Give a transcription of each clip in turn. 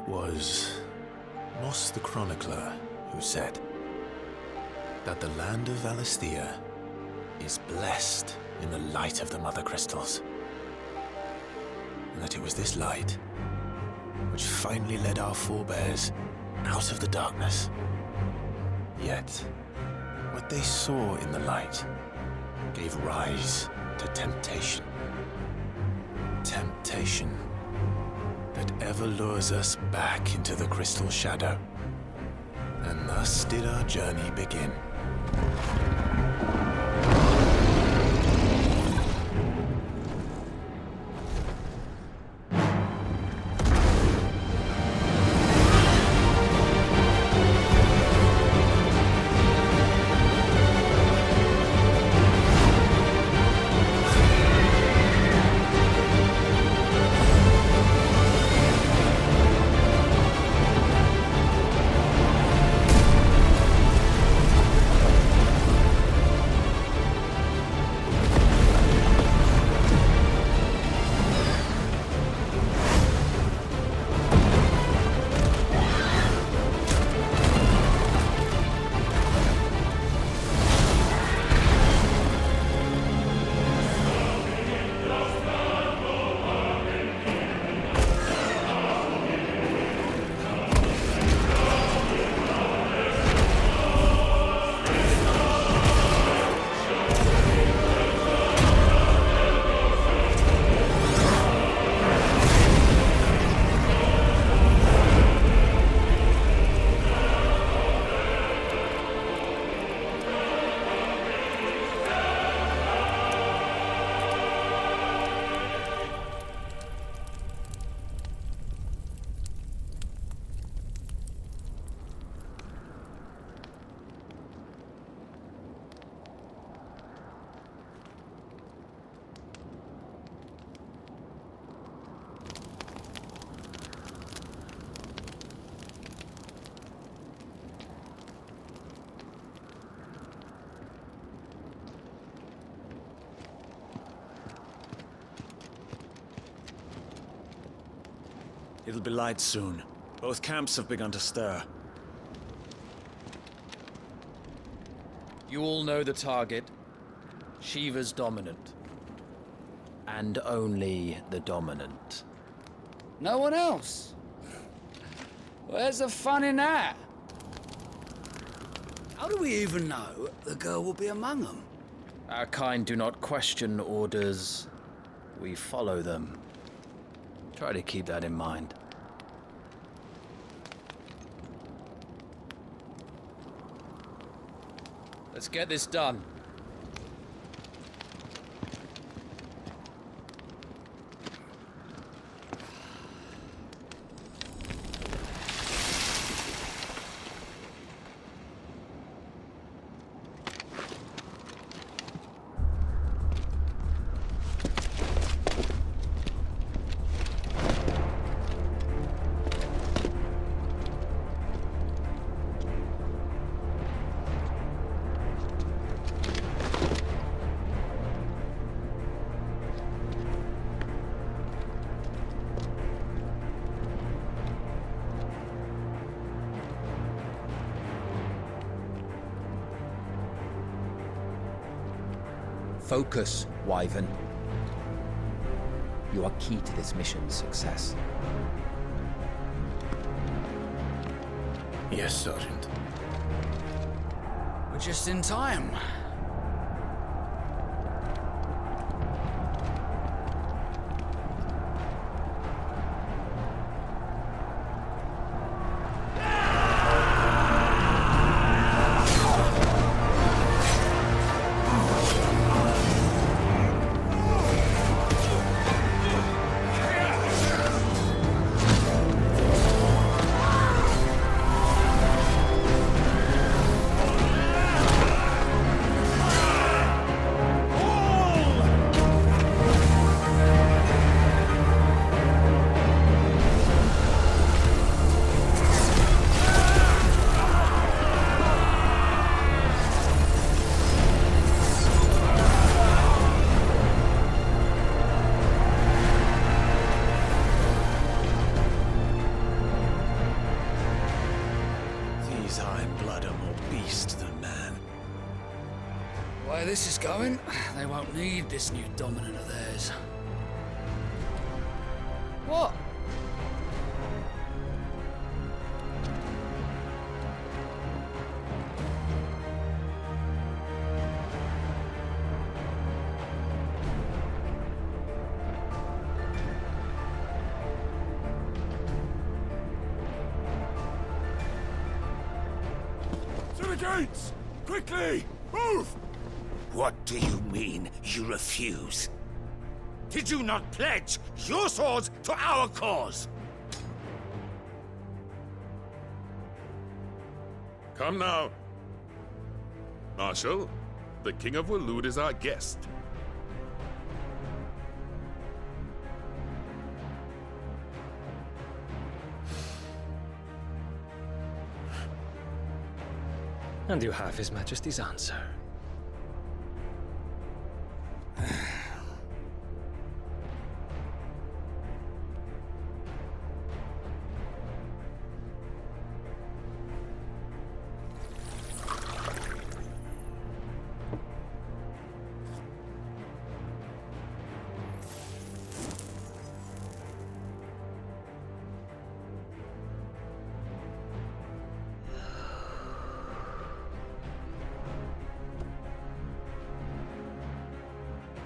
It was Moss the Chronicler who said that the land of Valisthea is blessed in the light of the Mother Crystals. And that it was this light which finally led our forebears out of the darkness. Yet, what they saw in the light gave rise to temptation. Temptation that ever lures us back into the crystal shadow. And thus did our journey begin. It'll be light soon. Both camps have begun to stir. You all know the target. Shiva's dominant. And only the dominant. No one else? Where's the fun in that? How do we even know the girl will be among them? Our kind do not question orders. We follow them. Try to keep that in mind. Let's get this done. Focus, Wyvern. You are key to this mission's success. Yes, Sergeant. We're just in time. way this is going, they won't need this new dominant of theirs. What? To the gates! Quickly! Move! What do you mean, you refuse? Did you not pledge your swords to our cause? Come now. Marshal, the King of Waloed is our guest. And you have His Majesty's answer.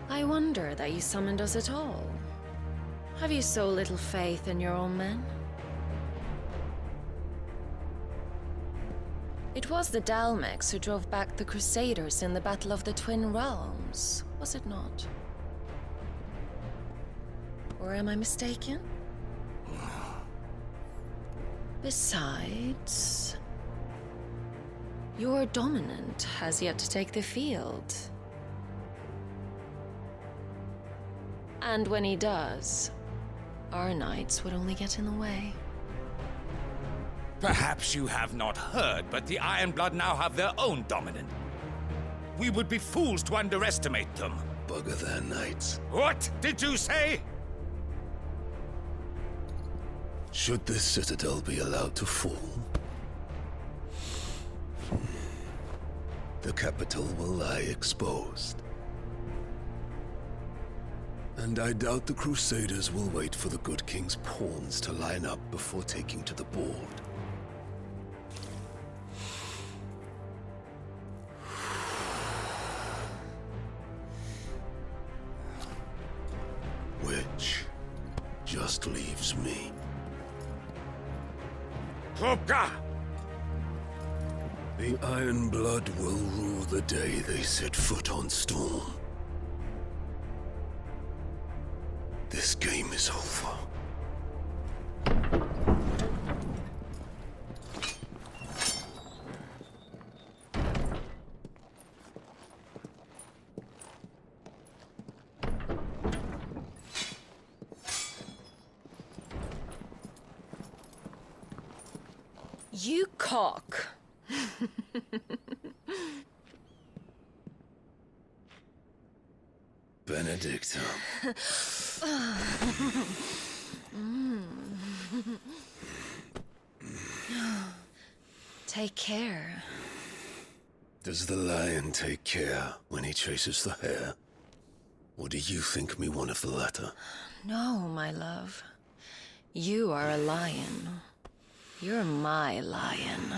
I wonder that you summoned us at all. Have you so little faith in your own men? It was the Dalmex who drove back the Crusaders in the Battle of the Twin Realms, was it not? Or am I mistaken? Besides, your dominant has yet to take the field. And when he does, our knights would only get in the way. Perhaps you have not heard, but the Ironblood now have their own dominant. We would be fools to underestimate them. Bugger their knights. What did you say? Should this citadel be allowed to fall, the capital will lie exposed. And I doubt the Crusaders will wait for the good king's pawns to line up before taking to the board. Which just leaves me. Hrothgar! The Ironblood will rule the day they set foot on Storm. This game is over. You cock. Benedicta. Take care. Does the lion take care when he chases the hare? Or do you think me one of the latter? No, my love. You are a lion. You're my lion.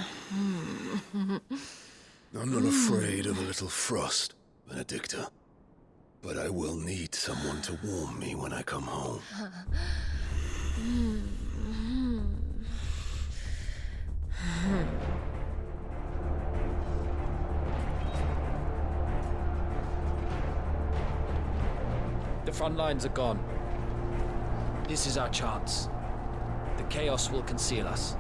I'm not afraid of a little frost, Benedicta. But I will need someone to warm me when I come home. The front lines are gone. This is our chance. The chaos will conceal us.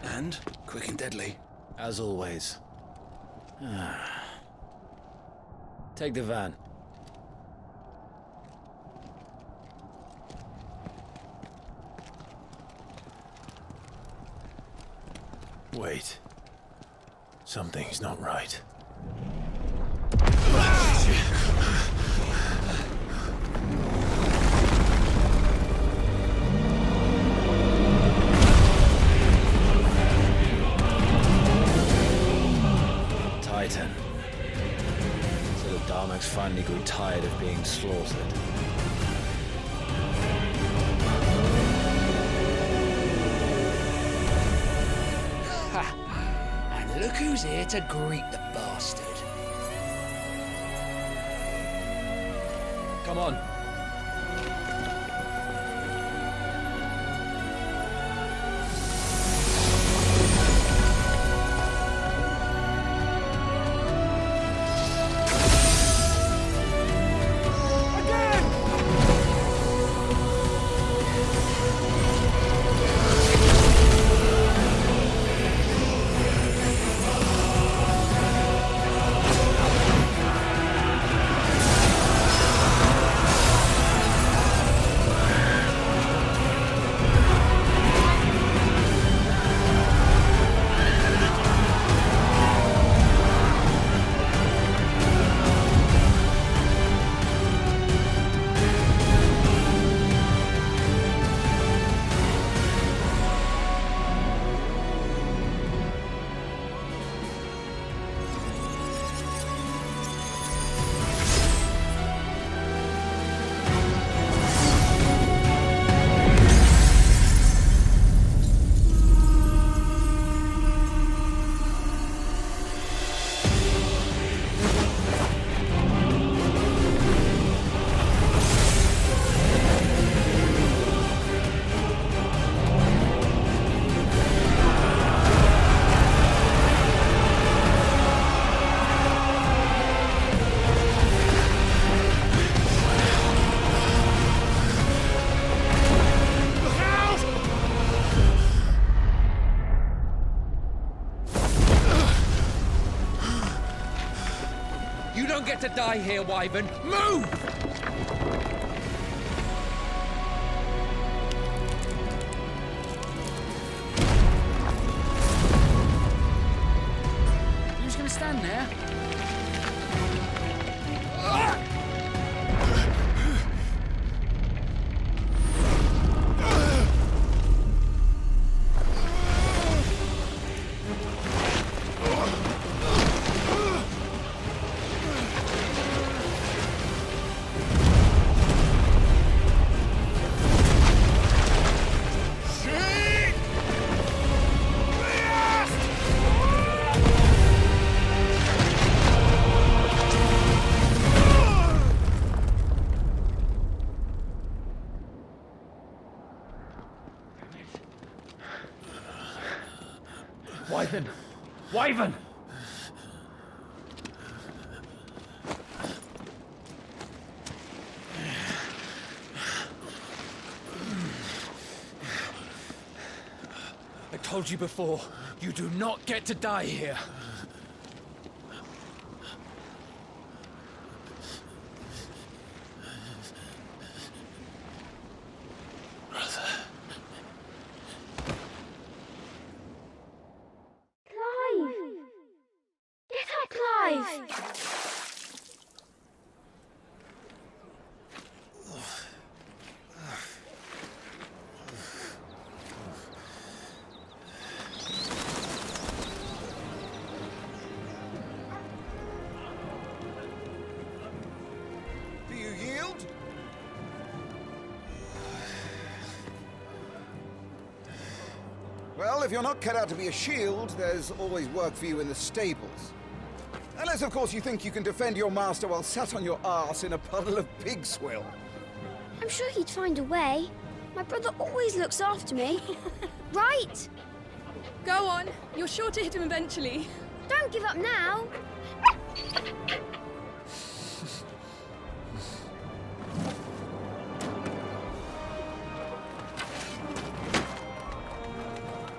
And quick and deadly. As always. Take the van. Wait. Something's not right. Titan. So the Darmaks finally grew tired of being slaughtered. And look who's here to greet the bastard. Come on. You don't get to die here, Wyvern. Move! You're just gonna stand there? Wyvern! Wyvern! I told you before, you do not get to die here. Do you yield? Well, if you're not cut out to be a shield, there's always work for you in the stables. Unless, of course, you think you can defend your master while sat on your arse in a puddle of pig swill. I'm sure he'd find a way. My brother always looks after me. Right? Go on. You're sure to hit him eventually. Don't give up now.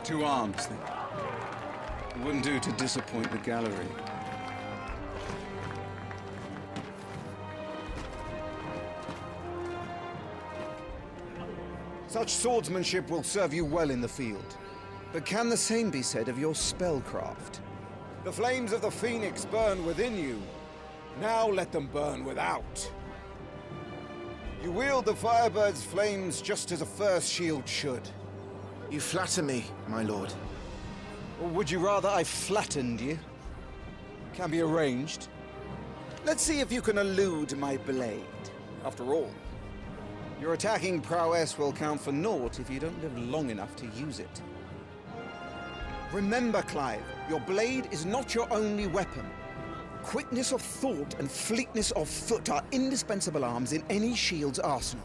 Two arms, then. It wouldn't do to disappoint the gallery. Such swordsmanship will serve you well in the field. But can the same be said of your spellcraft? The flames of the Phoenix burn within you. Now let them burn without. You wield the Firebird's flames just as a first shield should. You flatter me, my lord. Or would you rather I flattened you? Can be arranged. Let's see if you can elude my blade. After all, your attacking prowess will count for naught if you don't live long enough to use it. Remember, Clive, your blade is not your only weapon. Quickness of thought and fleetness of foot are indispensable arms in any shield's arsenal.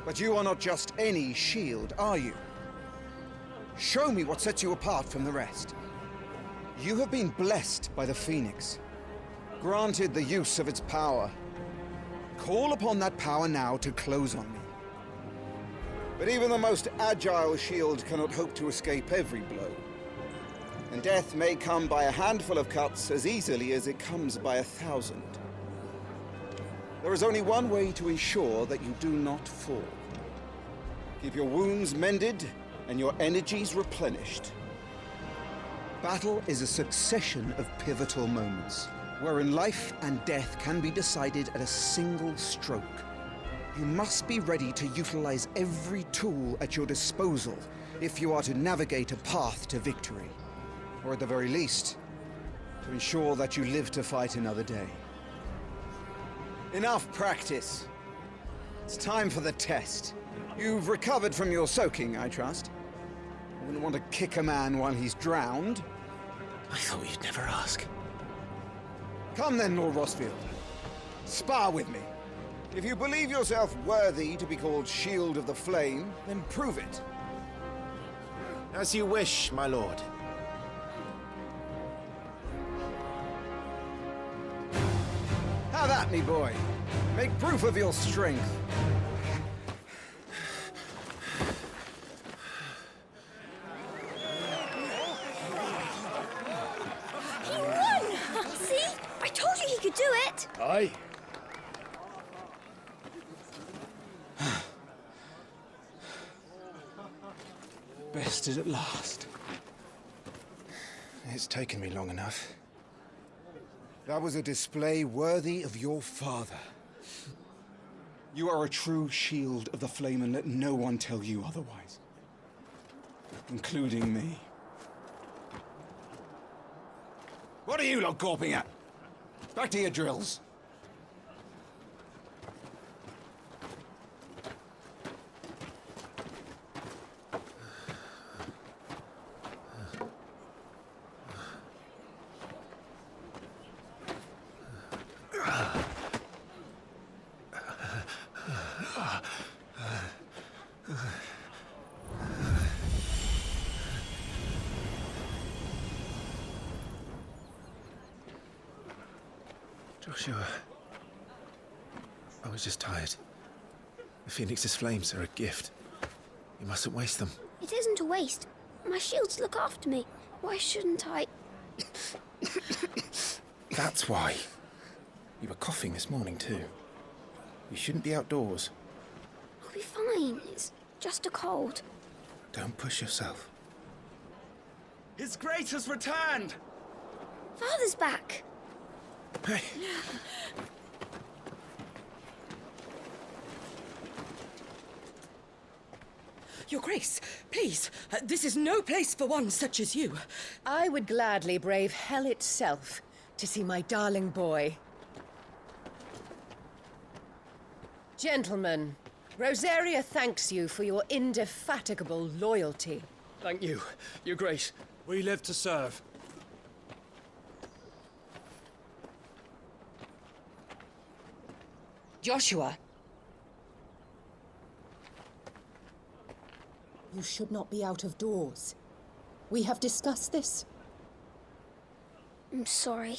But you are not just any shield, are you? Show me what sets you apart from the rest. You have been blessed by the Phoenix, granted the use of its power. Call upon that power now to close on me. But even the most agile shield cannot hope to escape every blow. And death may come by a handful of cuts as easily as it comes by 1,000. There is only one way to ensure that you do not fall. Keep your wounds mended and your energies replenished. Battle is a succession of pivotal moments, wherein life and death can be decided at a single stroke. You must be ready to utilize every tool at your disposal if you are to navigate a path to victory. Or at the very least, to ensure that you live to fight another day. Enough practice. It's time for the test. You've recovered from your soaking, I trust. I wouldn't want to kick a man while he's drowned. I thought you'd never ask. Come then, Lord Rosfield. Spar with me. If you believe yourself worthy to be called Shield of the Flame, then prove it. As you wish, my lord. Have at me, boy. Make proof of your strength. He won! See? I told you he could do it! Aye. Bested at last. It's taken me long enough. That was a display worthy of your father. You are a true Shield of the Flame, and let no one tell you otherwise. Including me. What are you lot gawping at? Back to your drills. Joshua, I was just tired. The Phoenix's flames are a gift. You mustn't waste them. It isn't a waste. My shields look after me. Why shouldn't I? That's why. You were coughing this morning too. You shouldn't be outdoors. I'll be fine. It's just a cold. Don't push yourself. His Grace has returned! Father's back. Hey. Your Grace, please, this is no place for one such as you. I would gladly brave hell itself to see my darling boy. Gentlemen, Rosaria thanks you for your indefatigable loyalty. Thank you, Your Grace. We live to serve. Joshua. You should not be out of doors. We have discussed this. I'm sorry.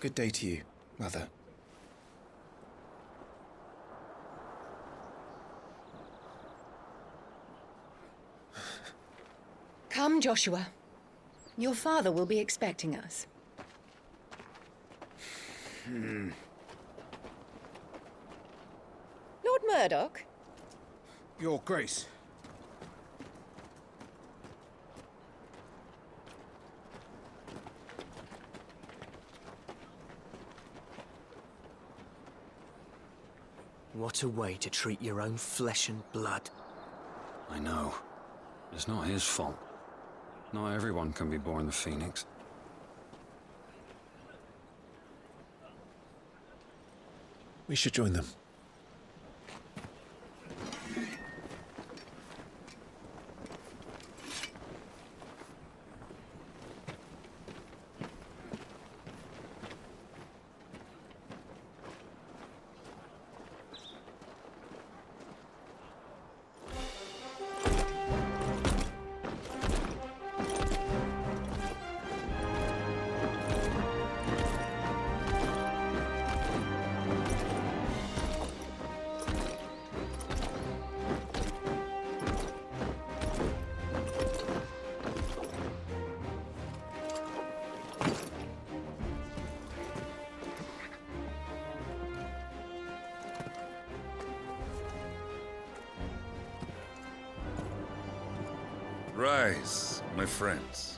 Good day to you, Mother. Come, Joshua. Your father will be expecting us. Lord Murdoch? Your Grace. What a way to treat your own flesh and blood. I know. It's not his fault. Not everyone can be born the Phoenix. We should join them. Rise, my friends.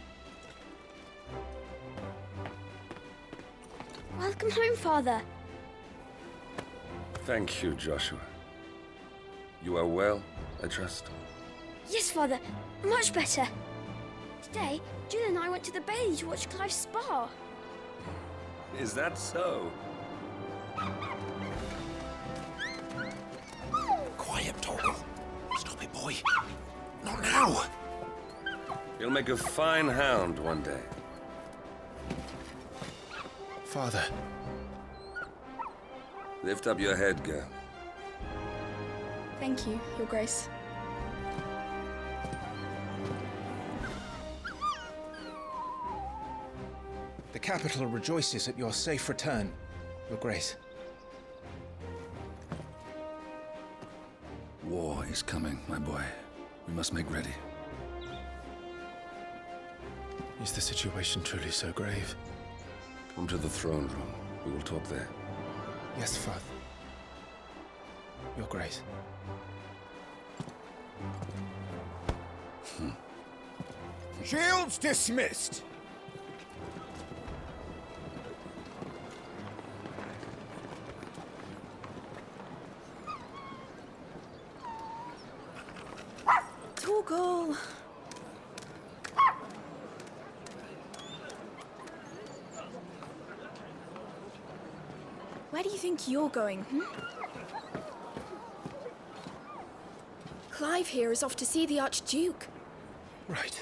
Welcome home, Father. Thank you, Joshua. You are well, I trust? Yes, Father. Much better. Today, Jill and I went to the Bailey to watch Clive's spa. Is that so? Quiet, Torgal. Stop it, boy. Not now. You'll make a fine hound one day. Father. Lift up your head, girl. Thank you, Your Grace. The capital rejoices at your safe return, Your Grace. War is coming, my boy. We must make ready. Is the situation truly so grave? Come to the throne room. We will talk there. Yes, Father. Your Grace. Shields dismissed! Torgal! Where do you think you're going, Clive here is off to see the Archduke. Right.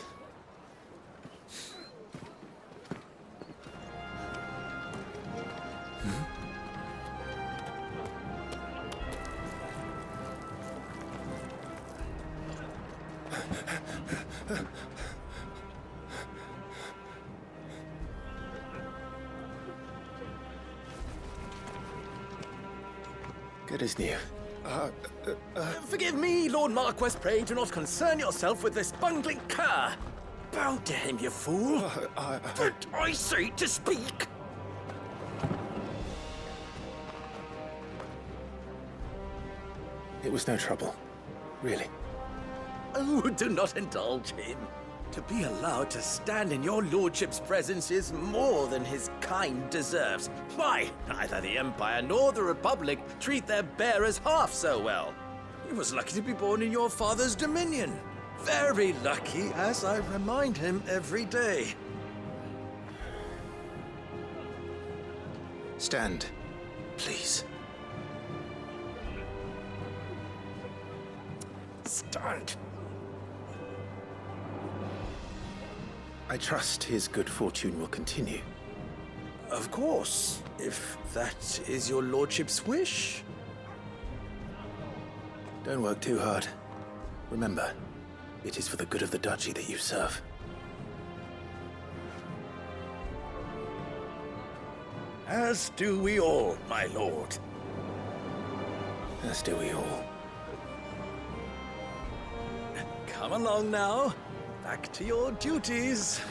Good as new. Forgive me, Lord Marquess. Pray do not concern yourself with this bungling cur. Bow to him, you fool. But I say to speak. It was no trouble. Really. Oh, do not indulge him. To be allowed to stand in your lordship's presence is more than his kind deserves. Why, neither the Empire nor the Republic treat their bearers half so well. He was lucky to be born in your father's dominion. Very lucky, as I remind him every day. Stand, please. Stand. I trust his good fortune will continue. Of course, if that is your lordship's wish. Don't work too hard. Remember, it is for the good of the duchy that you serve. As do we all, my lord. As do we all. Come along now. Back to your duties.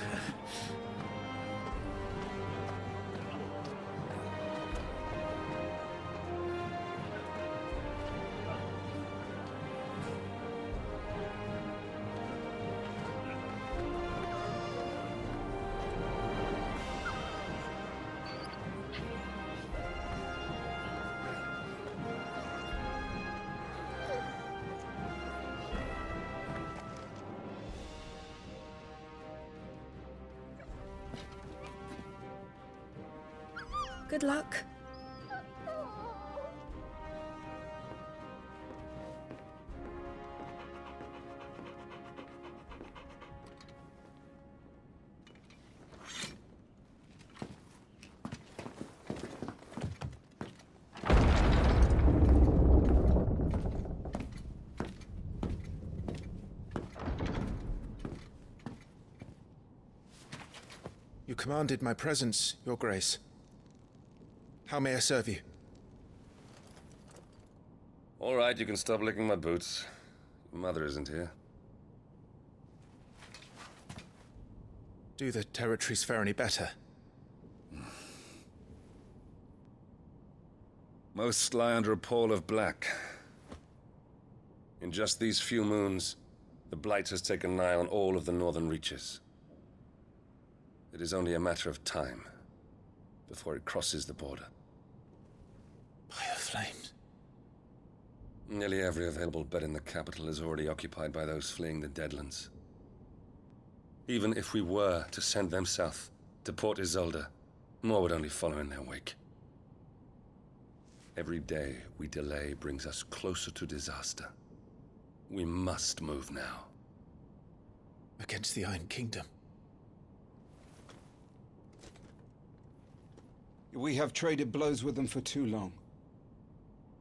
Good luck. You commanded my presence, Your Grace. How may I serve you? All right, you can stop licking my boots. Your mother isn't here. Do the territories fare any better? Most lie under a pall of black. In just these few moons, the Blight has taken nigh on all of the northern reaches. It is only a matter of time before it crosses the border. By the flames. Nearly every available bed in the capital is already occupied by those fleeing the Deadlands. Even if we were to send them south to Port Isolde, more would only follow in their wake. Every day we delay brings us closer to disaster. We must move now. Against the Iron Kingdom. We have traded blows with them for too long.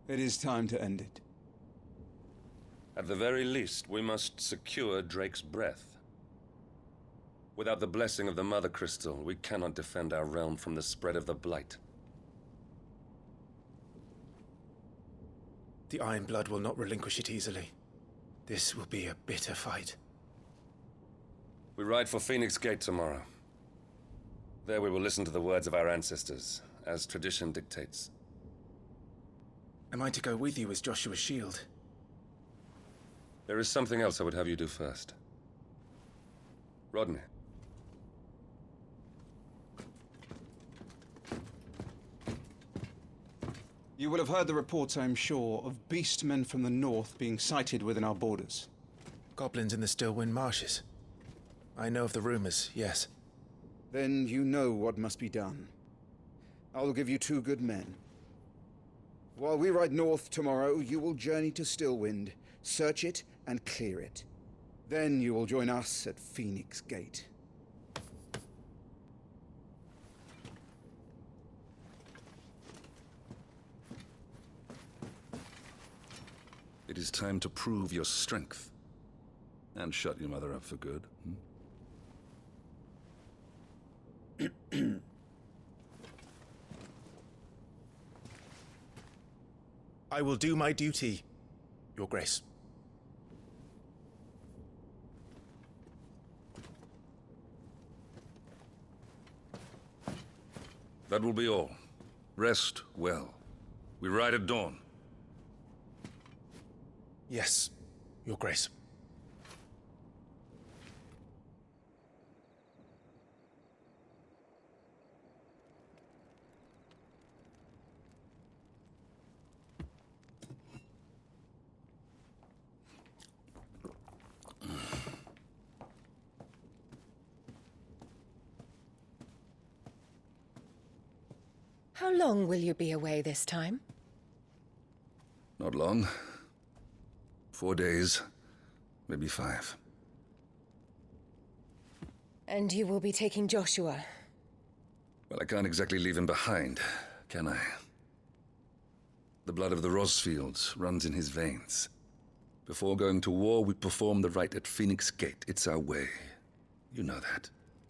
It is time to end it. At the very least, we must secure Drake's breath. Without the blessing of the Mother Crystal, we cannot defend our realm from the spread of the Blight. The Iron Blood will not relinquish it easily. This will be a bitter fight. We ride for Phoenix Gate tomorrow. There we will listen to the words of our ancestors, as tradition dictates. Am I to go with you as Joshua's shield? There is something else I would have you do first. Rodney. You will have heard the reports, I am sure, of beastmen from the north being sighted within our borders. Goblins in the Stillwind Marshes. I know of the rumors, yes. Then you know what must be done. I will give you 2 good men. While we ride north tomorrow, you will journey to Stillwind, search it, and clear it. Then you will join us at Phoenix Gate. It is time to prove your strength. And shut your mother up for good. I will do my duty, Your Grace. That will be all. Rest well. We ride at dawn. Yes, Your Grace. How long will you be away this time? Not long. 4 days, maybe 5. And you will be taking Joshua? Well, I can't exactly leave him behind, can I? The blood of the Rosfields runs in his veins. Before going to war, we perform the rite at Phoenix Gate. It's our way. You know that.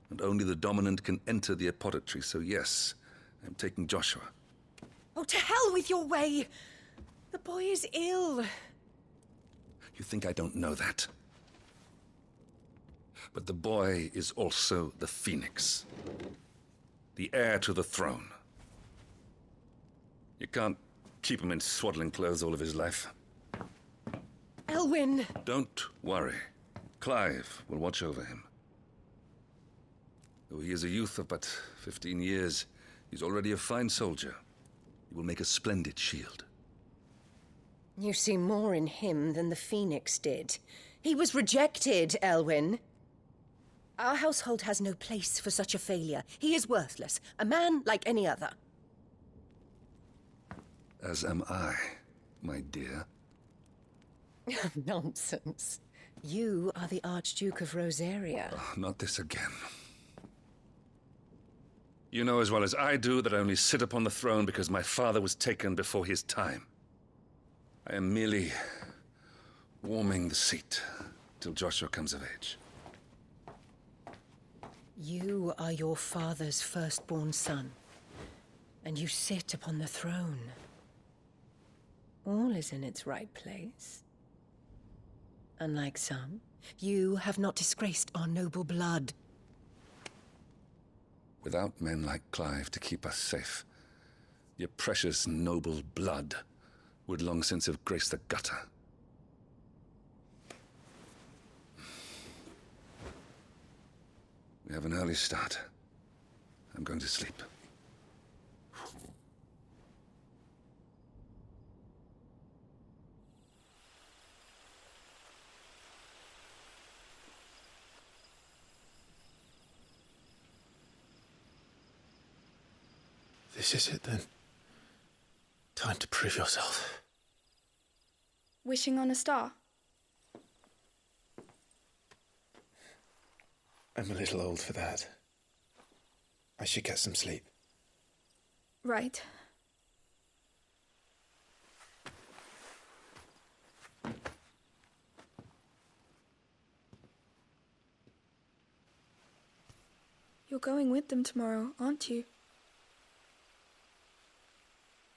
And only the dominant can enter the apothecary, so yes, I'm taking Joshua. Oh, to hell with your way! The boy is ill. You think I don't know that? But the boy is also the Phoenix. The heir to the throne. You can't keep him in swaddling clothes all of his life. Elwyn! Don't worry. Clive will watch over him. Though he is a youth of but 15 years, he's already a fine soldier. He will make a splendid shield. You see more in him than the Phoenix did. He was rejected, Elwyn. Our household has no place for such a failure. He is worthless, a man like any other. As am I, my dear. Nonsense. You are the Archduke of Rosaria. Oh, not this again. You know as well as I do that I only sit upon the throne because my father was taken before his time. I am merely warming the seat till Joshua comes of age. You are your father's firstborn son, and you sit upon the throne. All is in its right place. Unlike some, you have not disgraced our noble blood. Without men like Clive to keep us safe, your precious noble blood would long since have graced the gutter. We have an early start. I'm going to sleep. This is it, then. Time to prove yourself. Wishing on a star? I'm a little old for that. I should get some sleep. Right. You're going with them tomorrow, aren't you?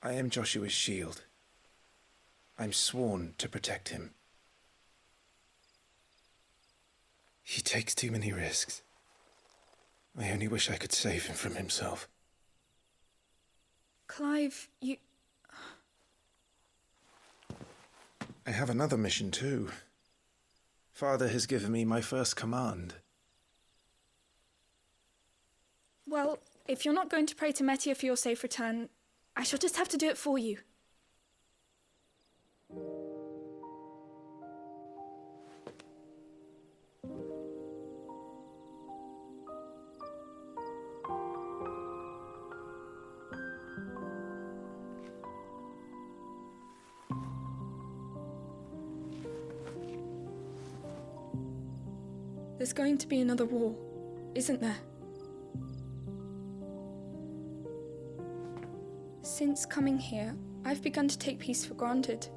I am Joshua's shield. I'm sworn to protect him. He takes too many risks. I only wish I could save him from himself. Clive, you... I have another mission too. Father has given me my first command. Well, if you're not going to pray to Metia for your safe return, I shall just have to do it for you. There's going to be another war, isn't there? Since coming here, I've begun to take peace for granted.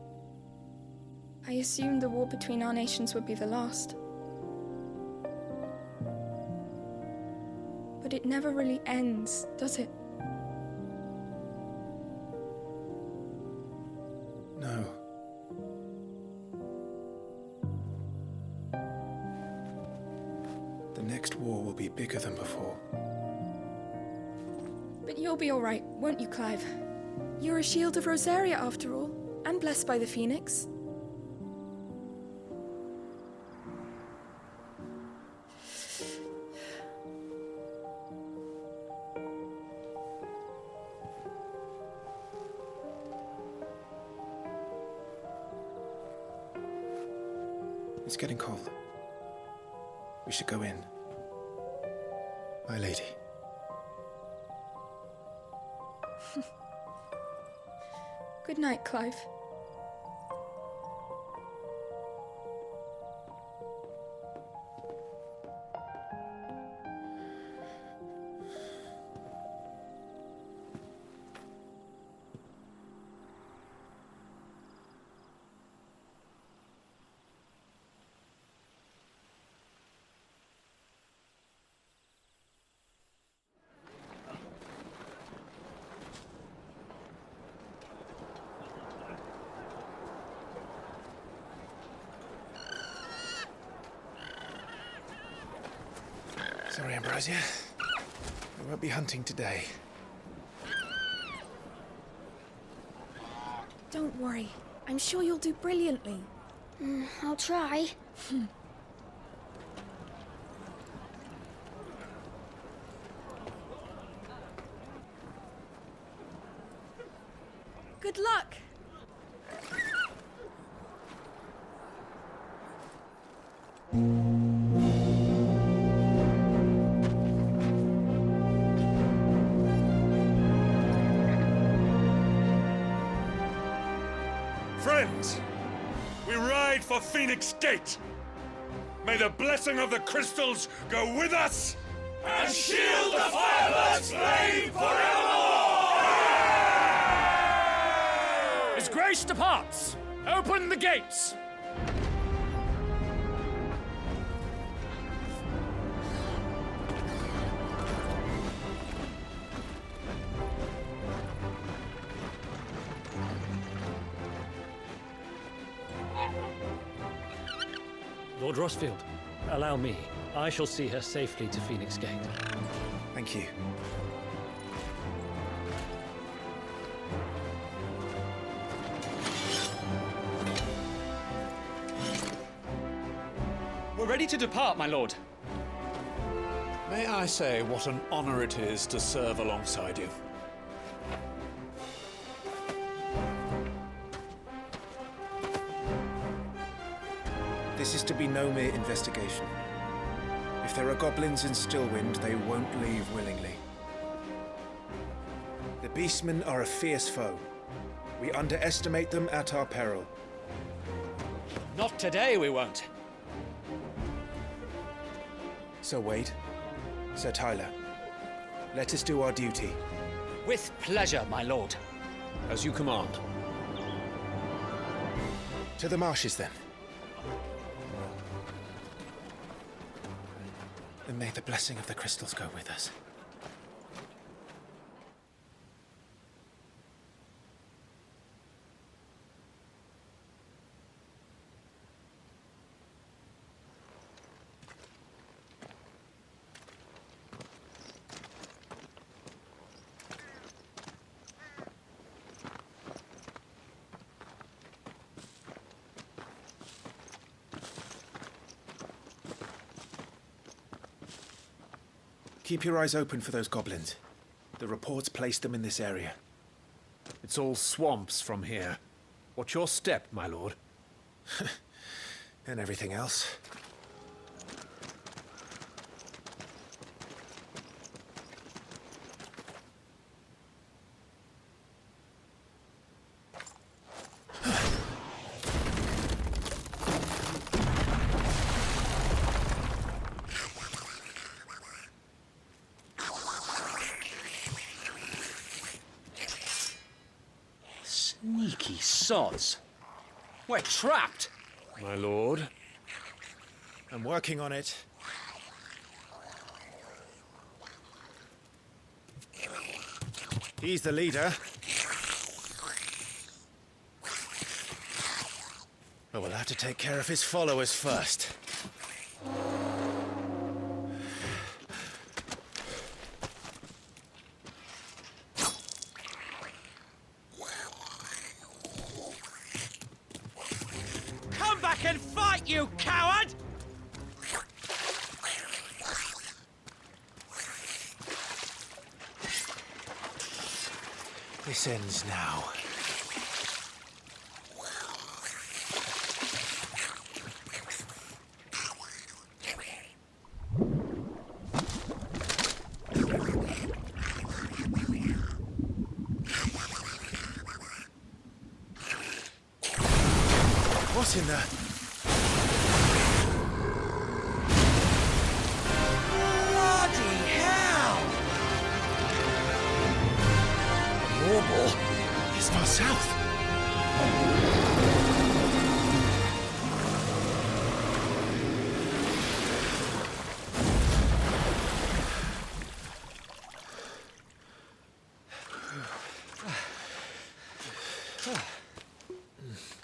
I assumed the war between our nations would be the last. But it never really ends, does it? No. The next war will be bigger than before. But you'll be all right, won't you, Clive? You're a shield of Rosaria, after all, and blessed by the Phoenix. It's getting cold. We should go in. My lady. Good night, Clive. Sorry, Ambrosia. I won't be hunting today. Don't worry. I'm sure you'll do brilliantly. I'll try. Good luck! Friends, we ride for Phoenix Gate. May the blessing of the crystals go with us and shield the Firebird's flame forevermore! His Grace departs! Open the gates! Lord Rosfield, allow me. I shall see her safely to Phoenix Gate. Thank you. We're ready to depart, my lord. May I say what an honor it is to serve alongside you? This is to be no mere investigation. If there are goblins in Stillwind, they won't leave willingly. The Beastmen are a fierce foe. We underestimate them at our peril. Not today, we won't. Sir Wade, Sir Tyler, let us do our duty. With pleasure, my lord. As you command. To the marshes, then. And may the blessing of the crystals go with us. Keep your eyes open for those goblins. The reports placed them in this area. It's all swamps from here. Watch your step, my lord. And everything else. Sneaky sods. We're trapped. My lord. I'm working on it. He's the leader. But we'll have to take care of his followers first. Come back and fight, you coward! This ends now. What in the... Bloody hell! Warble? It's far south.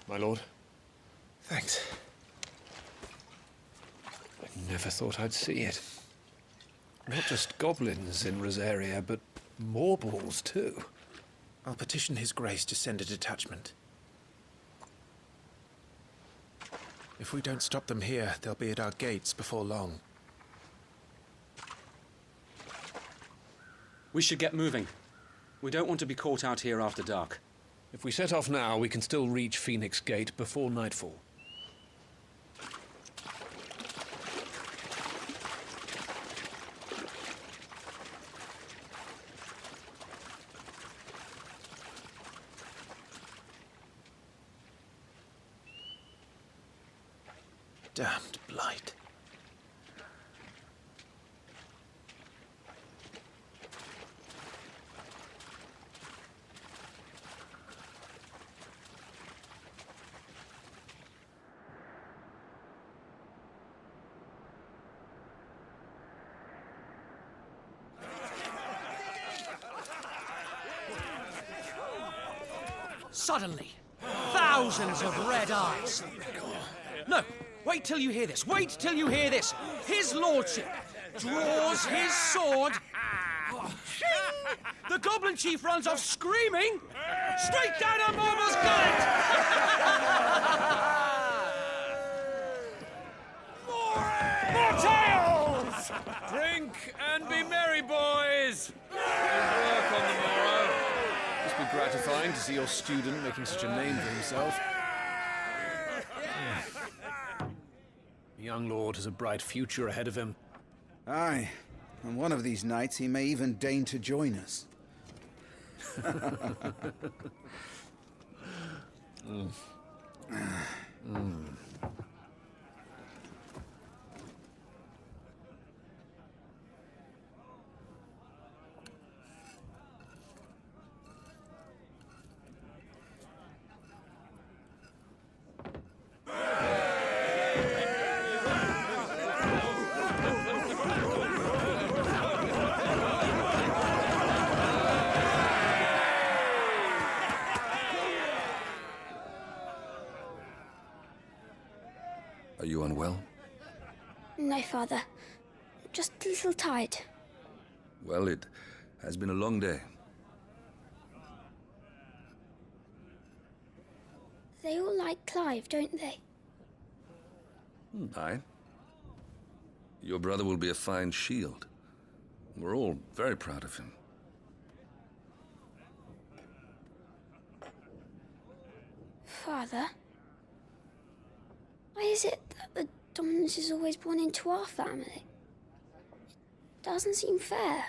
My lord. Thanks. I never thought I'd see it. Not just goblins in Rosaria, but Morballs too. I'll petition His Grace to send a detachment. If we don't stop them here, they'll be at our gates before long. We should get moving. We don't want to be caught out here after dark. If we set off now, we can still reach Phoenix Gate before nightfall. damned blight. Suddenly, thousands of red eyes. No, wait till you hear this. Wait till you hear this. His lordship draws his sword. The goblin chief runs off screaming straight down a Morble's gullet. More tales! Drink and be merry, boys! Good work on the morrow. Must be gratifying to see your student making such a name for himself. The young lord has a bright future ahead of him. Aye, and one of these nights he may even deign to join us. Are you unwell? No, Father. Just a little tired. Well, it has been a long day. They all like Clive, don't they? Aye. Your brother will be a fine shield. We're all very proud of him. Father? Why is it that the dominance is always born into our family? It doesn't seem fair.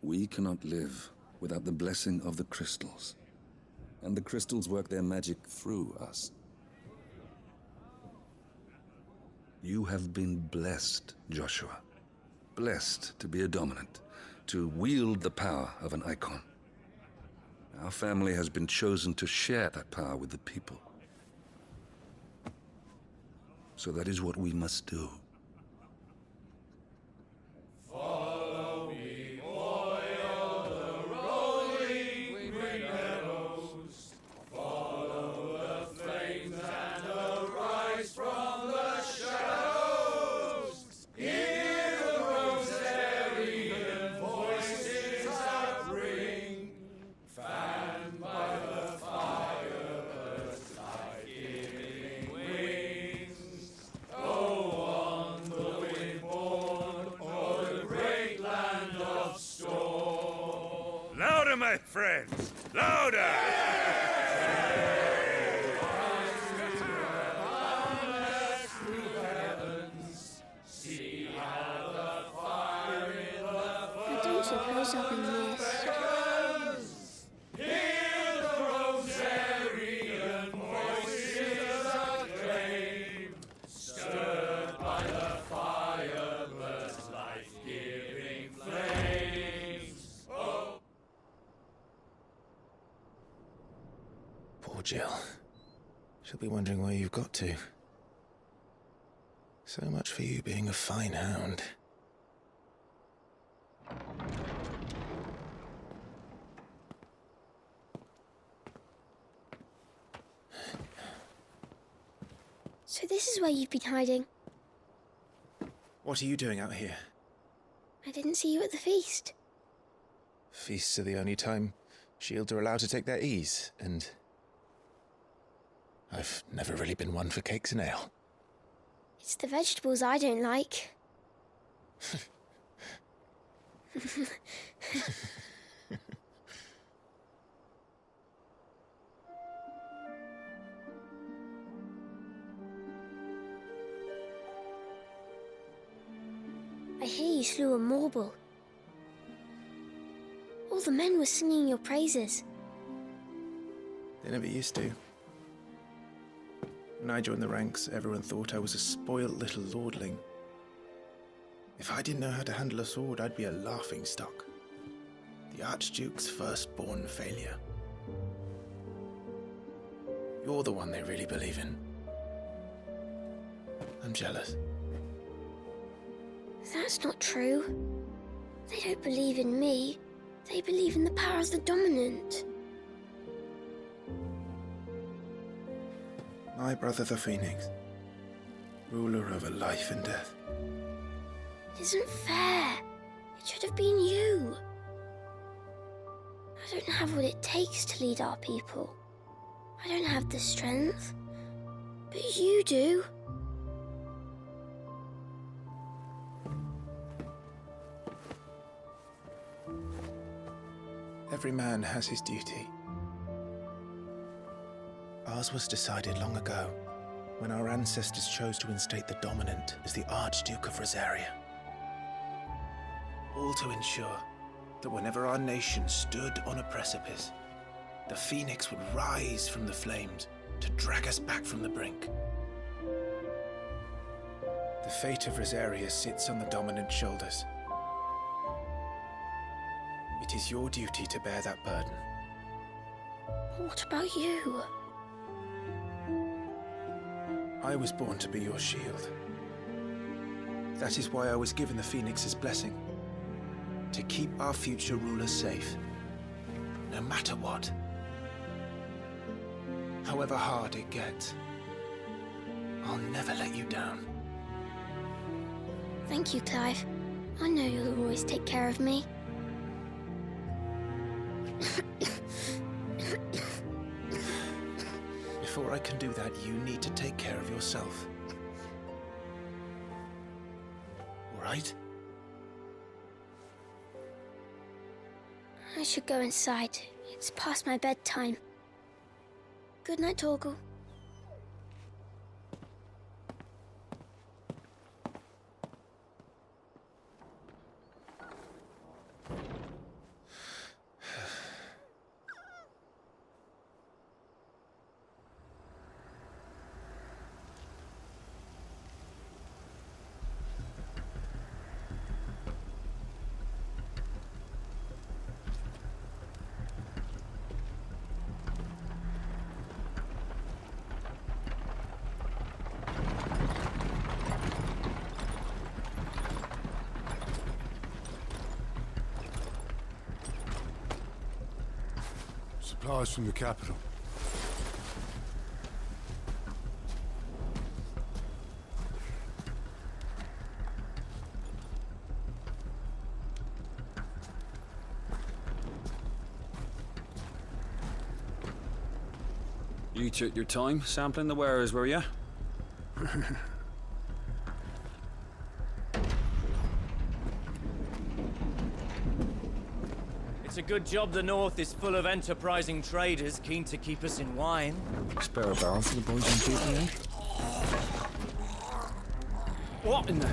We cannot live without the blessing of the crystals. And the crystals work their magic through us. You have been blessed, Joshua. Blessed to be a dominant, to wield the power of an icon. Our family has been chosen to share that power with the people. So that is what we must do. Follow me, boil the rolling green meadows. Follow the flames and arise from the shadows. Hear the Rosarian voices that ring. Fanned by the firebird's life-giving wings. Go on, the wind-born, o'er the great land of storm. Louder, my friends! Louder! See how the fire in the I don't suppose I'll be missed. Hear the Rosarian voices acclaim, stirred by the firebird's life-giving flames. Oh. Poor Jill. She'll be wondering where you've got to. So much for you being a fine hound. So this is where you've been hiding. What are you doing out here? I didn't see you at the feast. Feasts are the only time shields are allowed to take their ease, and I've never really been one for cakes and ale. It's the vegetables I don't like. I hear you slew a Morble. All the men were singing your praises. They never used to. When I joined the ranks, everyone thought I was a spoiled little lordling. If I didn't know how to handle a sword, I'd be a laughingstock. The Archduke's firstborn failure. You're the one they really believe in. I'm jealous. That's not true. They don't believe in me. They believe in the power of the dominant. My brother the Phoenix, ruler over life and death. It isn't fair. It should have been you. I don't have what it takes to lead our people. I don't have the strength. But you do. Every man has his duty. Ours was decided long ago, when our ancestors chose to instate the dominant as the Archduke of Rosaria. All to ensure that whenever our nation stood on a precipice, the Phoenix would rise from the flames to drag us back from the brink. The fate of Rosaria sits on the dominant's shoulders. It is your duty to bear that burden. What about you? I was born to be your shield. That is why I was given the Phoenix's blessing. To keep our future rulers safe. No matter what. However hard it gets. I'll never let you down. Thank you, Clive. I know you'll always take care of me. Before I can do that, you need to take care of yourself. All right? I should go inside. It's past my bedtime. Good night, Torgal. Supplies from the capital. You took your time sampling the wares, were you? It's a good job the North is full of enterprising traders keen to keep us in wine. Spare a barrel for the boys and people, eh? What in the...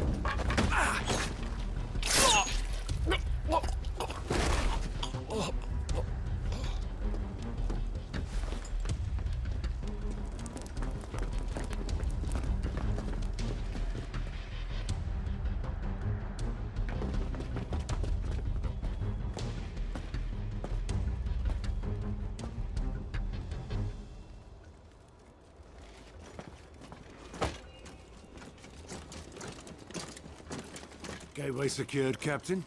Gateway secured, Captain.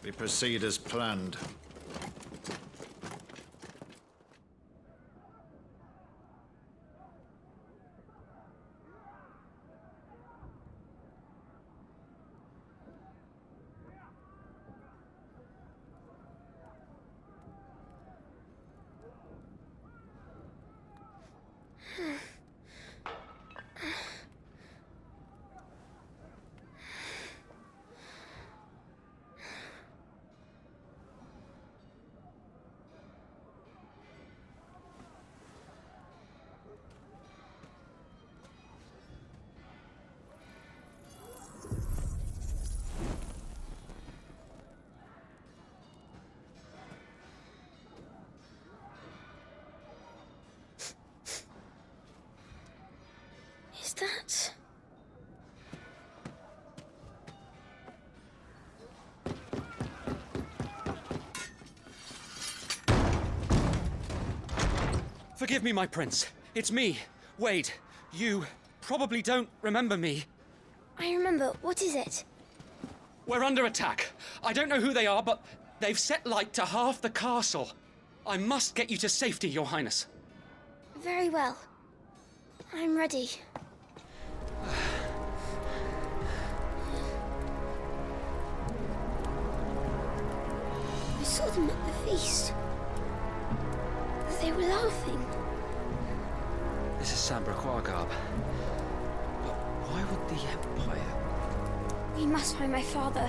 We proceed as planned. Forgive me, my prince. It's me, Wade. You probably don't remember me. I remember. What is it? We're under attack. I don't know who they are, but they've set light to half the castle. I must get you to safety, Your Highness. Very well. I'm ready. I saw them at the feast. They were laughing. This is Sambra Garb. But why would the Empire... We must find my father.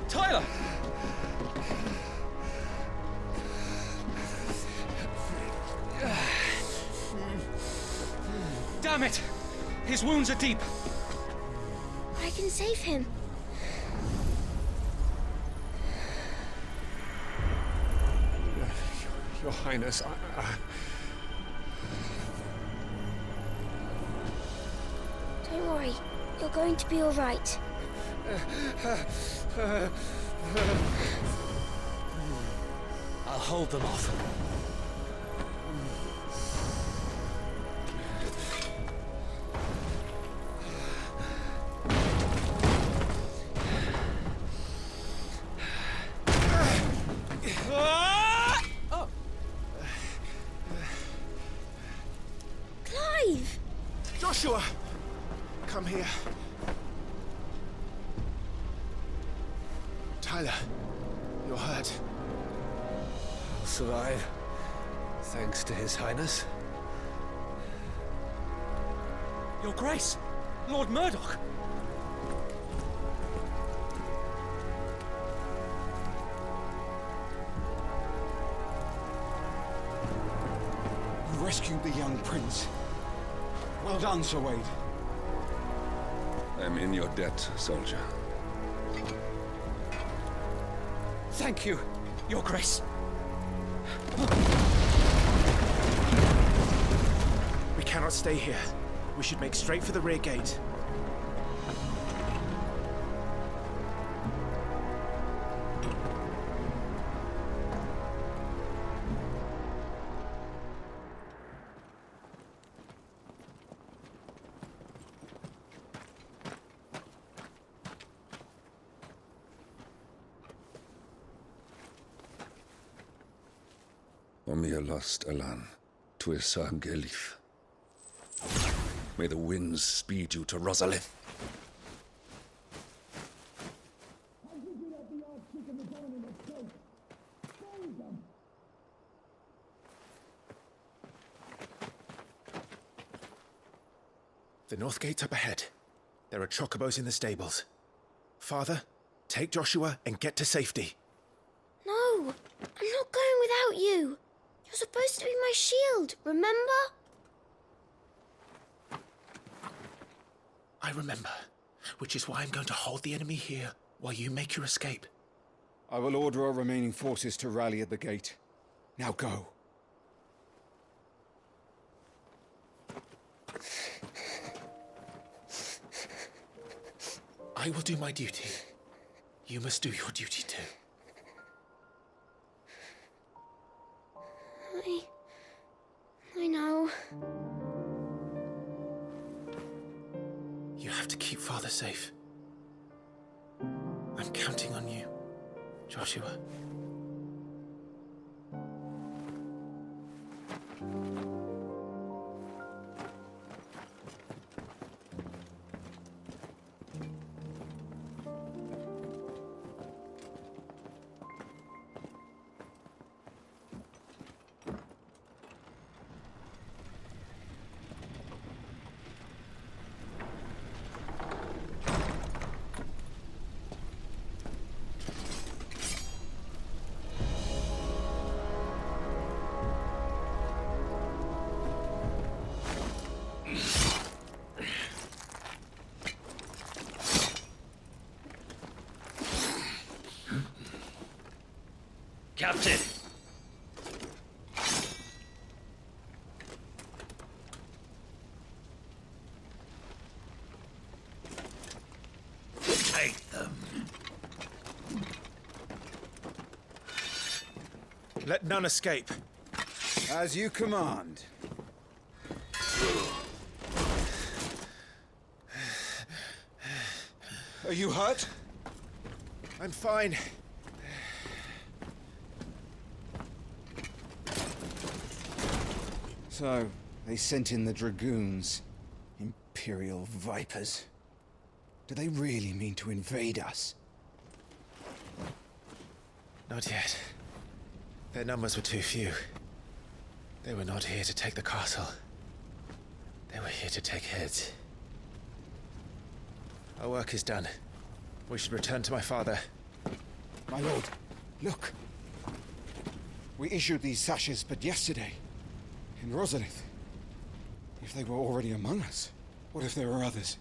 Tyler! Damn it! His wounds are deep. I can save him. Your Highness, Don't worry. You're going to be all right. I'll hold them off. Clive! Joshua! Come here. Tyler, you're hurt. I'll survive, thanks to His Highness. Your Grace! Lord Murdoch! You rescued the young prince. Well done, Sir Wade. I'm in your debt, soldier. Thank you, Your Grace. We cannot stay here. We should make straight for the rear gate. Omnia lost Alan, Tuisa Gelith. May the winds speed you to Rosalind. The north gate's up ahead. There are chocobos in the stables. Father, take Joshua and get to safety. No, I'm not going without you. You're supposed to be my shield, remember? I remember, which is why I'm going to hold the enemy here while you make your escape. I will order our remaining forces to rally at the gate. Now go. I will do my duty. You must do your duty too. I know. You have to keep Father safe. I'm counting on you, Joshua. Captain! Take them. Let none escape. As you command. Are you hurt? I'm fine. So, they sent in the Dragoons. Imperial vipers. Do they really mean to invade us? Not yet. Their numbers were too few. They were not here to take the castle. They were here to take heads. Our work is done. We should return to my father. My lord, look. We issued these sashes but yesterday. In Rosalith. If they were already among us, what if there were others?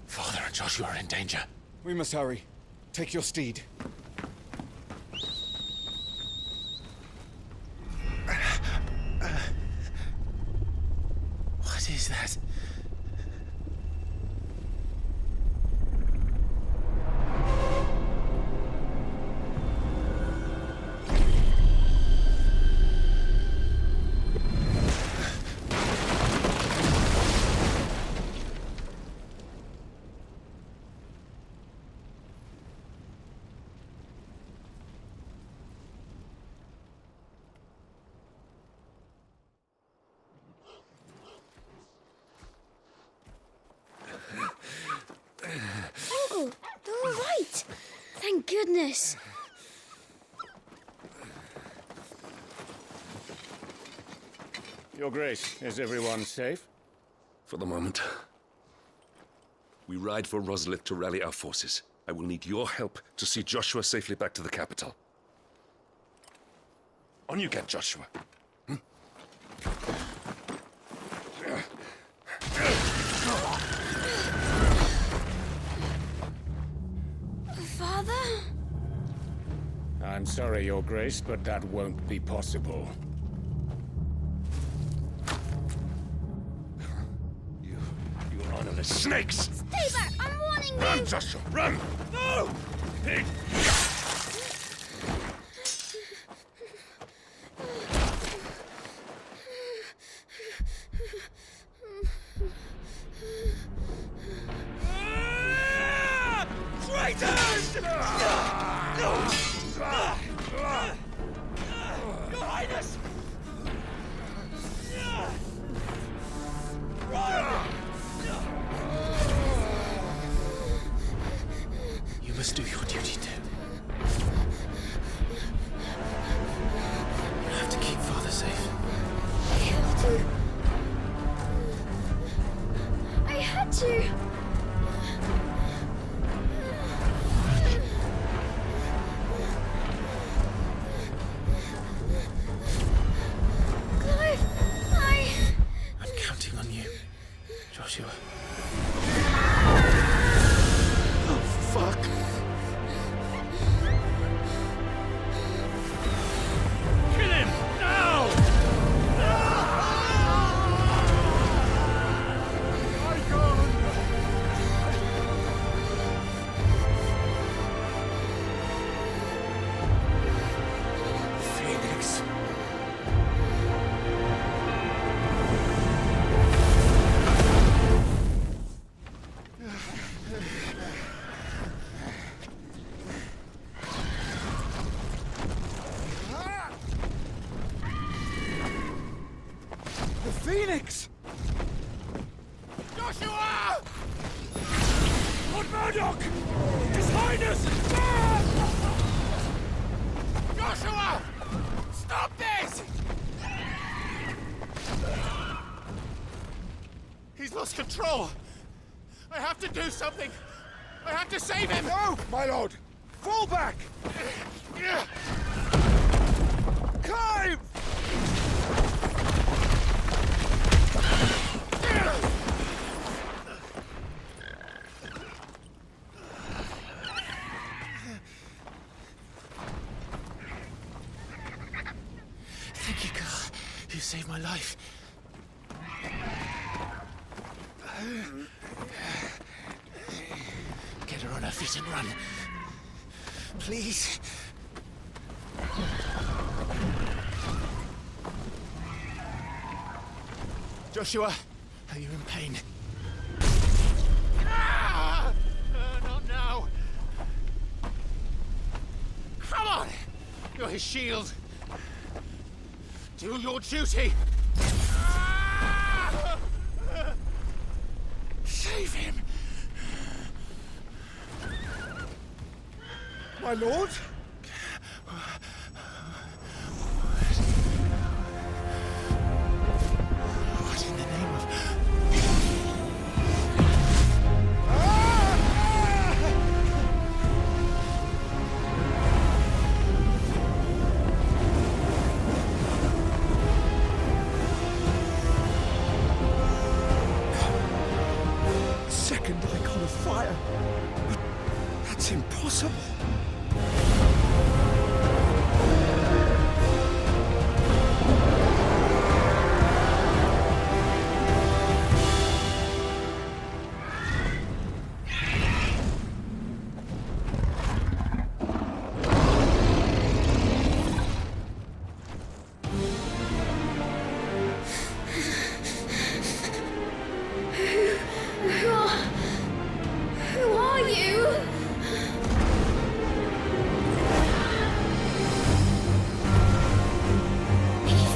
Father and Joshua are in danger. We must hurry. Take your steed. What is that? Uncle, they're all right. Thank goodness. Your Grace, is everyone safe? For the moment. We ride for Rosalith to rally our forces. I will need your help to see Joshua safely back to the capital. On you get, Joshua. Father? I'm sorry, Your Grace, but that won't be possible. You honorless snakes! Stay back! I'm warning you! Run, Joshua, run! No! Pig! Traitors! Your Highness! You must do your duty too. You have to keep Father safe. I have to. I had to. I'm counting on you, Joshua. Oh, fuck. Kill him! Now! Phoenix. The Phoenix! Joshua! Lord Murdoch! His Highness! Joshua! Stop this! He's lost control. I have to do something. I have to save him. No, my lord! Fall back! Clive! Thank you, Carl. You saved my life. Get her on her feet and run. Please. Joshua, are you in pain? Not now. Come on! You're his shield. Do your duty. Save him. My lord? What in the name of... Second icon of fire. But that's impossible. Who are you? Leave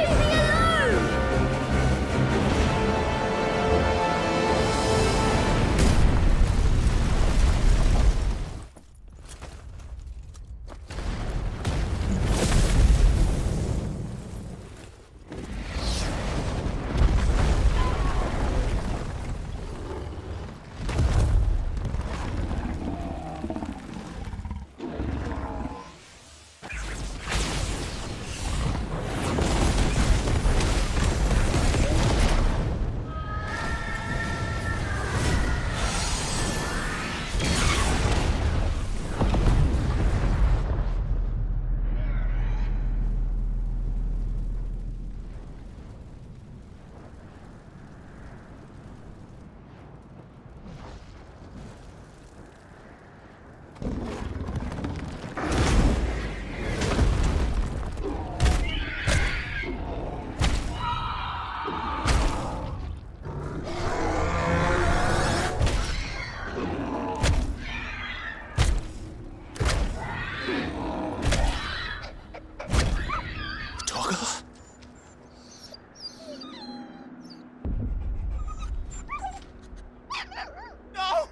me alone! Leave me alone! No!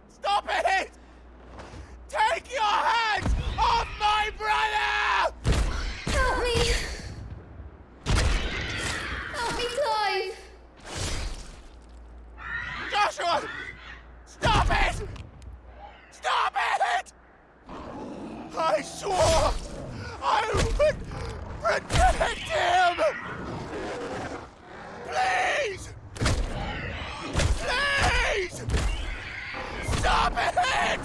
Stop it! Take your hands off my brother! Help me! Help me, Clive! Joshua! Stop it! Stop it! I swore I would protect him! Please! Please! Stop it!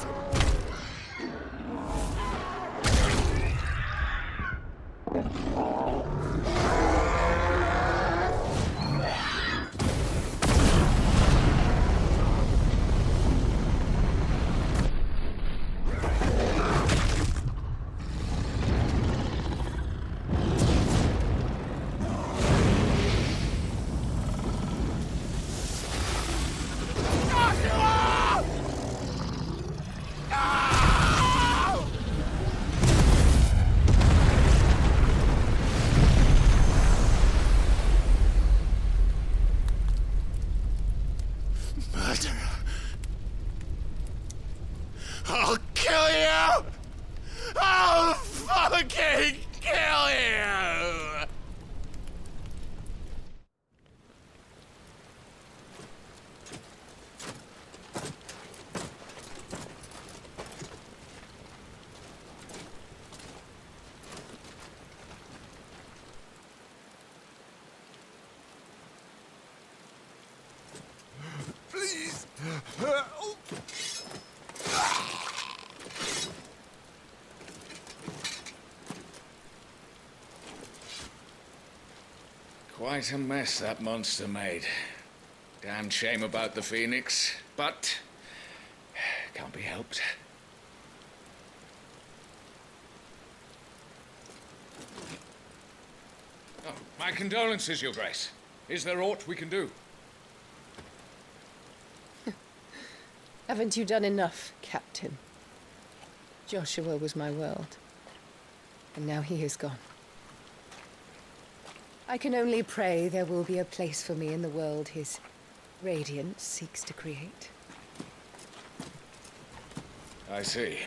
Joshua! No! Murderer. I'll kill you! I'll fucking kill you! Please! Quite a mess that monster made. Damn shame about the Phoenix, but can't be helped. Oh, my condolences, Your Grace. Is there aught we can do? Haven't you done enough, Captain? Joshua was my world, and now he is gone. I can only pray there will be a place for me in the world his radiance seeks to create. I see.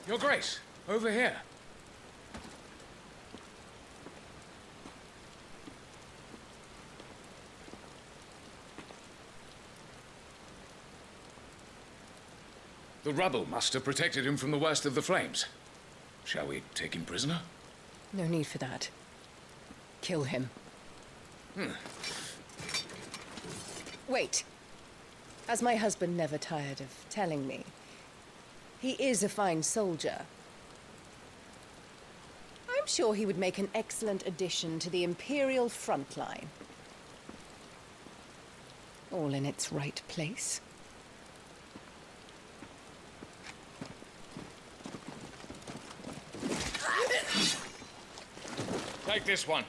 Your Grace, over here. The rubble must have protected him from the worst of the flames. Shall we take him prisoner? No need for that. Kill him. Wait. As my husband never tired of telling me, he is a fine soldier. I'm sure he would make an excellent addition to the Imperial front line. All in its right place. Take this one.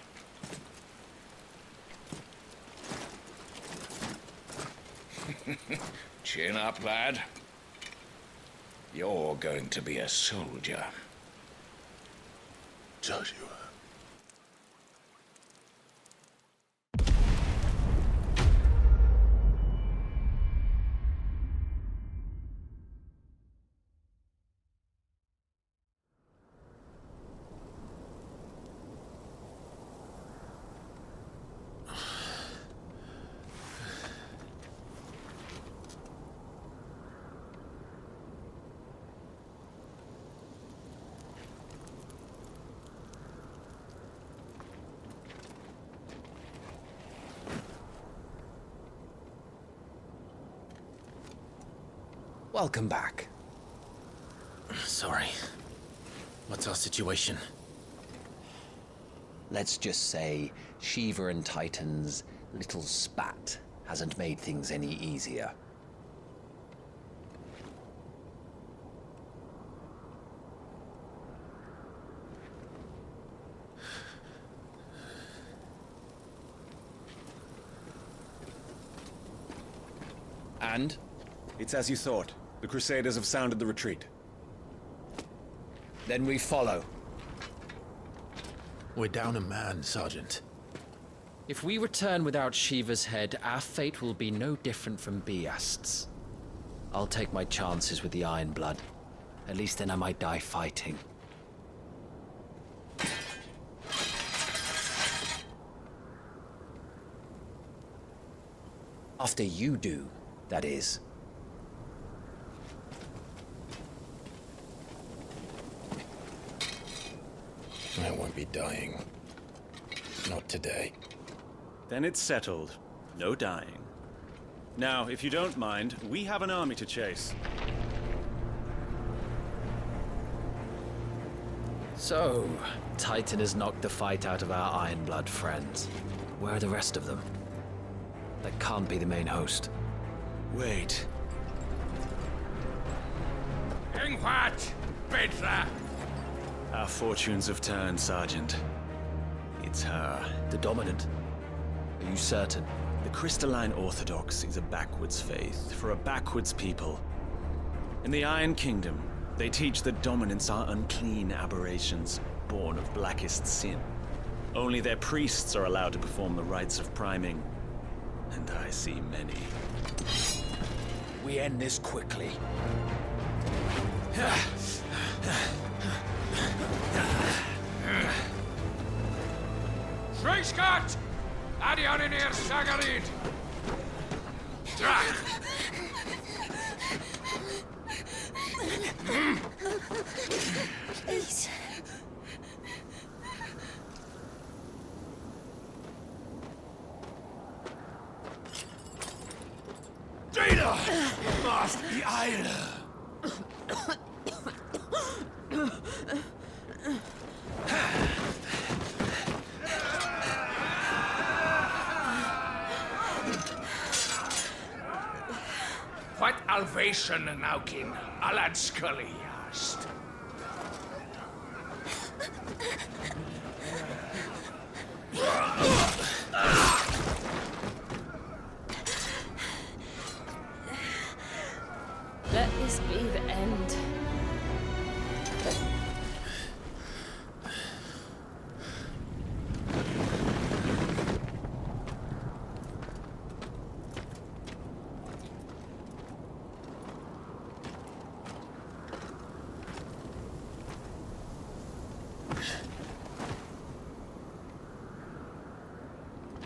Chin up, lad. You're going to be a soldier. Joshua. Welcome back. Sorry. What's our situation? Let's just say Shiva and Titan's little spat hasn't made things any easier. And? It's as you thought. The Crusaders have sounded the retreat. Then we follow. We're down a man, Sergeant. If we return without Shiva's head, our fate will be no different from Biast's. I'll take my chances with the Iron Blood. At least then I might die fighting. After you do, that is. I won't be dying. Not today. Then it's settled. No dying. Now, if you don't mind, we have an army to chase. So, Titan has knocked the fight out of our Ironblood friends. Where are the rest of them? That can't be the main host. Wait. Ingwat! Bedra! Our fortunes have turned, Sergeant. It's her. The Dominant? Are you certain? The Crystalline Orthodox is a backwards faith for a backwards people. In the Iron Kingdom, they teach that dominants are unclean aberrations, born of blackest sin. Only their priests are allowed to perform the rites of priming. And I see many. We end this quickly. Shreiskat! Adionir Sagarid! Please. Data! Must be idle! What alvation naukin alad Scully asked? Let this be the end.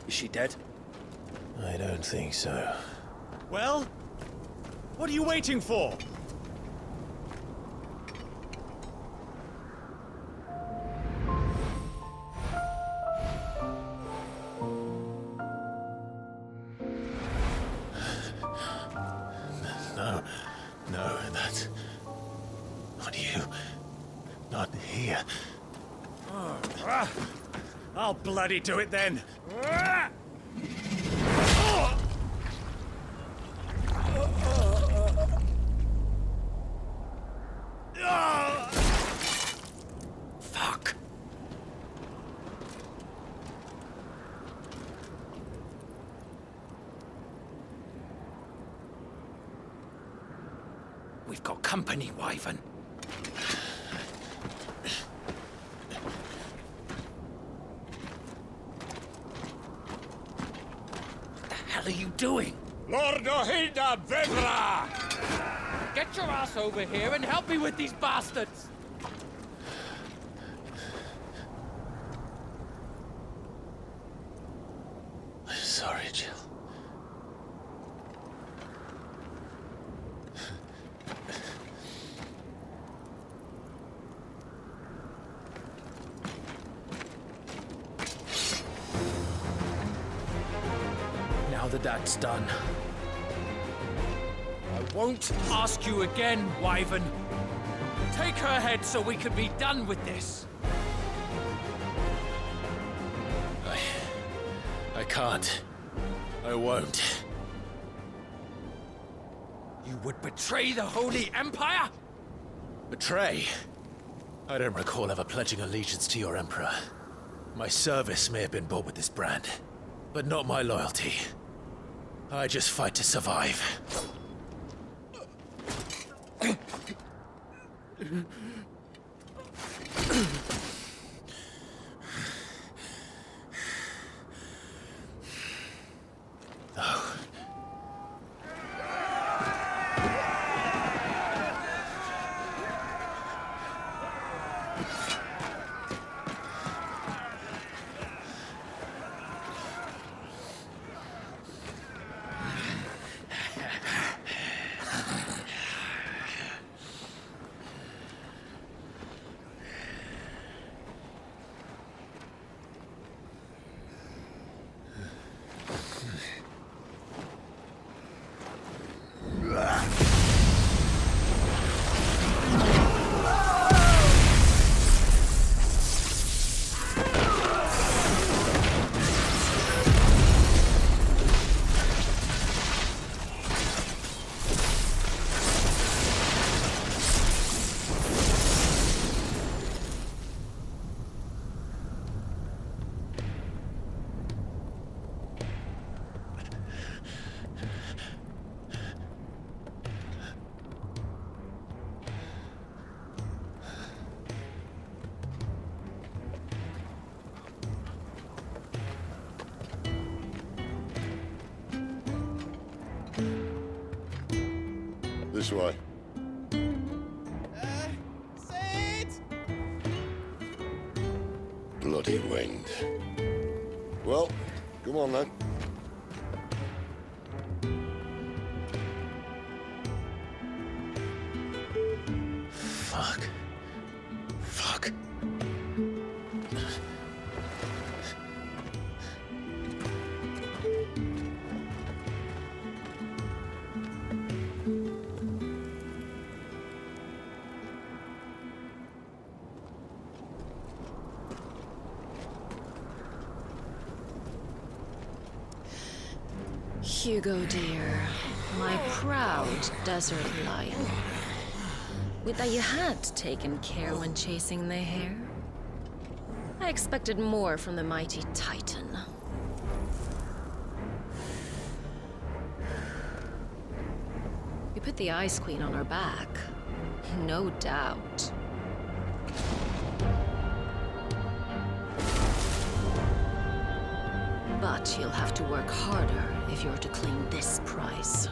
Is she dead? I don't think so. Well? What are you waiting for? No, that's not you. Not here. I'll bloody do it then. Fuck. We've got company, Wyvern. What the hell are you doing? Lord Ohilda Vedra! Get your ass over here and help me with these bastards! I'm sorry, Jill. Now that that's done, I won't ask you again, Wyvern. Take her head so we can be done with this. I can't. I won't. You would betray the Holy Empire? Betray? I don't recall ever pledging allegiance to your Emperor. My service may have been bought with this brand, but not my loyalty. I just fight to survive. This way. Bloody wind. Well, come on then. Fuck. Fuck. Hugo, dear. My proud desert lion. Would that you had taken care when chasing the hare. I expected more from the mighty Titan. You put the Ice Queen on her back. No doubt. But you'll have to work harder if you're to claim this prize.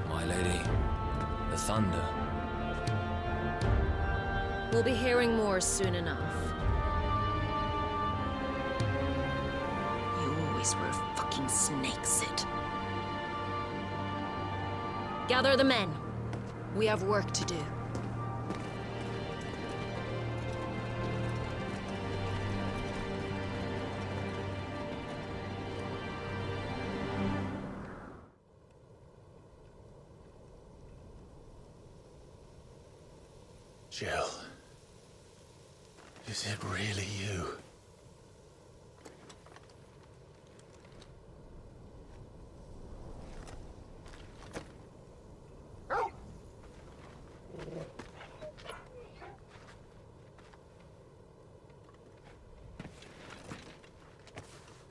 My lady, the thunder. We'll be hearing more soon enough. You always were a fucking snake, Sid. Gather the men. We have work to do. Jill. Is it really you?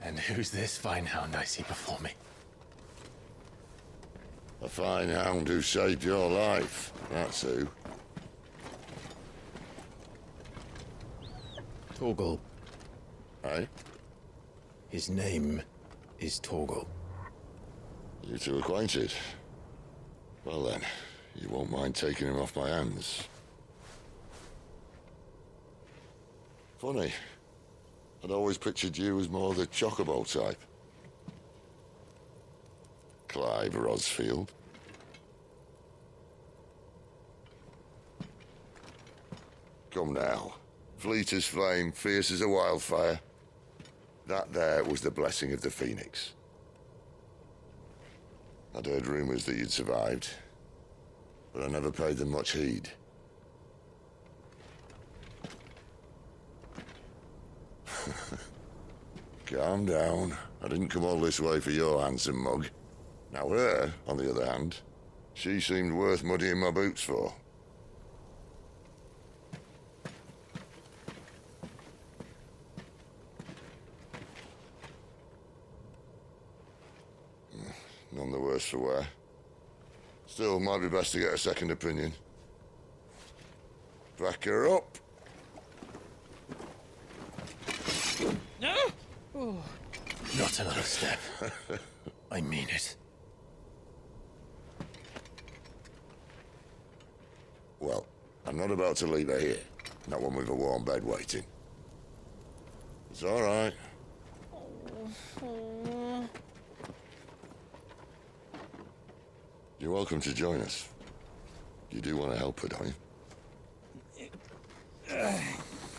And who's this fine hound I see before me? A fine hound who saved your life, that's who. Torgal. Aye? His name is Torgal. You two acquainted? Well then, you won't mind taking him off my hands. Funny. I'd always pictured you as more the Chocobo type. Clive Rosfield. Come now. Fleet as flame, fierce as a wildfire. That there was the blessing of the Phoenix. I'd heard rumors that you'd survived, but I never paid them much heed. Calm down. I didn't come all this way for your handsome mug. Now her, on the other hand, she seemed worth muddying my boots for. None the worse for wear. Still, might be best to get a second opinion. Back her up. No! Oh. Not another step. I mean it. Well, I'm not about to leave her here. Not one with a warm bed waiting. It's all right. You're welcome to join us. You do want to help her, don't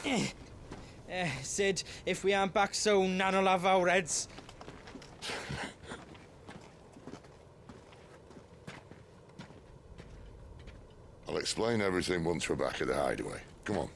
you? Sid, if we aren't back soon, Nan'll have our heads. I'll explain everything once we're back at the hideaway. Come on.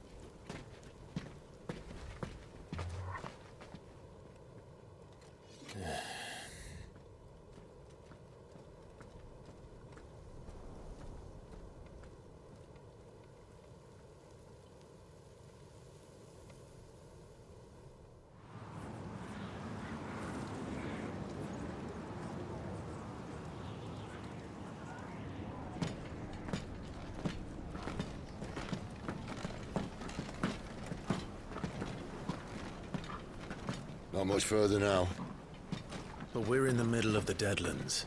Not much further now. But we're in the middle of the Deadlands.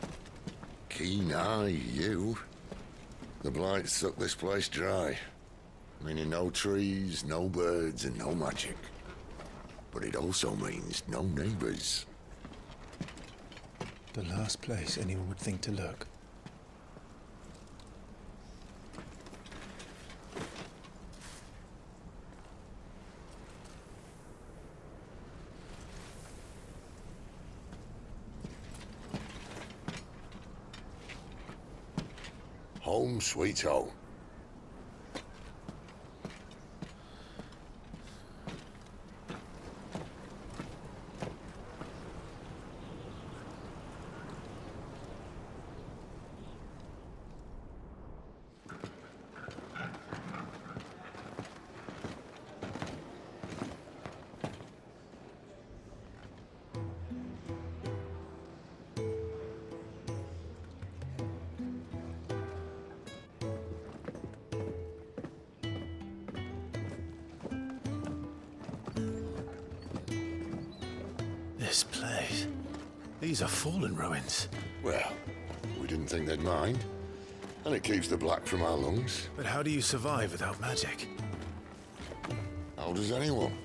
Keen eye, you. The blight sucked this place dry. Meaning no trees, no birds, and no magic. But it also means no neighbors. The last place anyone would think to look. Home sweet home. This place. These are fallen ruins. Well, we didn't think they'd mind. And it keeps the black from our lungs. But how do you survive without magic? How does anyone?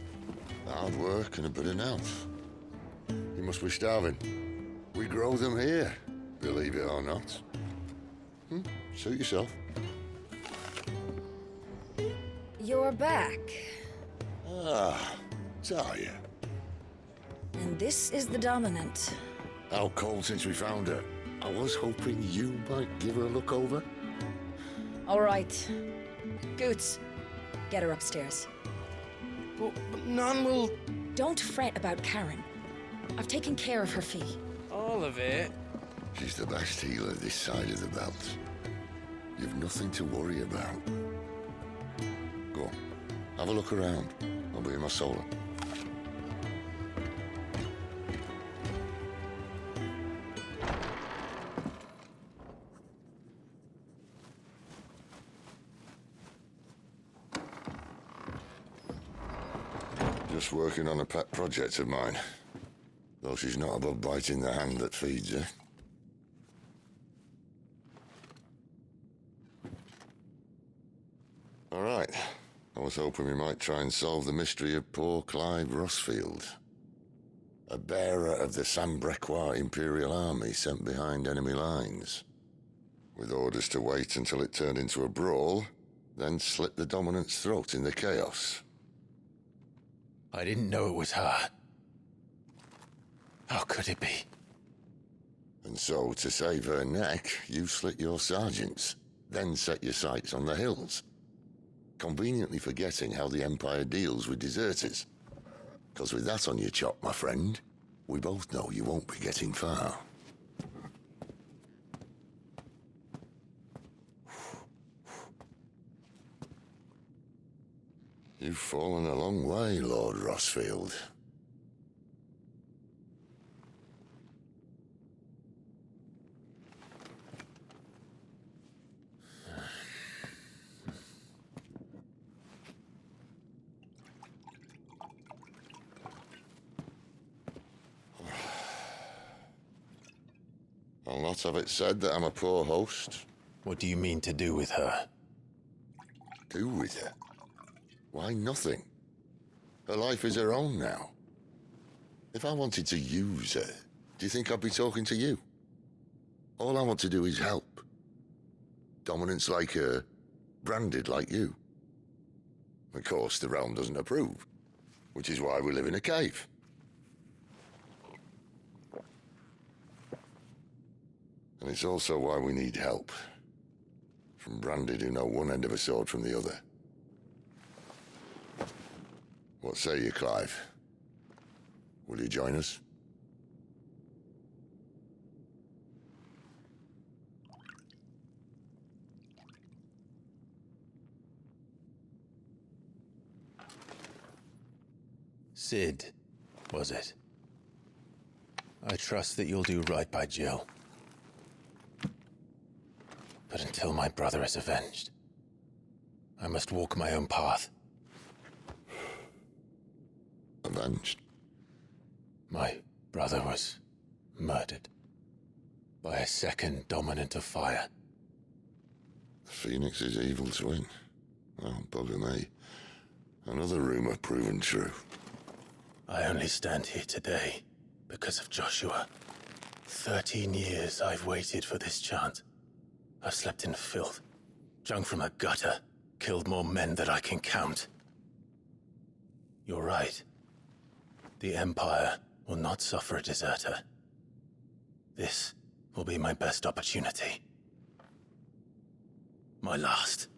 Hard work and a bit of nous. You must be starving. We grow them here, believe it or not. Suit yourself. You're back. Ah, Talia. And this is the Dominant. How cold since we found her. I was hoping you might give her a look over. All right. Goots, get her upstairs. But none will... Don't fret about Karen. I've taken care of her fee. All of it? She's the best healer this side of the belt. You've nothing to worry about. Go on, have a look around. I'll be in my solar. Just working on a pet project of mine. Though she's not above biting the hand that feeds her. All right. I was hoping we might try and solve the mystery of poor Clive Rosfield. A bearer of the Sambrequois Imperial Army sent behind enemy lines. With orders to wait until it turned into a brawl, then slit the Dominant's throat in the chaos. I didn't know it was her. How could it be? And so, to save her neck, you slit your sergeants, then set your sights on the hills. Conveniently forgetting how the Empire deals with deserters. Because with that on your chop, my friend, we both know you won't be getting far. You've fallen a long way, Lord Rosfield. I'll not have it said that I'm a poor host. What do you mean to do with her? Do with her? Why, nothing. Her life is her own now. If I wanted to use her, do you think I'd be talking to you? All I want to do is help. Dominants like her, branded like you. Of course, the realm doesn't approve, which is why we live in a cave. And it's also why we need help. From branded who know one end of a sword from the other. What say you, Clive? Will you join us? Cid, was it? I trust that you'll do right by Jill. But until my brother is avenged, I must walk my own path. Avenged? My brother was murdered by a second Dominant of Fire. The Phoenix's evil twin. Oh, bugger me. Another rumor proven true. I only stand here today because of Joshua. 13 years I've waited for this chance. I've slept in filth, drunk from a gutter, killed more men than I can count. You're right. The Empire will not suffer a deserter. This will be my best opportunity. My last.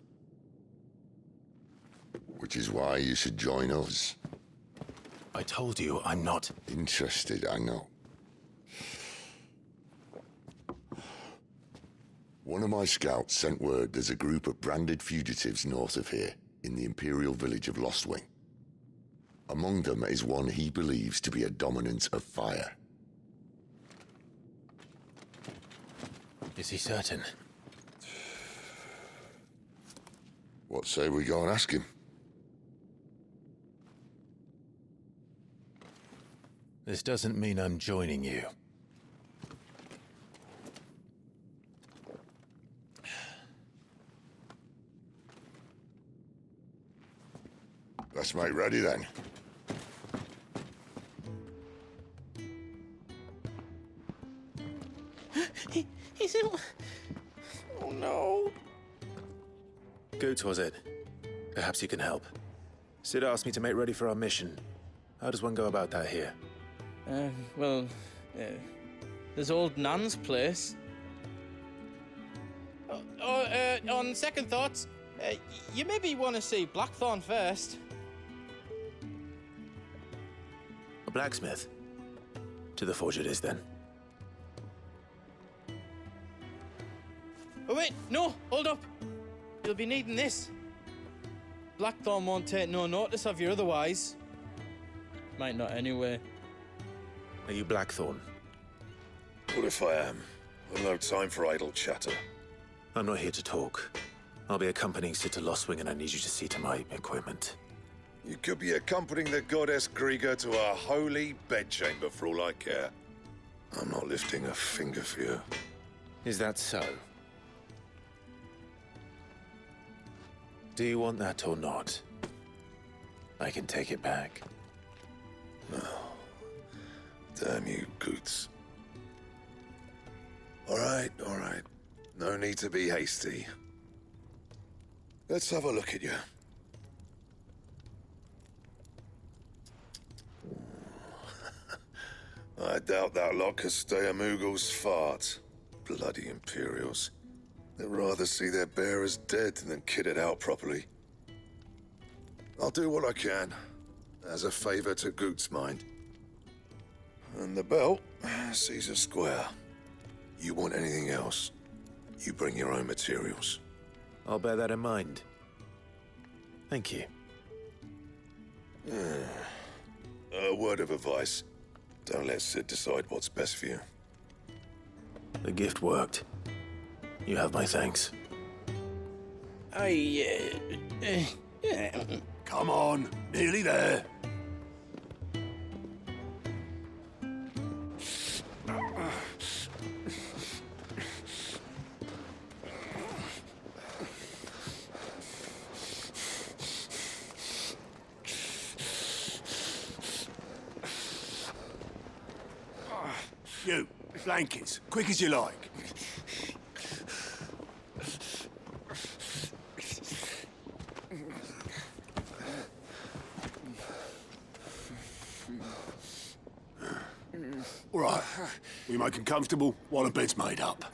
Which is why you should join us. I told you I'm not interested, I know. One of my scouts sent word there's a group of branded fugitives north of here, in the Imperial village of Lostwing. Among them is one he believes to be a Dominant of Fire. Is he certain? What say we go and ask him? This doesn't mean I'm joining you. Let's make ready then. He's ill. Oh no. Goots, was it? Perhaps you can help. Sid asked me to make ready for our mission. How does one go about that here? There's old Nan's place. On second thoughts, you maybe want to see Blackthorn first. A blacksmith? To the forge it is, then. Oh wait, no, hold up. You'll be needing this. Blackthorn won't take no notice of you otherwise. Might not anyway. Are you Blackthorn? What if I am? I've no time for idle chatter. I'm not here to talk. I'll be accompanying Sid to Lostwing, and I need you to see to my equipment. You could be accompanying the goddess Krieger to our holy bedchamber for all I care. I'm not lifting a finger for you. Is that so? Do you want that or not? I can take it back. No. Damn you, Goots. All right. No need to be hasty. Let's have a look at you. I doubt that lot could stay a Moogle's fart. Bloody Imperials. They'd rather see their bearers dead than kitted out properly. I'll do what I can, as a favor to Goots' mind. And the belt sees us square. You want anything else, you bring your own materials. I'll bear that in mind. Thank you. A word of advice. Don't let Sid decide what's best for you. The gift worked. You have my thanks. Come on, nearly there. You, blankets, quick as you like. All right, we make 'em comfortable while the bed's made up.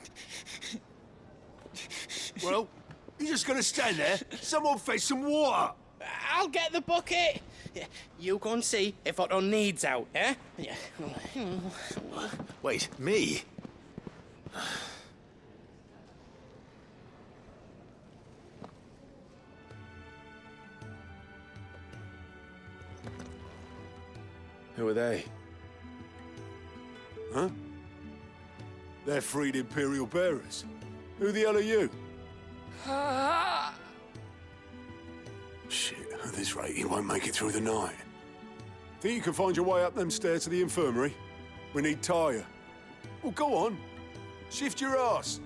Well, you just gonna stand there? Someone fetch some water. I'll get the bucket. You go and see if Otto needs out, eh? Wait, me? Who are they? Huh? They're freed Imperial bearers. Who the hell are you? Shit, at this rate, you won't make it through the night. Think you can find your way up them stairs to the infirmary? We need Tyre. Well, go on. Shift your ass.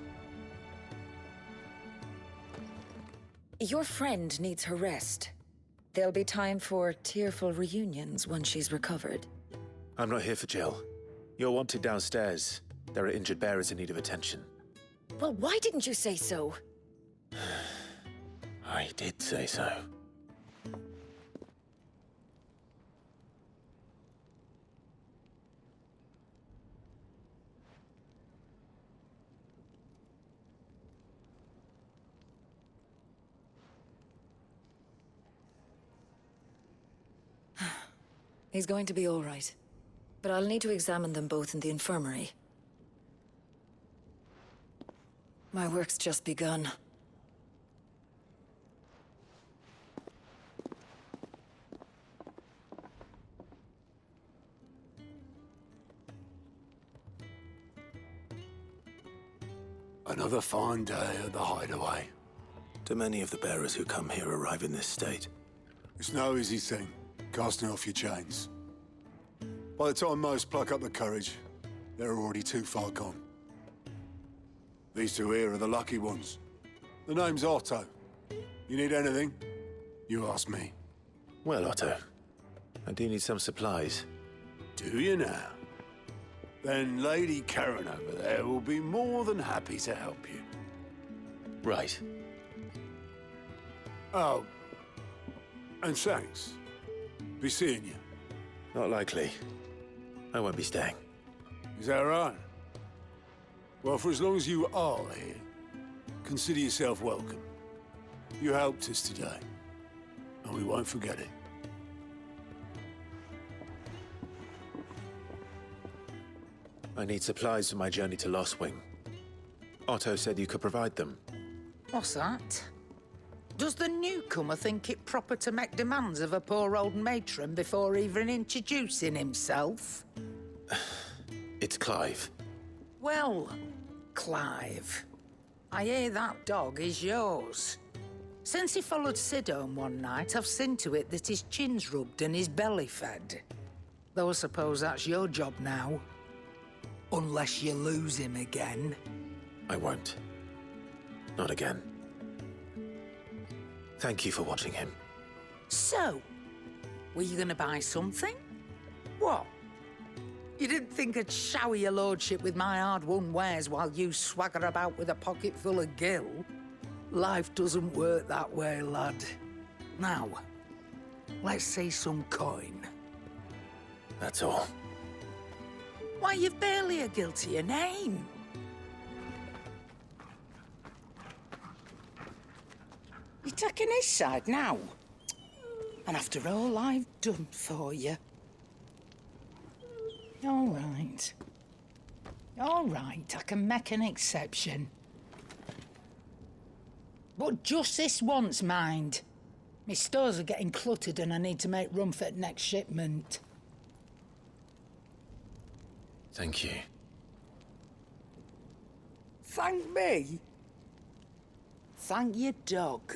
Your friend needs her rest. There'll be time for tearful reunions once she's recovered. I'm not here for Jill. You're wanted downstairs. There are injured bearers in need of attention. Well, why didn't you say so? I did say so. He's going to be all right. But I'll need to examine them both in the infirmary. My work's just begun. Another fine day at the Hideaway. Do many of the bearers who come here arrive in this state? It's no easy thing, casting off your chains. By the time most pluck up the courage, they're already too far gone. These two here are the lucky ones. The name's Otto. You need anything, you ask me. Well, Otto, I do need some supplies. Do you now? Then Lady Karen over there will be more than happy to help you. Right. Oh, and thanks. Be seeing you. Not likely. I won't be staying. Is that right? Well, for as long as you are here, consider yourself welcome. You helped us today, and we won't forget it. I need supplies for my journey to Lostwing. Otto said you could provide them. What's that? Does the newcomer think it proper to make demands of a poor old matron before even introducing himself? It's Clive. Well, Clive, I hear that dog is yours. Since he followed Sid home one night, I've seen to it that his chin's rubbed and his belly fed. Though I suppose that's your job now. Unless you lose him again. I won't. Not again. Thank you for watching him. So, were you gonna buy something? What? You didn't think I'd shower your lordship with my hard-won wares while you swagger about with a pocket full of gil? Life doesn't work that way, lad. Now, let's see some coin. That's all. Why, you've barely a gil to your name. You're taking his side now? And after all I've done for you. All right. All right, I can make an exception. But just this once, mind. My stores are getting cluttered and I need to make room for the next shipment. Thank you. Thank me? Thank your dog.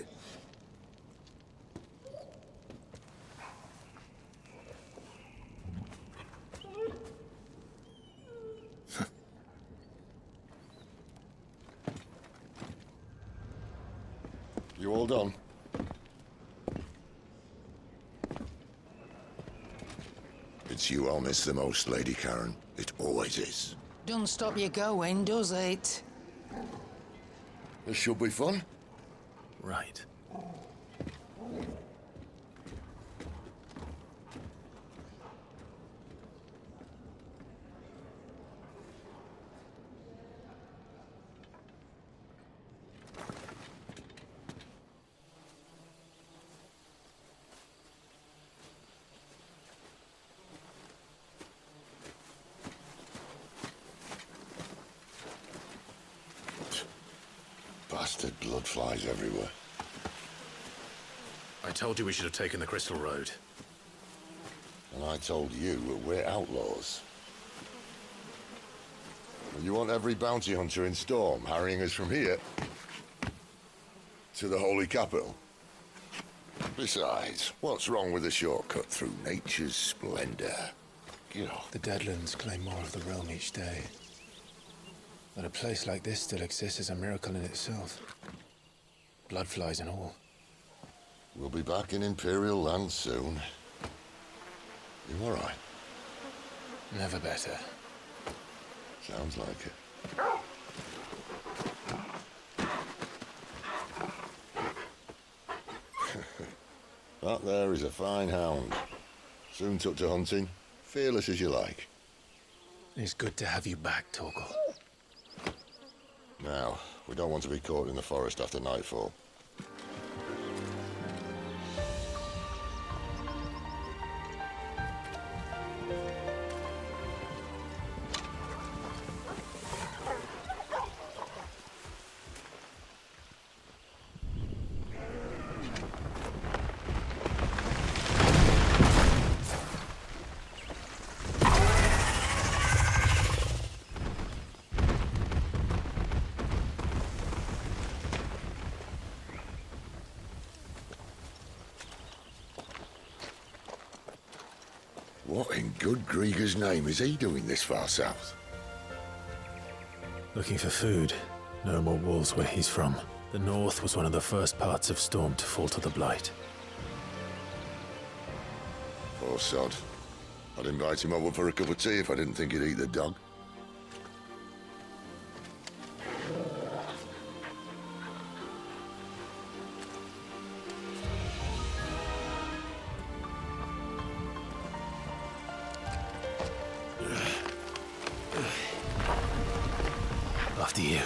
You all done? It's you I'll miss the most, Lady Karen. It always is. Don't stop you going, does it? This should be fun. Right. Bastard blood flies everywhere. I told you we should have taken the Crystal Road. And I told you we're outlaws. You want every bounty hunter in Storm harrying us from here to the Holy Capital? Besides, what's wrong with a shortcut through nature's splendor? You know. The Deadlands claim more of the realm each day. But a place like this still exists is a miracle in itself. Bloodflies and all. We'll be back in Imperial land soon. You all right? Never better. Sounds like it. That there is a fine hound. Soon took to hunting. Fearless as you like. It's good to have you back, Torgal. Now, we don't want to be caught in the forest after nightfall. What in good Grieger's name is he doing this far south? Looking for food. No more wolves where he's from. The north was one of the first parts of Storm to fall to the Blight. Poor sod. I'd invite him over for a cup of tea if I didn't think he'd eat the dog. After you.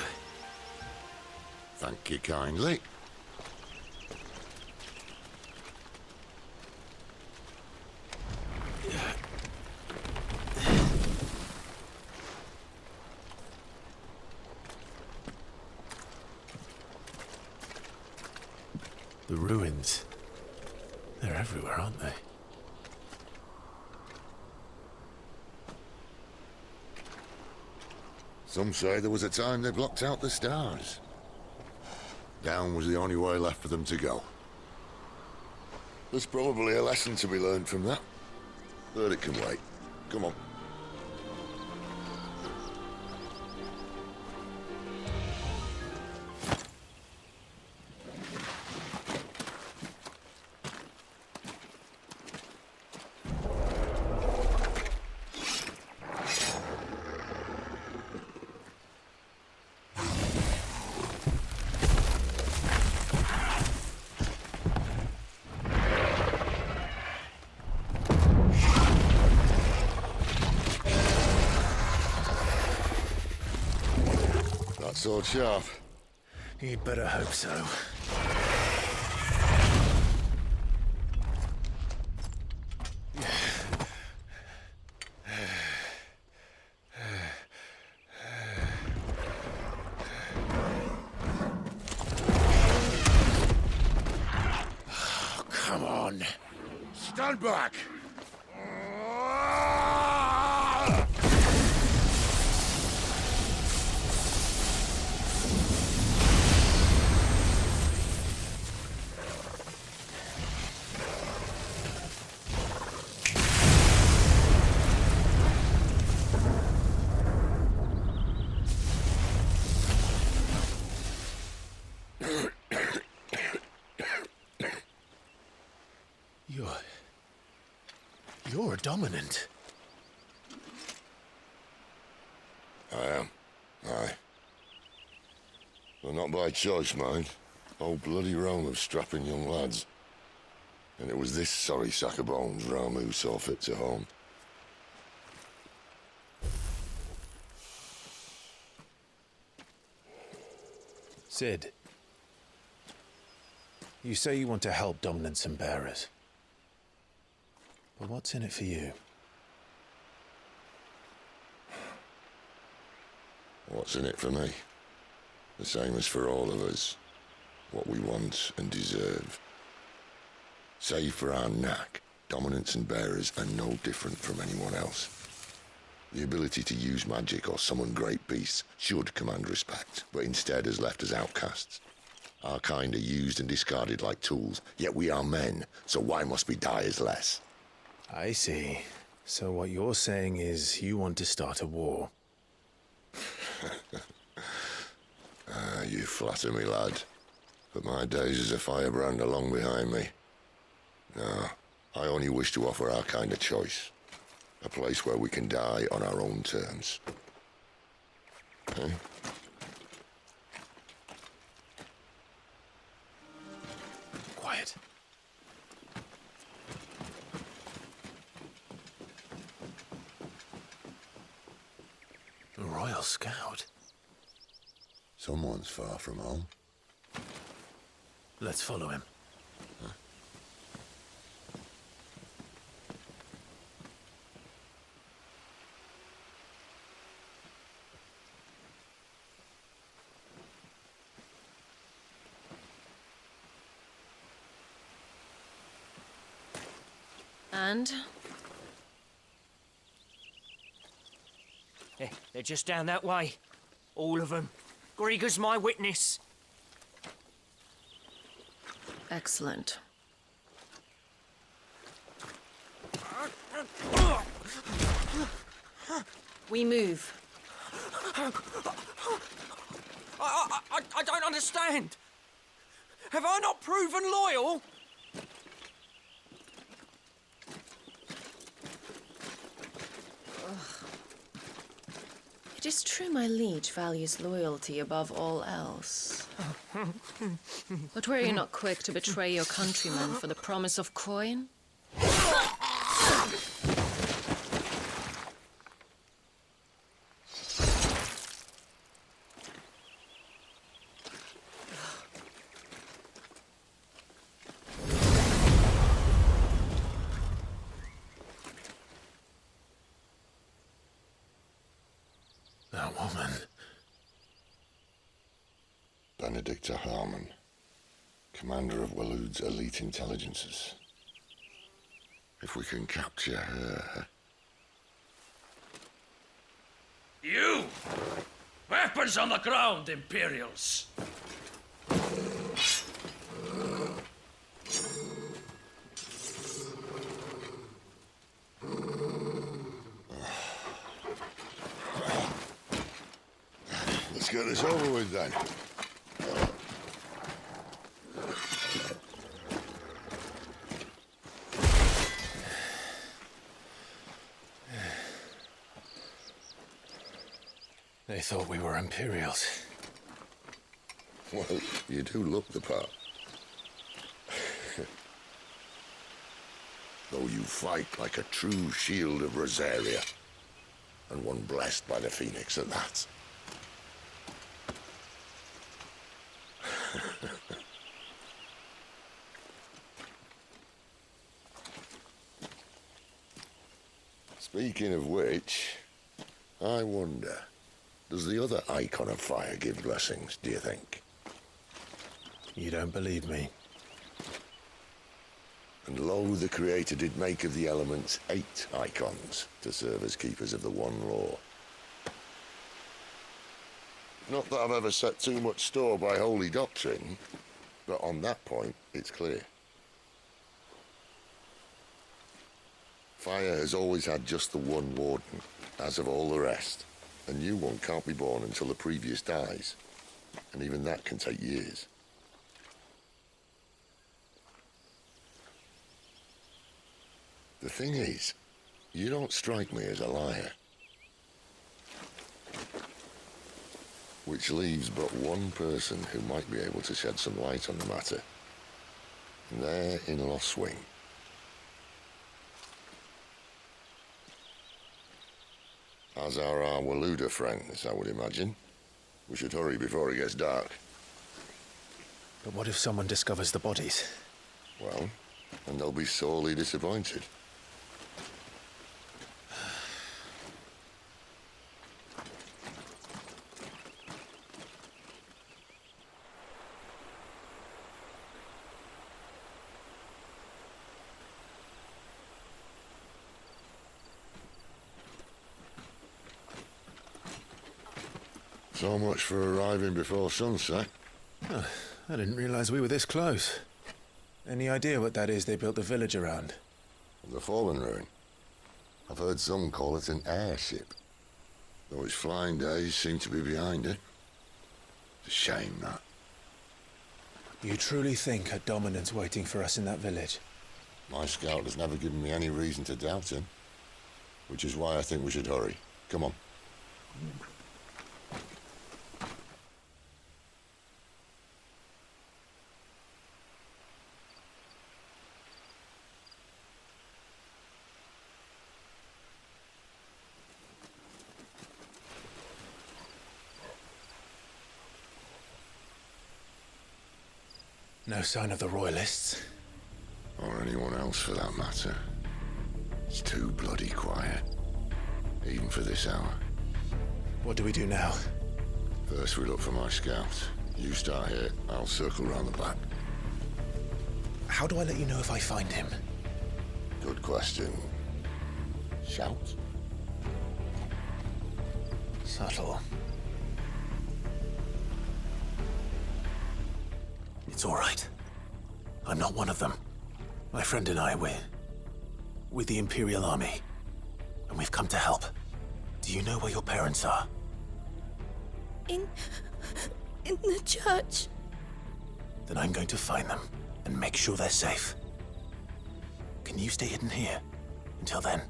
Thank you kindly. The ruins. They're everywhere, aren't they? Some say there was a time they blocked out the stars. Down was the only way left for them to go. There's probably a lesson to be learned from that. But it can wait. Come on. Sword sharp. You'd better hope so. Oh, come on. Stand back. You're a dominant. I am. Aye. Well, not by choice, mind. Whole bloody realm of strapping young lads. And it was this sorry sack of bones Ramu saw fit to home. Cid. You say you want to help dominants and bearers. But what's in it for you? What's in it for me? The same as for all of us. What we want and deserve. Save for our knack, dominants and bearers are no different from anyone else. The ability to use magic or summon great beasts should command respect, but instead has left us outcasts. Our kind are used and discarded like tools, yet we are men, so why must we die as less? I see. So what you're saying is you want to start a war. You flatter me, lad. But my days as a firebrand are long behind me. No, I only wish to offer our kind a choice. A place where we can die on our own terms. Eh? Quiet. A Royal Scout. Someone's far from home. Let's follow him. And? They're just down that way. All of them. Grieger's my witness. Excellent. We move. I don't understand. Have I not proven loyal? It is true my liege values loyalty above all else. But were you not quick to betray your countrymen for the promise of coin? That woman. Benedicta Harmon, commander of Waloed's elite intelligences. If we can capture her... You! Weapons on the ground, Imperials! Let's get this over with then. They thought we were Imperials. Well, you do look the part. Though you fight like a true shield of Rosaria, and one blessed by the Phoenix at that. Speaking of which, I wonder, does the other icon of fire give blessings, do you think? You don't believe me? And lo, the Creator did make of the elements 8 icons to serve as keepers of the one law. Not that I've ever set too much store by holy doctrine, but on that point, it's clear. Fire has always had just the one warden, as of all the rest. A new one can't be born until the previous dies, and even that can take years. The thing is, you don't strike me as a liar. Which leaves but one person who might be able to shed some light on the matter. And they're in Lostwing. As are our Waloeder friends, I would imagine. We should hurry before it gets dark. But what if someone discovers the bodies? Well, and they'll be sorely disappointed. So much for arriving before sunset. Oh, I didn't realize we were this close. Any idea what that is they built the village around? The Fallen Ruin. I've heard some call it an airship. Though its flying days seem to be behind it. It's a shame, that. You truly think a dominant's waiting for us in that village? My scout has never given me any reason to doubt him. Which is why I think we should hurry. Come on. No sign of the Royalists. Or anyone else for that matter. It's too bloody quiet. Even for this hour. What do we do now? First we look for my scout. You start here, I'll circle round the back. How do I let you know if I find him? Good question. Shout? Subtle. It's all right. I'm not one of them. My friend and I, we're with the Imperial Army. and we've come to help. Do you know where your parents are? In the church. Then I'm going to find them and make sure they're safe. Can you stay hidden here until then?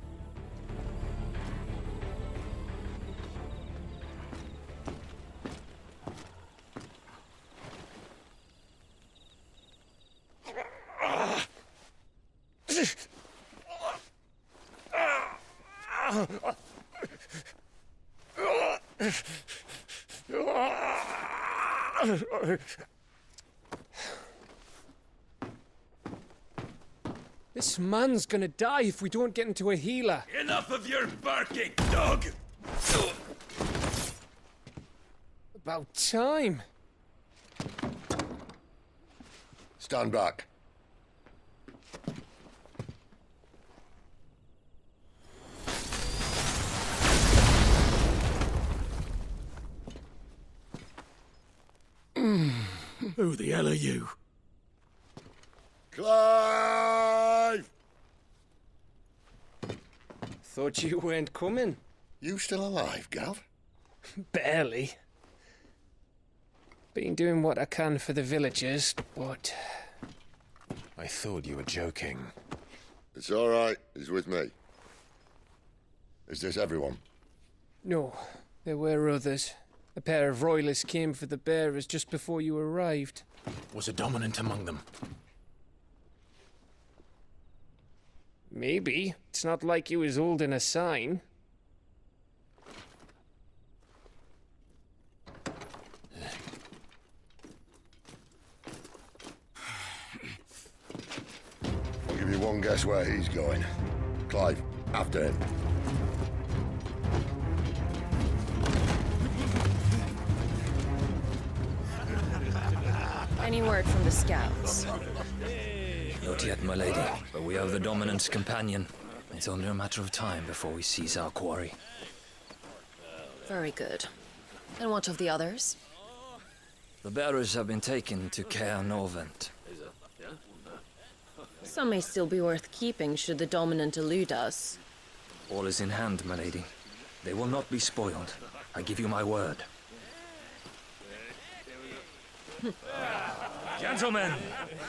This man's gonna die if we don't get into a healer. Enough of your barking, dog! About time. Stand back. Who the hell are you? Clive! Thought you weren't coming. You still alive, Gav? Barely. Been doing what I can for the villagers, but... I thought you were joking. It's all right. He's with me. Is this everyone? No, there were others. A pair of royalists came for the bearers just before you arrived. Was a dominant among them? Maybe. It's not like he was holding a sign. I'll give you one guess where he's going. Clive, after him. Any word from the scouts? Not yet, my lady, but we have the dominant's companion. It's only a matter of time before we seize our quarry. Very good. And what of the others? The bearers have been taken to Caer Norvent. Some may still be worth keeping should the dominant elude us. All is in hand, my lady. They will not be spoiled. I give you my word. Gentlemen,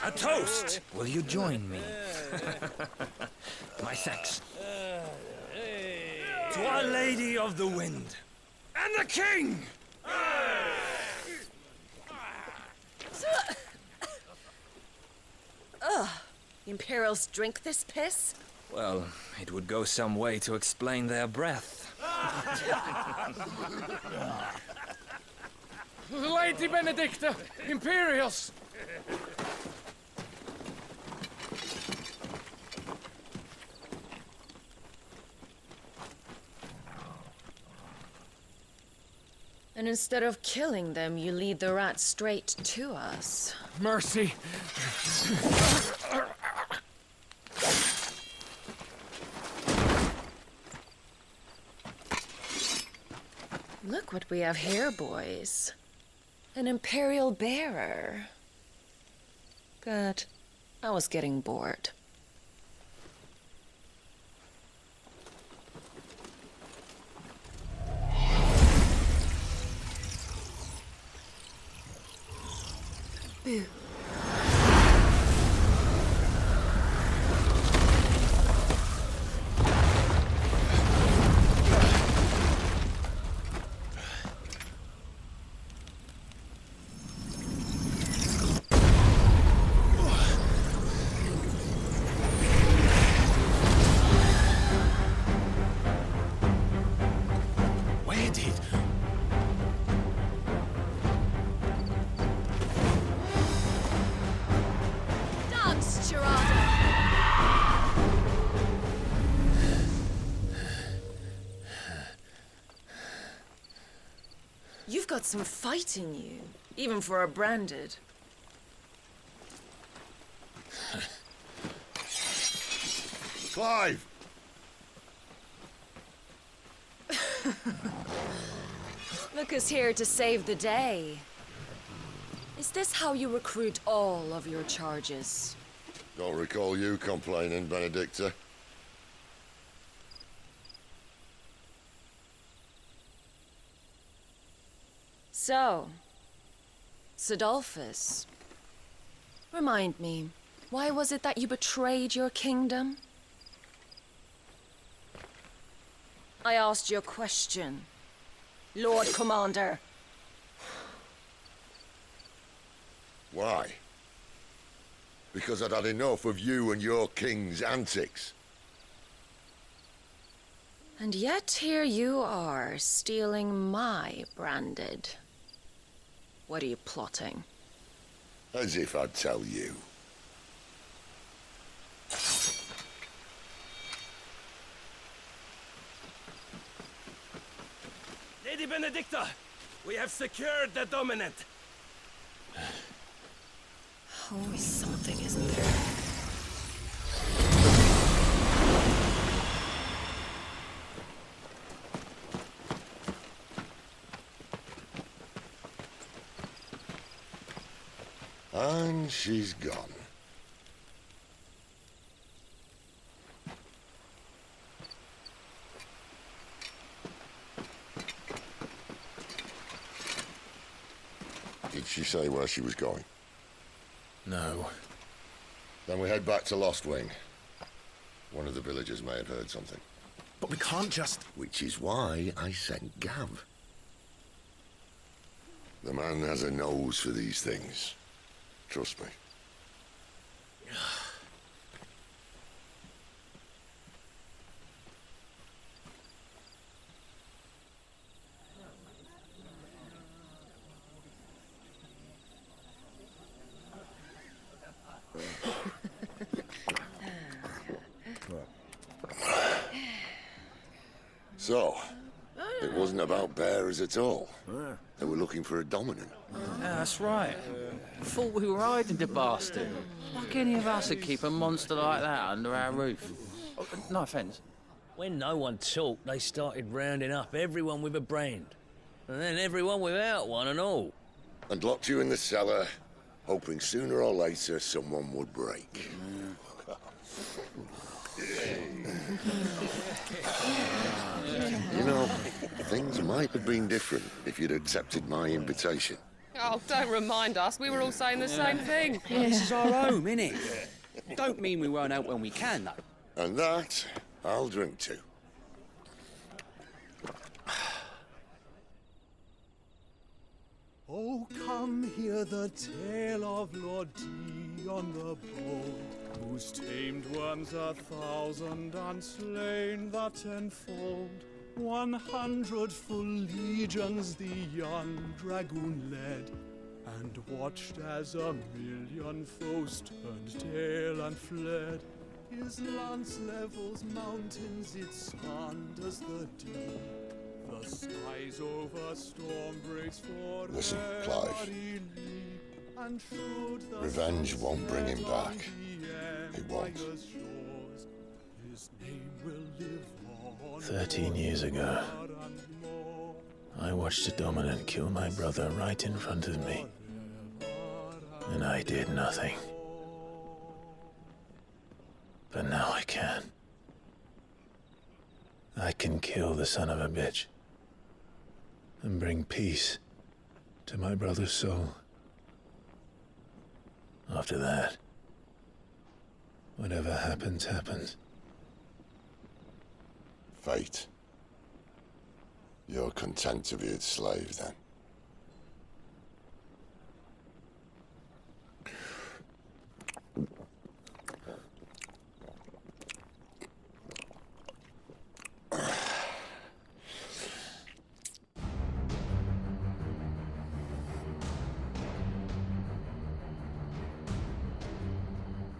a toast! Will you join me? My thanks. To Our Lady of the Wind and the King! Ugh. Imperials drink this piss? Well, it would go some way to explain their breath. Lady Benedicta! Imperials! And instead of killing them, you lead the rats straight to us. Mercy! Look what we have here, boys. An Imperial bearer. Good. I was getting bored. Boo. Where did... Dance, Gerard! You've got some fight in you, even for a branded. Clive! Look who's here to save the day. Is this how you recruit all of your charges? Don't recall you complaining, Benedicta. So, Sidolphus, remind me, why was it that you betrayed your kingdom? I asked you a question, Lord Commander. Why? Because I'd had enough of you and your king's antics. And yet here you are, stealing my branded. What are you plotting? As if I'd tell you. Lady Benedicta, we have secured the Dominant. Always something, isn't there? And she's gone. Did she say where she was going? No. Then we head back to Lost Wing. One of the villagers may have heard something. But we can't just... Which is why I sent Gav. The man has a nose for these things. Trust me. So, it wasn't about bearers at all. They were looking for a dominant. Yeah, that's right. Thought we were hiding the bastard. Like any of us would keep a monster like that under our roof. Oh, no offence. When no one talked, they started rounding up everyone with a brand. And then everyone without one and all. And locked you in the cellar, hoping sooner or later someone would break. You know, things might have been different if you'd accepted my invitation. Oh, don't remind us. We were all saying the same thing. This is our home, innit? Don't mean we won't help when we can, though. And that, I'll drink to. Oh, come hear the tale of Lord Dion the Bold, whose tamed worms 1,000 and slain the tenfold. 100 full legions the young dragoon led, and watched as 1,000,000 foes turned tail and fled. His lance levels mountains, it sanders the deep. The skies over storm breaks for Listen, Clive. Revenge won't bring him back. It won't. 13 years ago, I watched a dominant kill my brother right in front of me. And I did nothing. But now I can. I can kill the son of a bitch. And bring peace to my brother's soul. After that, whatever happens, happens. Fate. You're content to be its slave, then?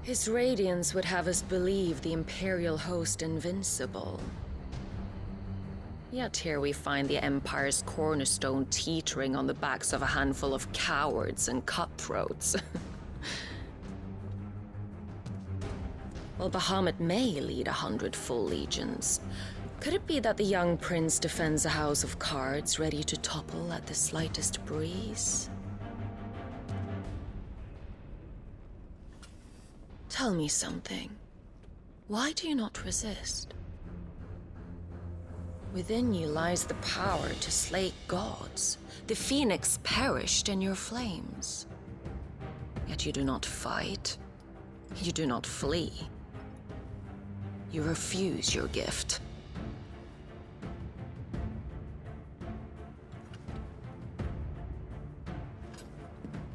His radiance would have us believe the Imperial host invincible. Yet here we find the Empire's cornerstone teetering on the backs of a handful of cowards and cutthroats. While Bahamut may lead 100 full legions, could it be that the young prince defends a house of cards ready to topple at the slightest breeze? Tell me something. Why do you not resist? Within you lies the power to slay gods. The phoenix perished in your flames. Yet you do not fight. You do not flee. You refuse your gift.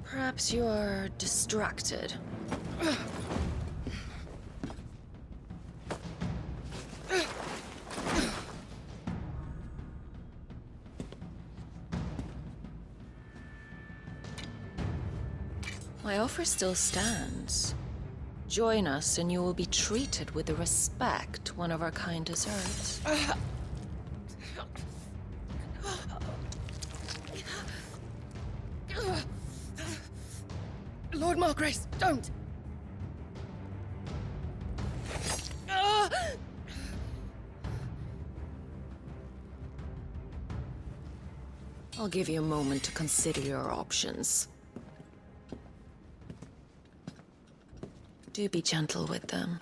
Perhaps you are distracted. My offer still stands. Join us and you will be treated with the respect one of our kind deserves. Lord Margrace, don't! I'll give you a moment to consider your options. Do be gentle with them.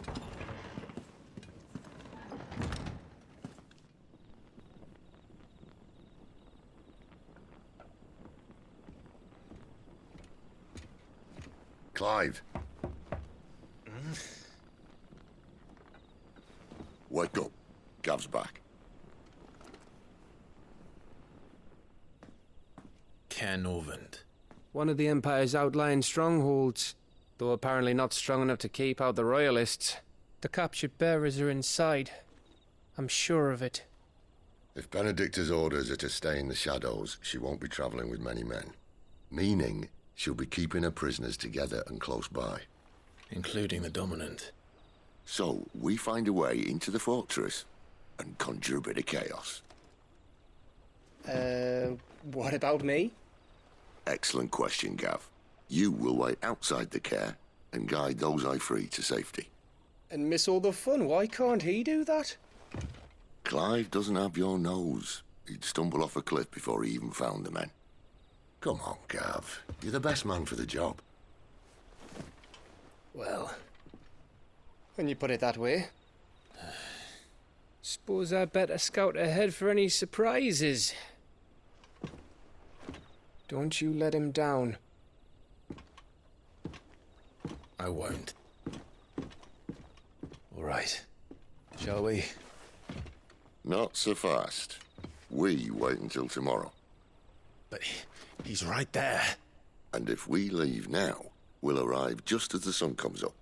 Clive. Wake up. Gav's back. Caer Norvent. One of the Empire's outlying strongholds, though apparently not strong enough to keep out the Royalists. The captured bearers are inside. I'm sure of it. If Benedicta's orders are to stay in the shadows, she won't be travelling with many men. Meaning, she'll be keeping her prisoners together and close by. Including the Dominant. So, we find a way into the fortress and conjure a bit of chaos. What about me? Excellent question, Gav. You will wait outside the Caer and guide those I free to safety. And miss all the fun. Why can't he do that? Clive doesn't have your nose. He'd stumble off a cliff before he even found the men. Come on, Gav. You're the best man for the job. Well, when you put it that way. Suppose I'd better scout ahead for any surprises. Don't you let him down. I won't. All right. Shall we? Not so fast. We wait until tomorrow. But he's right there. And if we leave now, we'll arrive just as the sun comes up.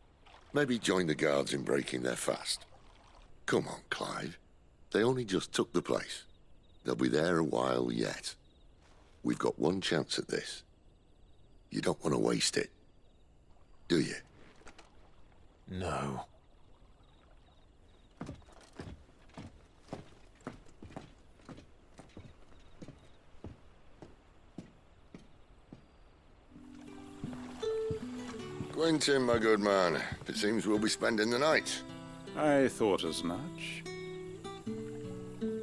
Maybe join the guards in breaking their fast. Come on, Clive. They only just took the place. They'll be there a while yet. We've got one chance at this. You don't want to waste it, do you? No. Quentin, my good man. It seems we'll be spending the night. I thought as much.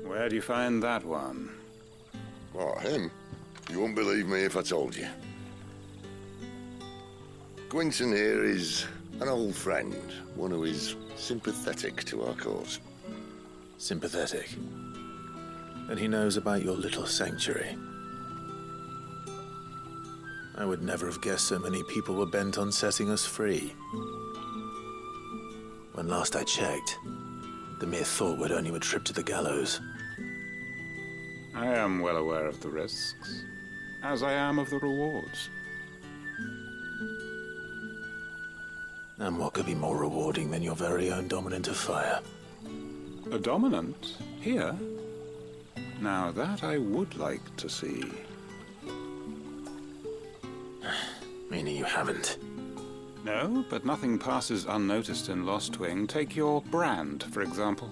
Where do you find that one? Oh, him? You won't believe me if I told you. Quentin here is an old friend, one who is sympathetic to our cause. Sympathetic? Then he knows about your little sanctuary. I would never have guessed so many people were bent on setting us free. When last I checked, the mere thought would earn you a trip to the gallows. I am well aware of the risks, as I am of the rewards. And what could be more rewarding than your very own Dominant of Fire? A Dominant? Here? Now that I would like to see. Meaning you haven't? No, but nothing passes unnoticed in Lostwing. Take your brand, for example.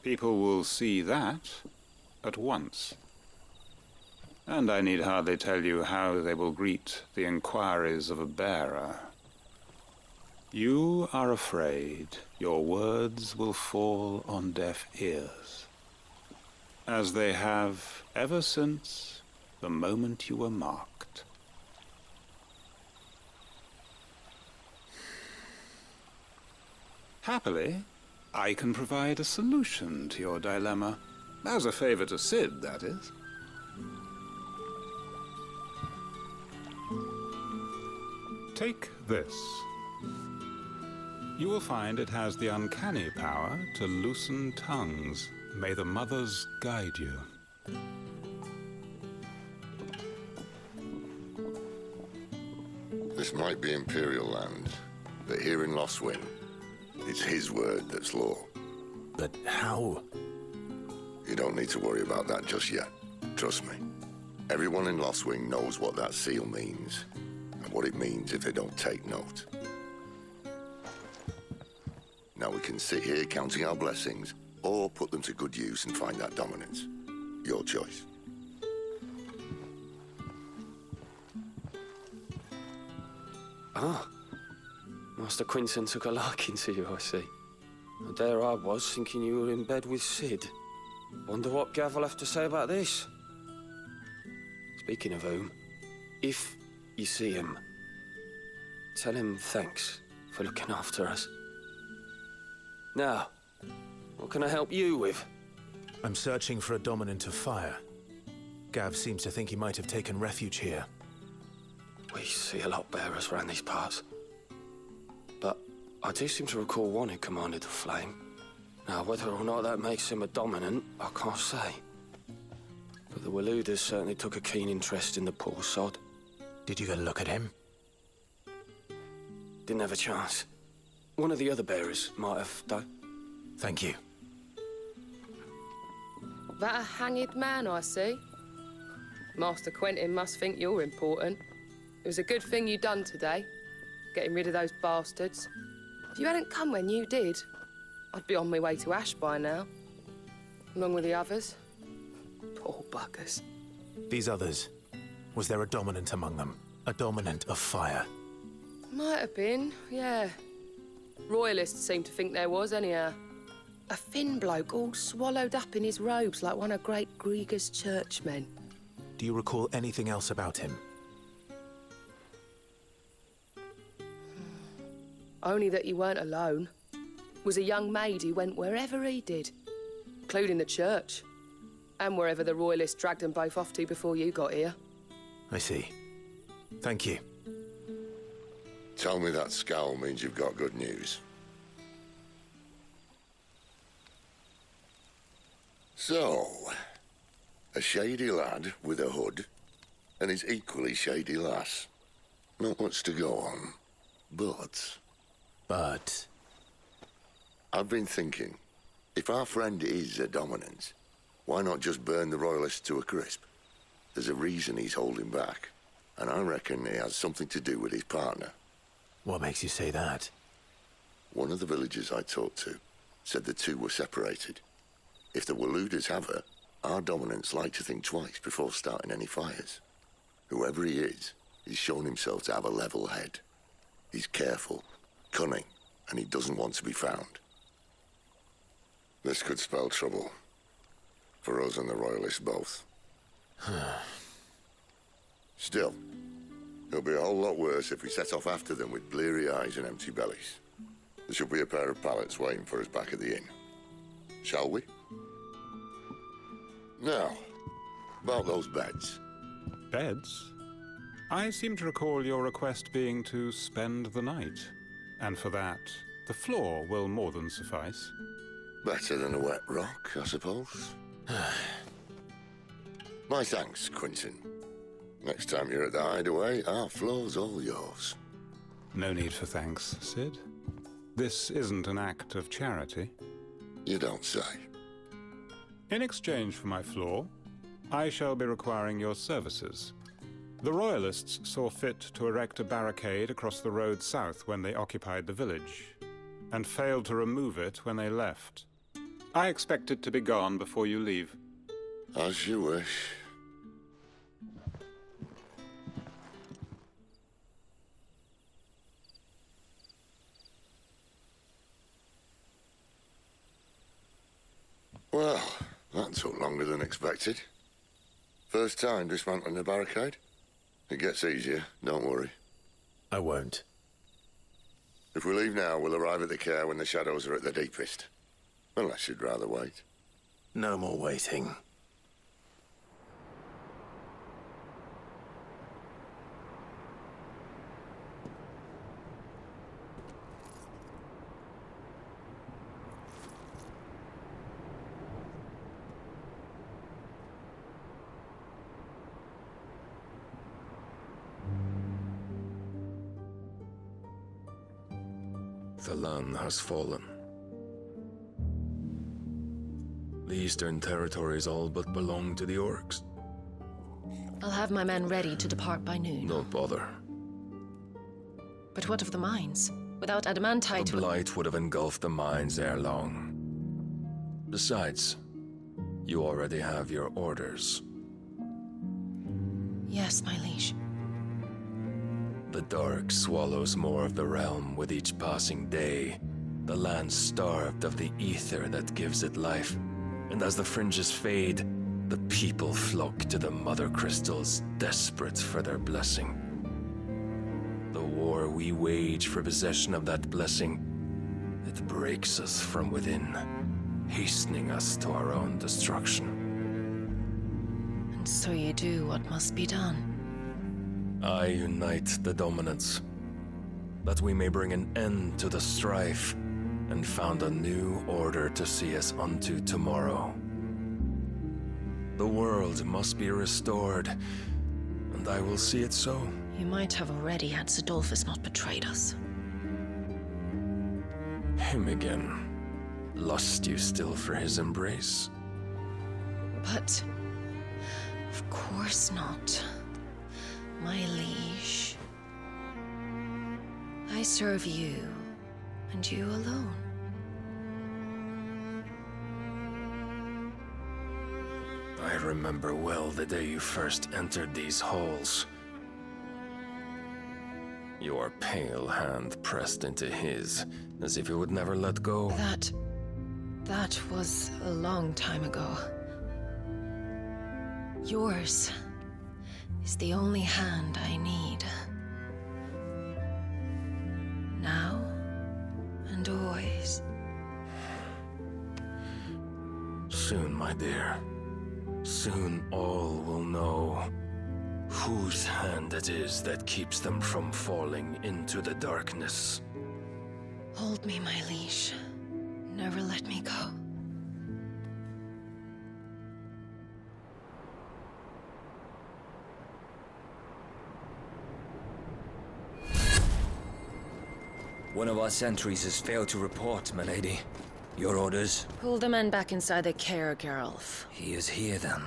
People will see that at once. And I need hardly tell you how they will greet the inquiries of a bearer. You are afraid your words will fall on deaf ears, as they have ever since the moment you were marked. Happily, I can provide a solution to your dilemma. As a favor to Cid, that is. Take this. You will find it has the uncanny power to loosen tongues. May the mothers guide you. This might be Imperial land, but here in Lostwing, it's his word that's law. But how? You don't need to worry about that just yet. Trust me. Everyone in Lostwing knows what that seal means, and what it means if they don't take note. Now we can sit here counting our blessings, or put them to good use and find that dominance. Your choice. Ah, Master Quinton took a liking to you, I see. And there I was, thinking you were in bed with Cid. Wonder what Gav will have to say about this. Speaking of whom, if you see him, tell him thanks for looking after us. Now, what can I help you with? I'm searching for a dominant of fire. Gav seems to think he might have taken refuge here. We see a lot bearers around these parts. But I do seem to recall one who commanded the flame. Now, whether or not that makes him a dominant, I can't say. But the Waluders certainly took a keen interest in the poor sod. Did you get a look at him? Didn't have a chance. One of the other bearers might have, though. Thank you. That a hanged man, I see. Master Quentin must think you're important. It was a good thing you done today, getting rid of those bastards. If you hadn't come when you did, I'd be on my way to Ash by now, along with the others. Poor buggers. These others, was there a dominant among them? A dominant of fire? Might have been, yeah. Royalists seem to think there was, anyhow. A thin bloke all swallowed up in his robes like one of Great Grieger's churchmen. Do you recall anything else about him? Only that he weren't alone. Was a young maid who went wherever he did, including the church, and wherever the Royalists dragged them both off to before you got here. I see. Thank you. Tell me that scowl means you've got good news. So, a shady lad with a hood, and his equally shady lass. Not much to go on, but... I've been thinking, if our friend is a dominant, why not just burn the Royalists to a crisp? There's a reason he's holding back, and I reckon it has something to do with his partner. What makes you say that? One of the villagers I talked to said the two were separated. If the Waluders have her, our dominants like to think twice before starting any fires. Whoever he is, he's shown himself to have a level head. He's careful, cunning, and he doesn't want to be found. This could spell trouble. For us and the Royalists both. Still, it'll be a whole lot worse if we set off after them with bleary eyes and empty bellies. There should be a pair of pallets waiting for us back at the inn. Shall we? Now, about those beds. Beds? I seem to recall your request being to spend the night. And for that, the floor will more than suffice. Better than a wet rock, I suppose. My thanks, Quinton. Next time you're at the Hideaway, our floor's all yours. No need for thanks, Cid. This isn't an act of charity. You don't say. In exchange for my floor, I shall be requiring your services. The Royalists saw fit to erect a barricade across the road south when they occupied the village, and failed to remove it when they left. I expect it to be gone before you leave. As you wish. Well, that took longer than expected. First time dismantling a barricade? It gets easier, don't worry. I won't. If we leave now, we'll arrive at the Care when the shadows are at their deepest. Unless you'd rather wait. No more waiting. The land has fallen. The eastern territories all but belong to the orcs. I'll have my men ready to depart by noon. Don't bother. But what of the mines? Without adamantite... The blight would have engulfed the mines ere long. Besides, you already have your orders. Yes, my liege. The dark swallows more of the realm with each passing day. The land starved of the ether that gives it life. And as the fringes fade, the people flock to the mother crystals, desperate for their blessing. The war we wage for possession of that blessing, it breaks us from within, hastening us to our own destruction. And so you do what must be done. I unite the dominants, that we may bring an end to the strife, and found a new order to see us unto tomorrow. The world must be restored, and I will see it so. You might have already had Sidolphus not betrayed us. Him again. Lust you still for his embrace? But... of course not. My liege. I serve you, and you alone. I remember well the day you first entered these halls. Your pale hand pressed into his, as if you would never let go. That was a long time ago. Yours is the only hand I need. Now and always. Soon, my dear. Soon all will know whose hand it is that keeps them from falling into the darkness. Hold me, my liege. Never let me go. One of our sentries has failed to report, my lady. Your orders? Pull the men back inside the Care, Geralf. He is here, then.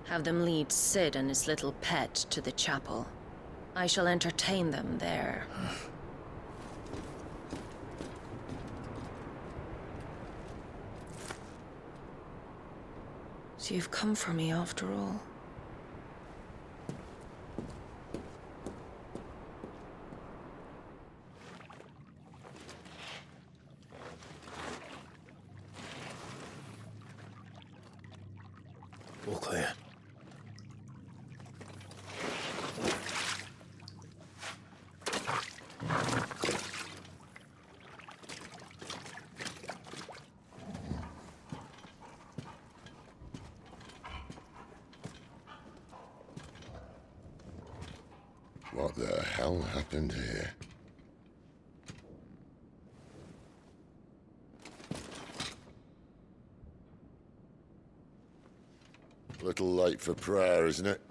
Have them lead Sid and his little pet to the chapel. I shall entertain them there. So you've come for me after all. All clear. What the hell happened here? Little late for prayer, isn't it?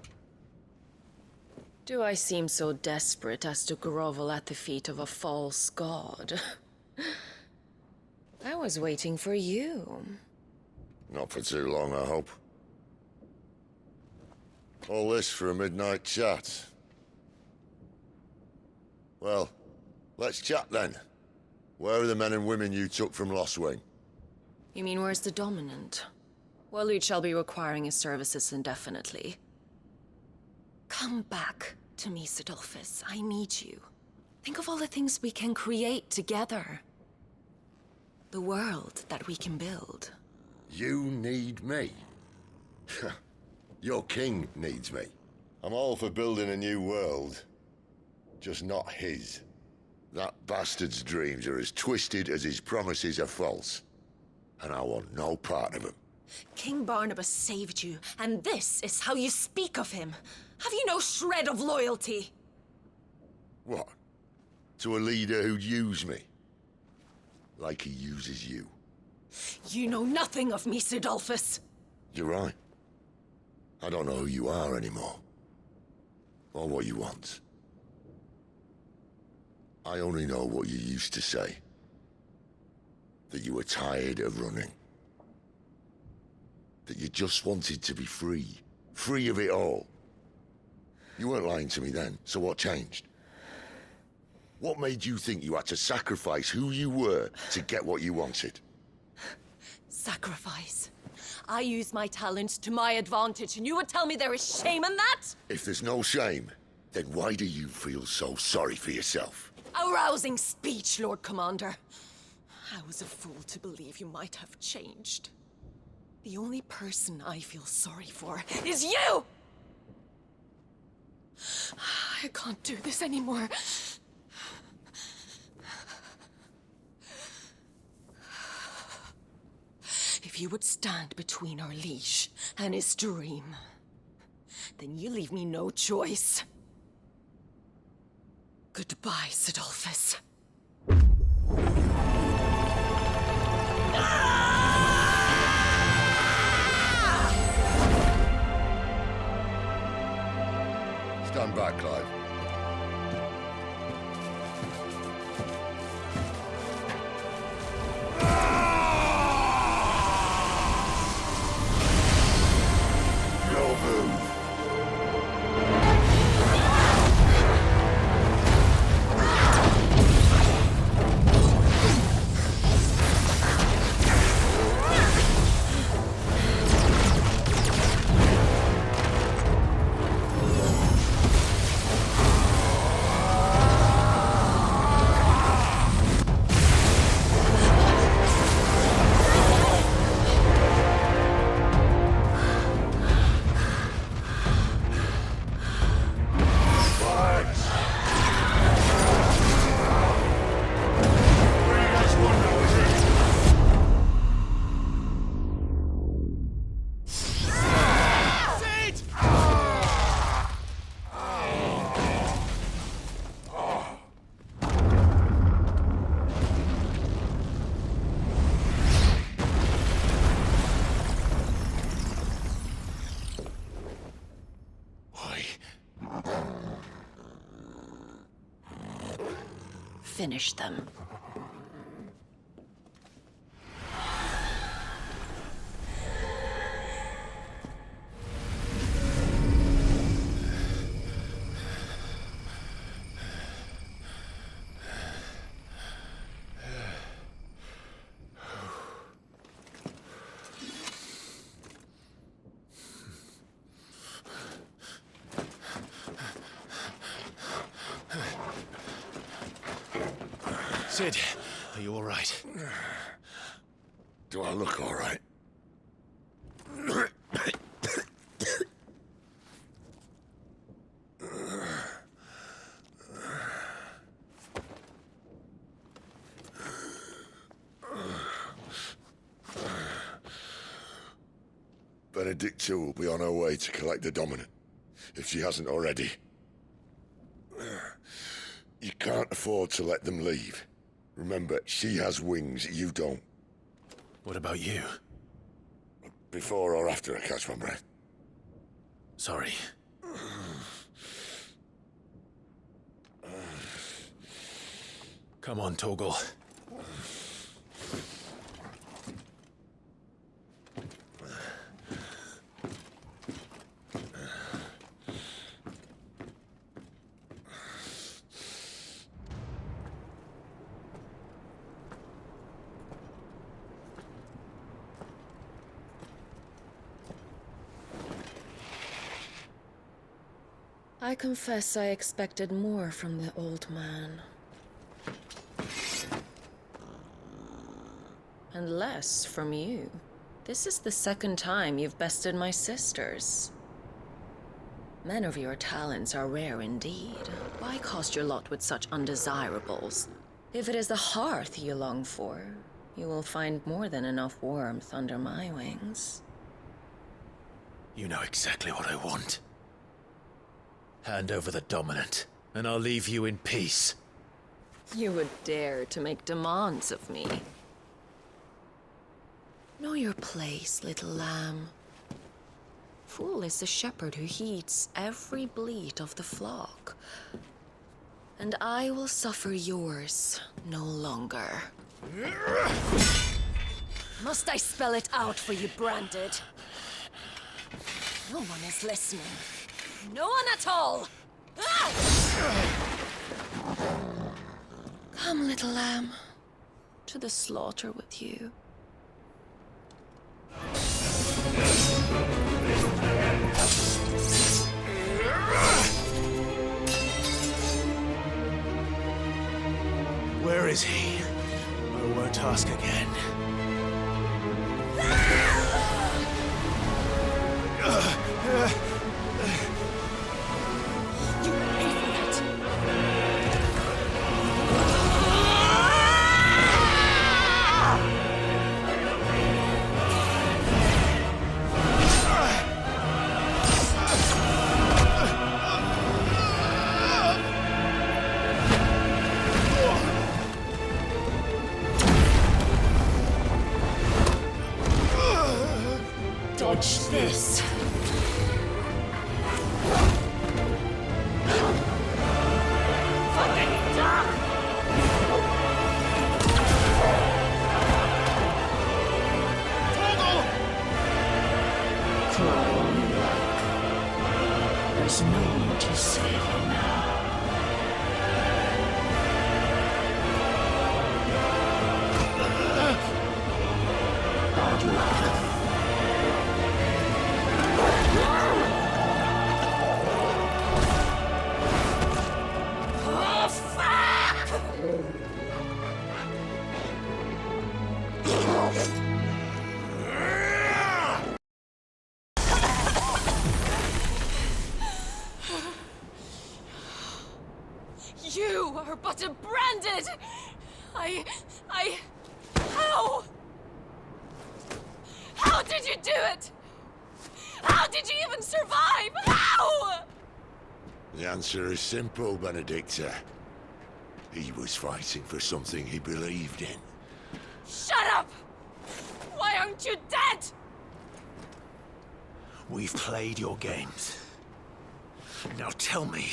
Do I seem so desperate as to grovel at the feet of a false god? I was waiting for you. Not for too long, I hope. All this for a midnight chat. Well, let's chat then. Where are the men and women you took from Lostwing? You mean where's the dominant? Waloed shall be requiring his services indefinitely. Come back to me, Sidolphus. I need you. Think of all the things we can create together. The world that we can build. You need me? Your king needs me. I'm all for building a new world. Just not his. That bastard's dreams are as twisted as his promises are false. And I want no part of them. King Barnabas saved you, and this is how you speak of him. Have you no shred of loyalty? What? To a leader who'd use me? Like he uses you. You know nothing of me, Sidolphus. You're right. I don't know who you are anymore. Or what you want. I only know what you used to say. That you were tired of running. That you just wanted to be free. Free of it all. You weren't lying to me then, so what changed? What made you think you had to sacrifice who you were to get what you wanted? Sacrifice. I use my talents to my advantage, and you would tell me there is shame in that? If there's no shame, then why do you feel so sorry for yourself? A rousing speech, Lord Commander. I was a fool to believe you might have changed. The only person I feel sorry for is you! I can't do this anymore. If you would stand between our liege and his dream, then you leave me no choice. Goodbye, Sidolphus. Stand back, Clive. No move. Finish them. Sid, are you all right? Do I look all right? Benedicta will be on her way to collect the Dominant, if she hasn't already. You can't afford to let them leave. Remember, she has wings, you don't. What about you? Before or after I catch my breath? Sorry. Come on, Torgal. I confess I expected more from the old man. And less from you. This is the second time you've bested my sisters. Men of your talents are rare indeed. Why cast your lot with such undesirables? If it is the hearth you long for, you will find more than enough warmth under my wings. You know exactly what I want. Hand over the dominant, and I'll leave you in peace. You would dare to make demands of me. Know your place, little lamb. Fool is the shepherd who heeds every bleat of the flock. And I will suffer yours no longer. Must I spell it out for you, Branded? No one is listening. No one at all! Ah! Come, little lamb, to the slaughter with you. Where is he? I won't ask again. You pay for that! Dodge this! There's no one to save you now. Bad luck. Oh, fuck! You are but a Branded! How? How did you do it? How did you even survive? How? The answer is simple, Benedicta. He was fighting for something he believed in. Shut up! Why aren't you dead? We've played your games. Now tell me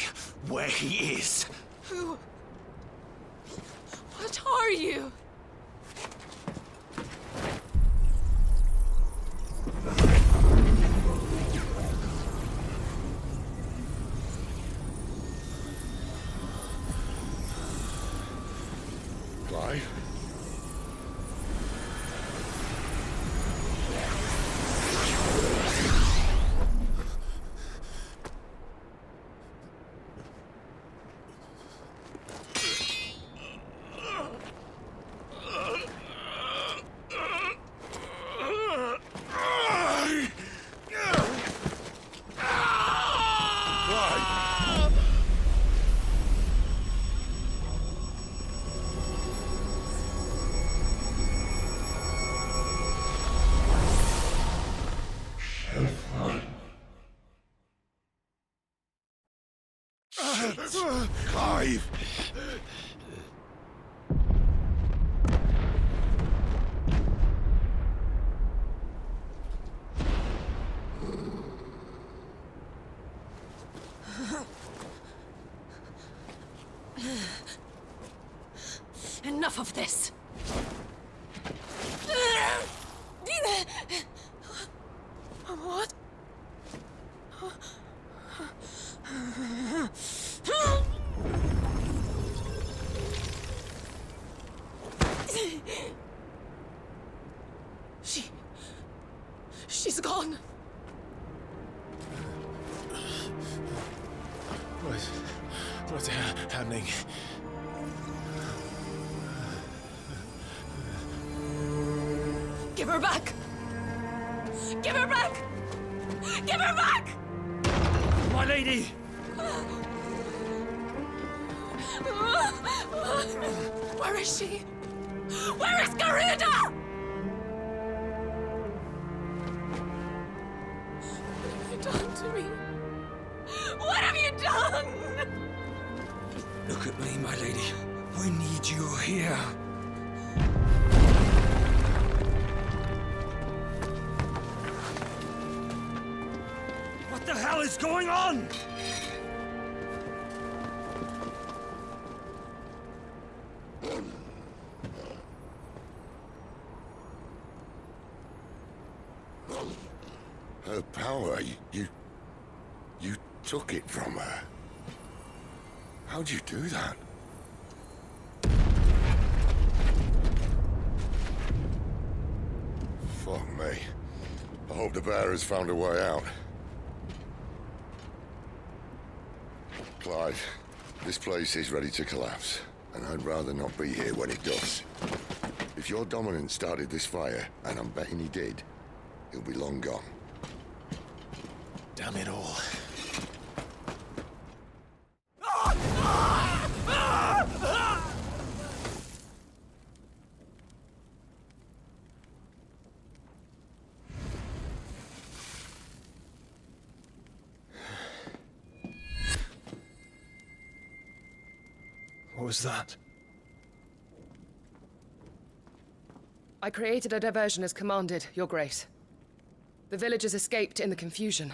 where he is. Who? What are you? Clive? Clive! Enough of this! What? She's gone. What's happening? Give her back! Give her back! Give her back! My lady! Where is she? Where is Garuda? What have you done to me? What have you done? Look at me, my lady. We need you here. What the hell is going on? Her power, you took it from her. How'd you do that? Fuck me. I hope the bearers found a way out. Clive, this place is ready to collapse, and I'd rather not be here when it does. If your dominant started this fire, and I'm betting he did, he'll be long gone. Damn it all. What was that? I created a diversion as commanded, Your Grace. The villagers escaped in the confusion.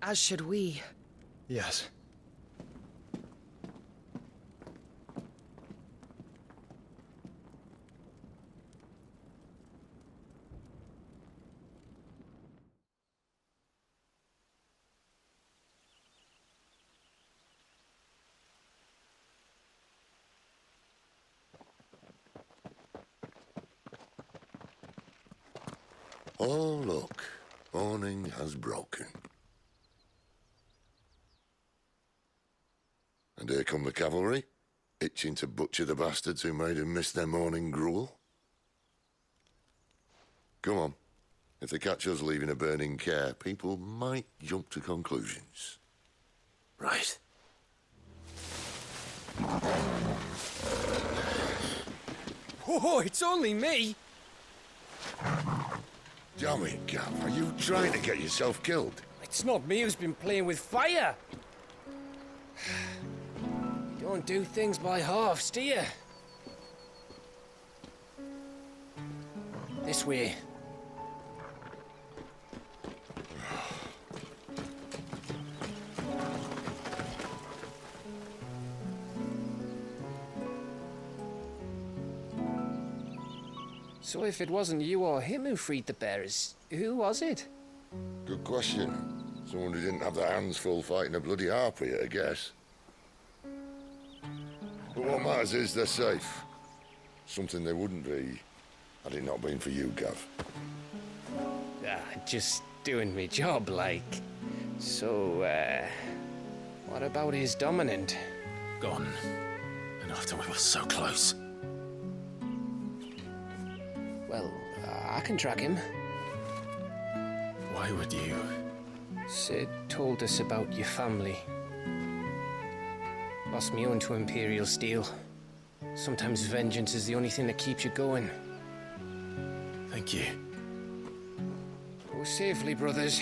As should we. Yes. Oh, look. Morning has broken. And here come the cavalry, itching to butcher the bastards who made them miss their morning gruel. Come on. If they catch us leaving a burning care, people might jump to conclusions. Right. Oh, it's only me. Damn it, Gav. Are you trying to get yourself killed? It's not me who's been playing with fire. You don't do things by halves, do you? This way. So if it wasn't you or him who freed the bearers, who was it? Good question. Someone who didn't have their hands full fighting a bloody harpy, I guess. But what matters is they're safe. Something they wouldn't be had it not been for you, Gav. Just doing me job, like. So, what about his dominant? Gone. And after we were so close. Well, I can track him. Why would you? Sid told us about your family. Lost me own to Imperial Steel. Sometimes vengeance is the only thing that keeps you going. Thank you. Go safely, brothers.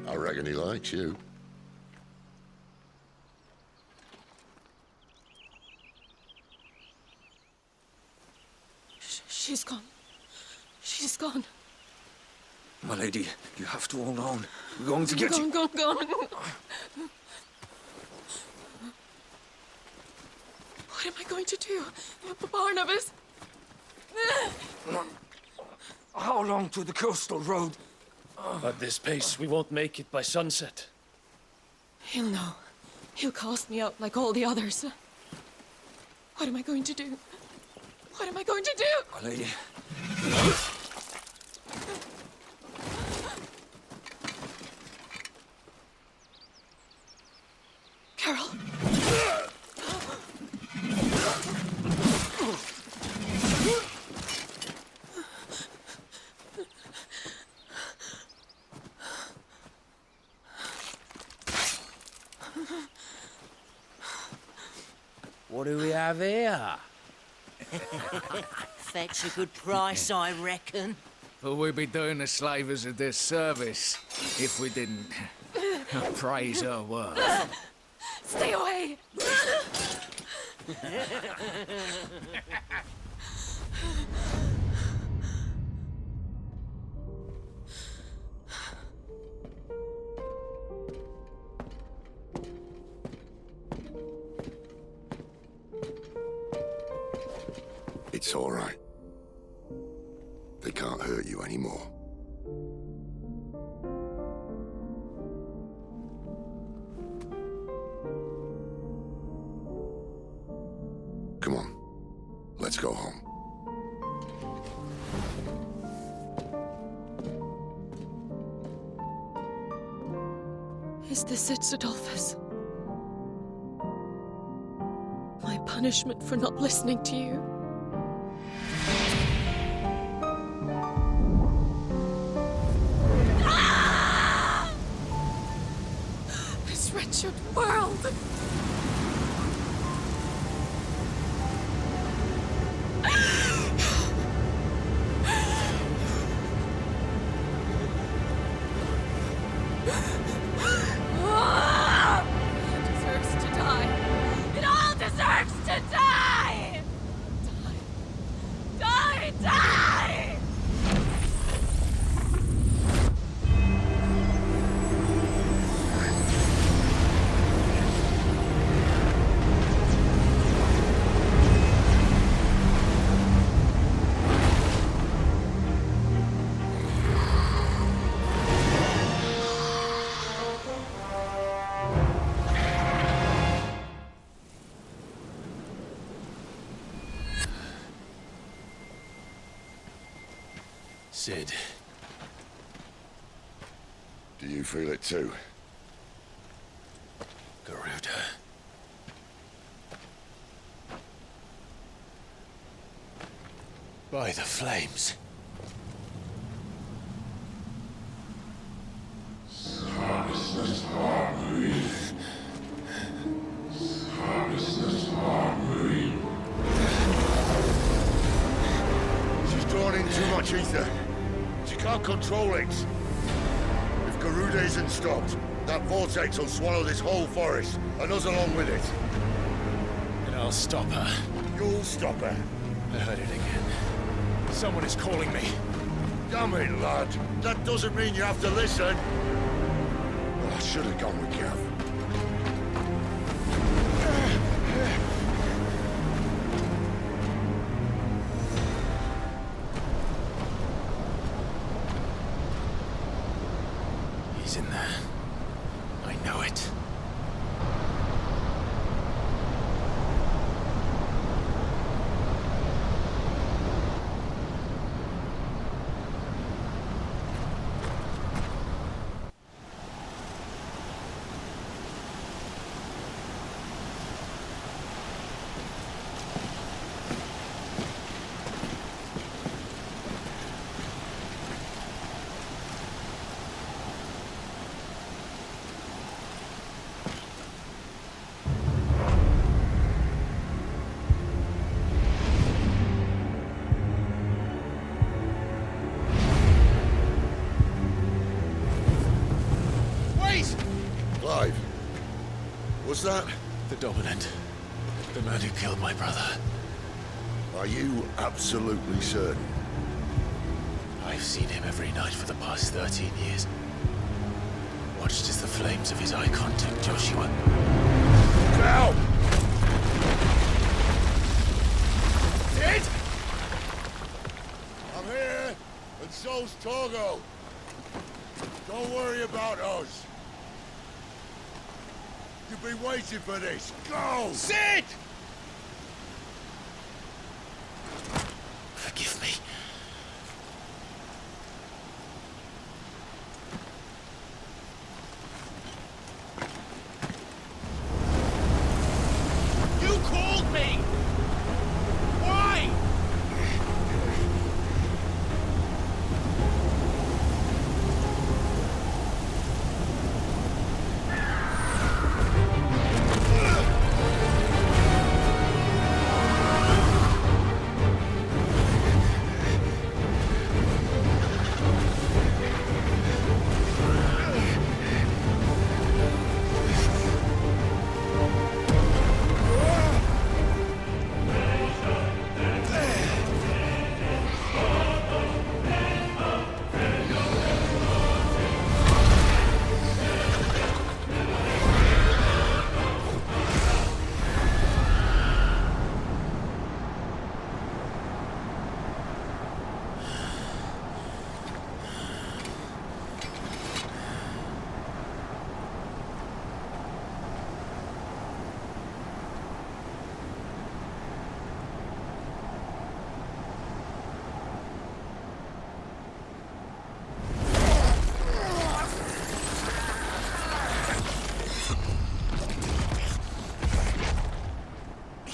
I reckon he likes you. She's gone. She's gone. My lady, you have to hold on. We're going to get you. Gone. What am I going to do? Barnabas? How long to the coastal road? At this pace, we won't make it by sunset. He'll know. He'll cast me out like all the others. What am I going to do? What am I going to do? My lady. Carol. What do we have here? Fetch a good price, I reckon. But we'd be doing the slavers a disservice if we didn't praise her work. Stay away! It's all right. They can't hurt you anymore. Come on. Let's go home. Is this it, Adolphus? My punishment for not listening to you? This wretched world! It deserves to die. It all deserves to die! Die! Die! Die! Cid. Do you feel it too? Garuda. By the flames. She's drawn in too much ether. She can't control it. If Garuda isn't stopped, that vortex will swallow this whole forest, and us along with it. And I'll stop her. You'll stop her. I heard it again. Someone is calling me. Damn it, lad. That doesn't mean you have to listen. Oh, I should have gone with Gav. He's in there. I know it. Clive. Was that? The Dominant. The man who killed my brother. Are you absolutely certain? I've seen him every night for the past 13 years. Watched as the flames of his icon took Joshua. Now! Dead? I'm here, and so's Torgo. Don't worry about us. You've been waiting for this. Go! Cid! Forgive me. You called me! Why?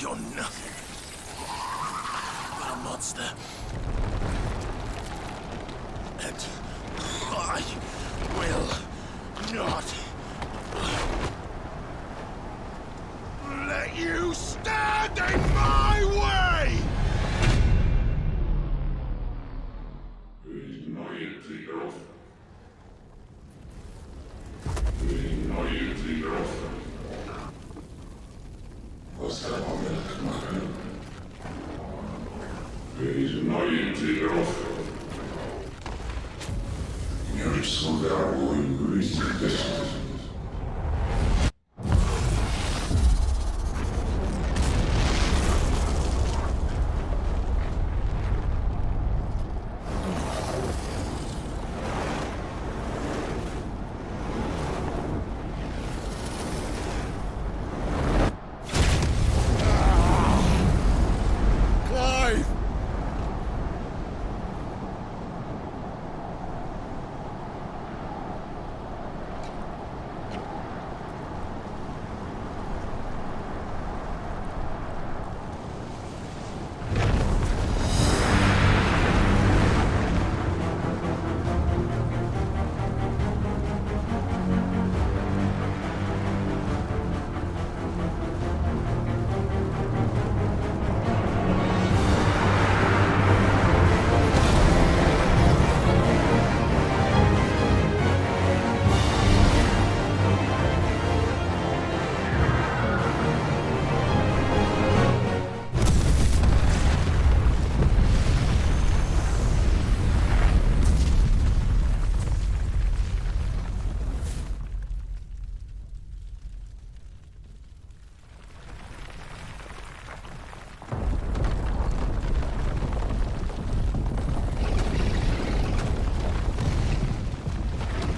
You're nothing but a monster. And I will not let you stand in my way!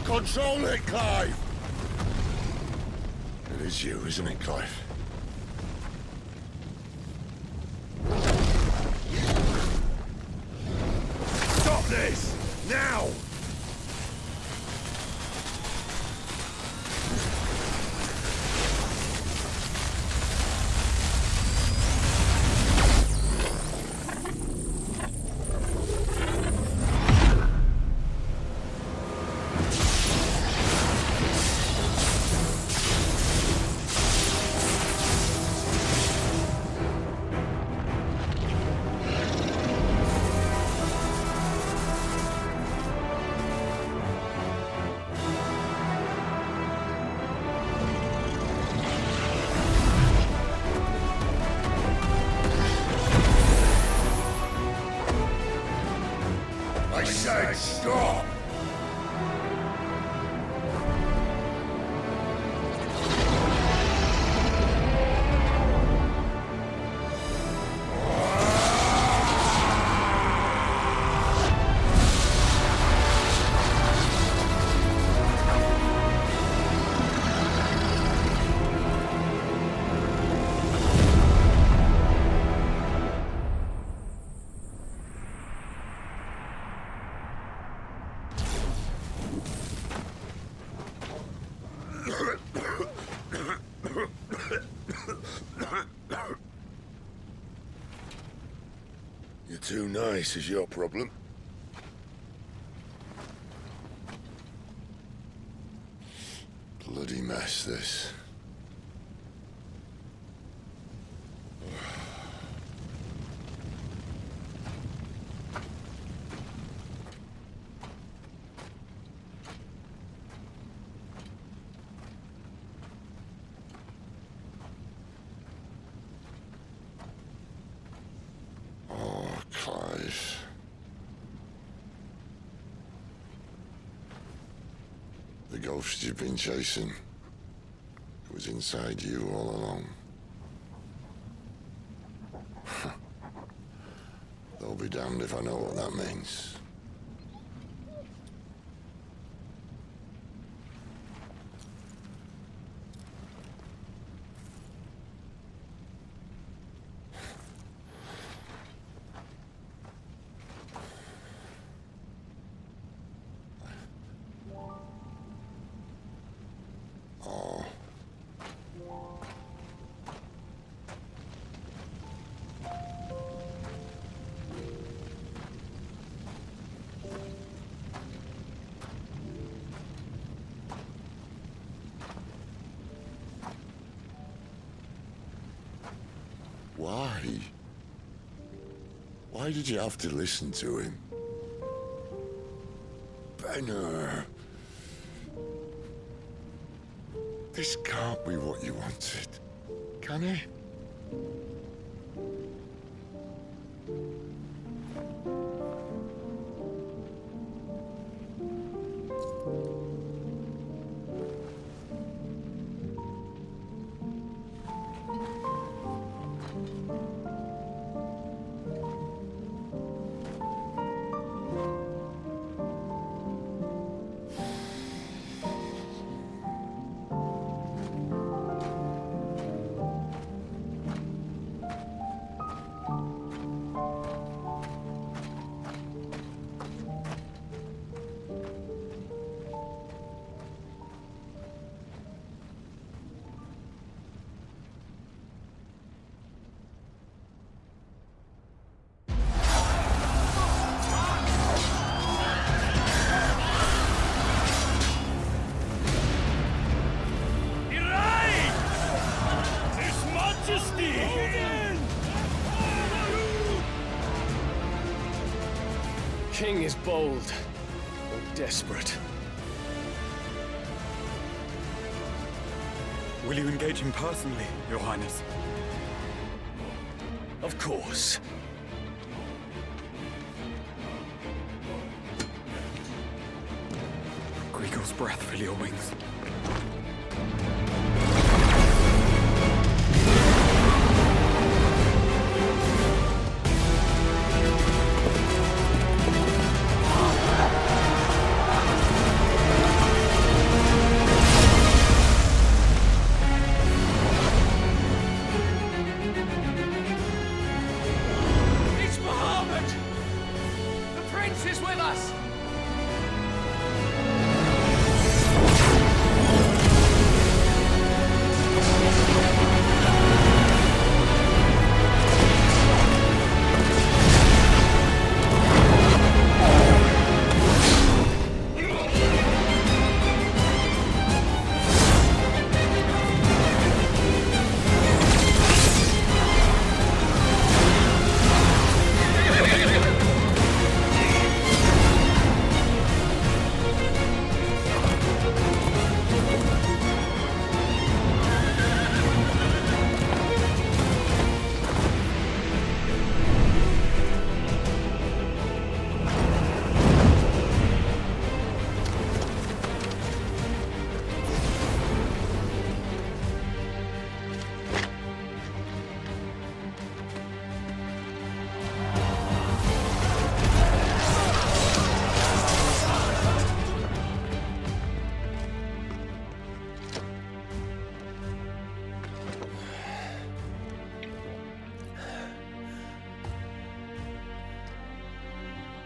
Control it, Clive! It is you, isn't it, Clive? Stop this! Now! I said stop! You're too nice is your problem. Bloody mess, this. Clive. The ghost you've been chasing was inside you all along. They'll be damned if I know what that means. Why? Why did you have to listen to him? Benner. This can't be what you wanted, can it? King is bold or desperate. Will you engage him personally, Your Highness? Of course. Griegel's breath fill your wings.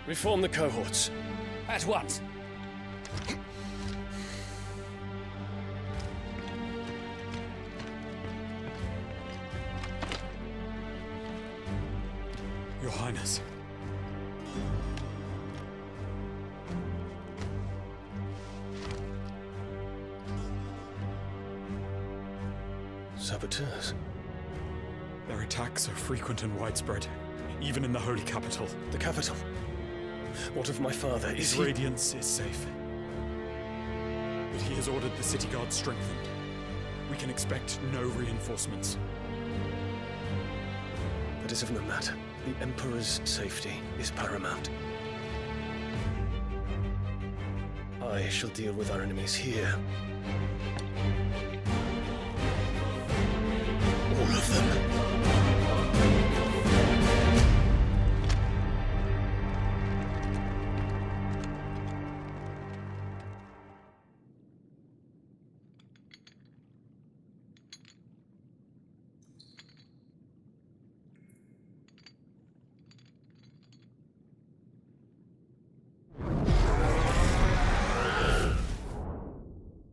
Reform the cohorts. At once. Your Highness. Saboteurs. Their attacks are frequent and widespread, even in the Holy Capital. The capital? What of my father? Is His Radiance is safe. But he has ordered the city guard strengthened. We can expect no reinforcements. That is of no matter. The Emperor's safety is paramount. I shall deal with our enemies here. All of them.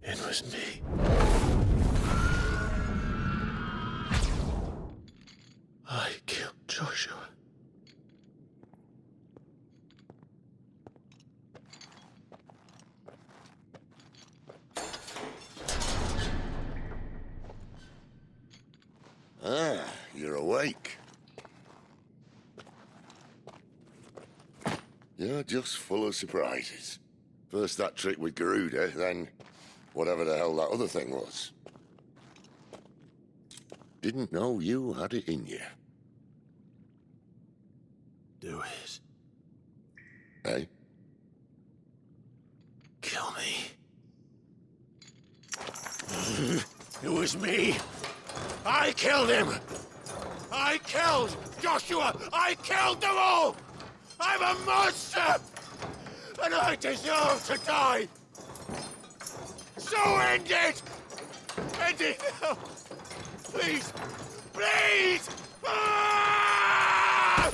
It was me. I killed Joshua. Ah, you're awake. Blake. You're just full of surprises. First that trick with Garuda, then whatever the hell that other thing was. Didn't know you had it in you. Do it. Hey? Kill me. It was me. I killed him. I killed Joshua. I killed them all. I'm a monster. And I deserve to die. So end it. End it now. Please. Please. Ah!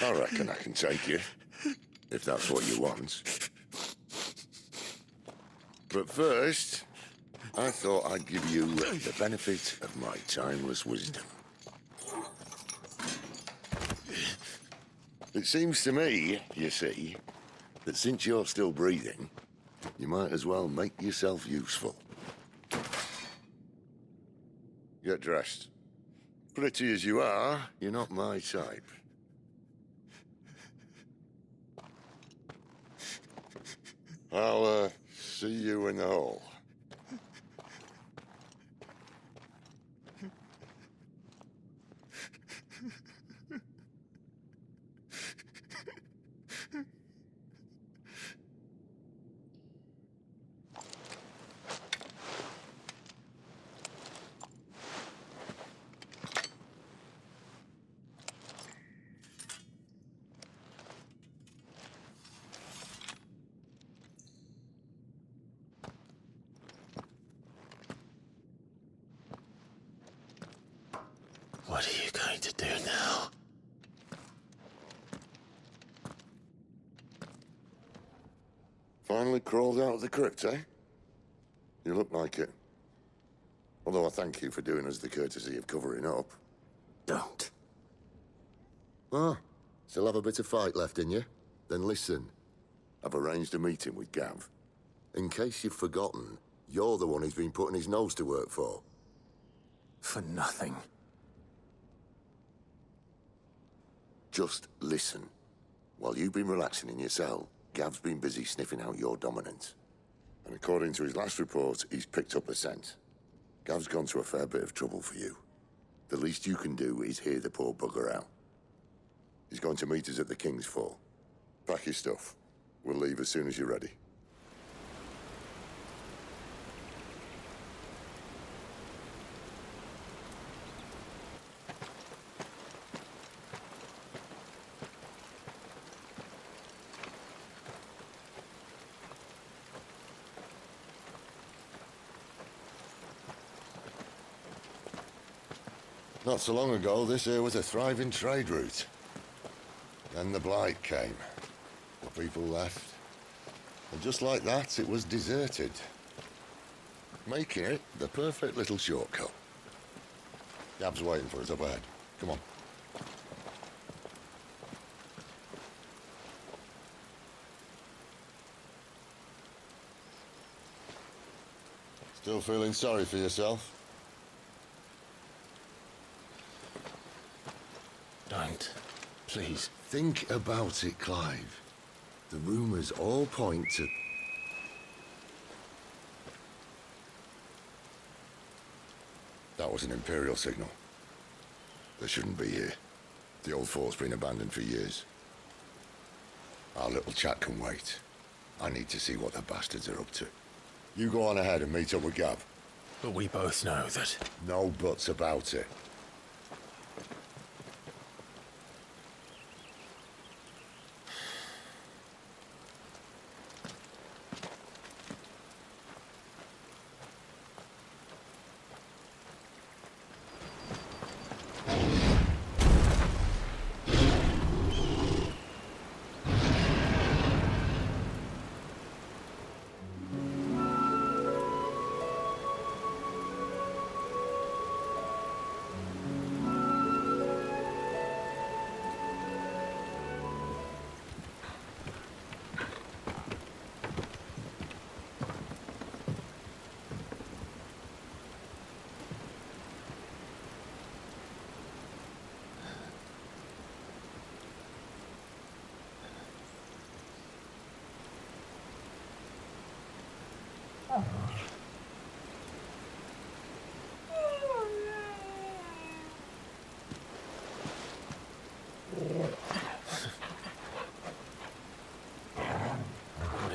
I reckon I can take you, if that's what you want. But first, I thought I'd give you the benefit of my timeless wisdom. It seems to me, you see, that since you're still breathing, you might as well make yourself useful. Get dressed. Pretty as you are, you're not my type. I'll, see you in the hall. What are you going to do now? Finally crawled out of the crypt, eh? You look like it. Although I thank you for doing us the courtesy of covering up. Don't. Ah, still have a bit of fight left in you? Then listen. I've arranged a meeting with Gav. In case you've forgotten, you're the one he's been putting his nose to work for. For nothing. Just listen. While you've been relaxing in your cell, Gav's been busy sniffing out your dominance. And according to his last report, he's picked up a scent. Gav's gone to a fair bit of trouble for you. The least you can do is hear the poor bugger out. He's going to meet us at the King's Fall. Pack your stuff. We'll leave as soon as you're ready. Not so long ago, this here was a thriving trade route. Then the Blight came. The people left. And just like that, it was deserted. Making it the perfect little shortcut. Gav's waiting for us up ahead. Come on. Still feeling sorry for yourself? Don't. Please. Think about it, Clive. The rumors all point to... That was an Imperial signal. They shouldn't be here. The old fort's been abandoned for years. Our little chat can wait. I need to see what the bastards are up to. You go on ahead and meet up with Gav. But we both know that... No buts about it.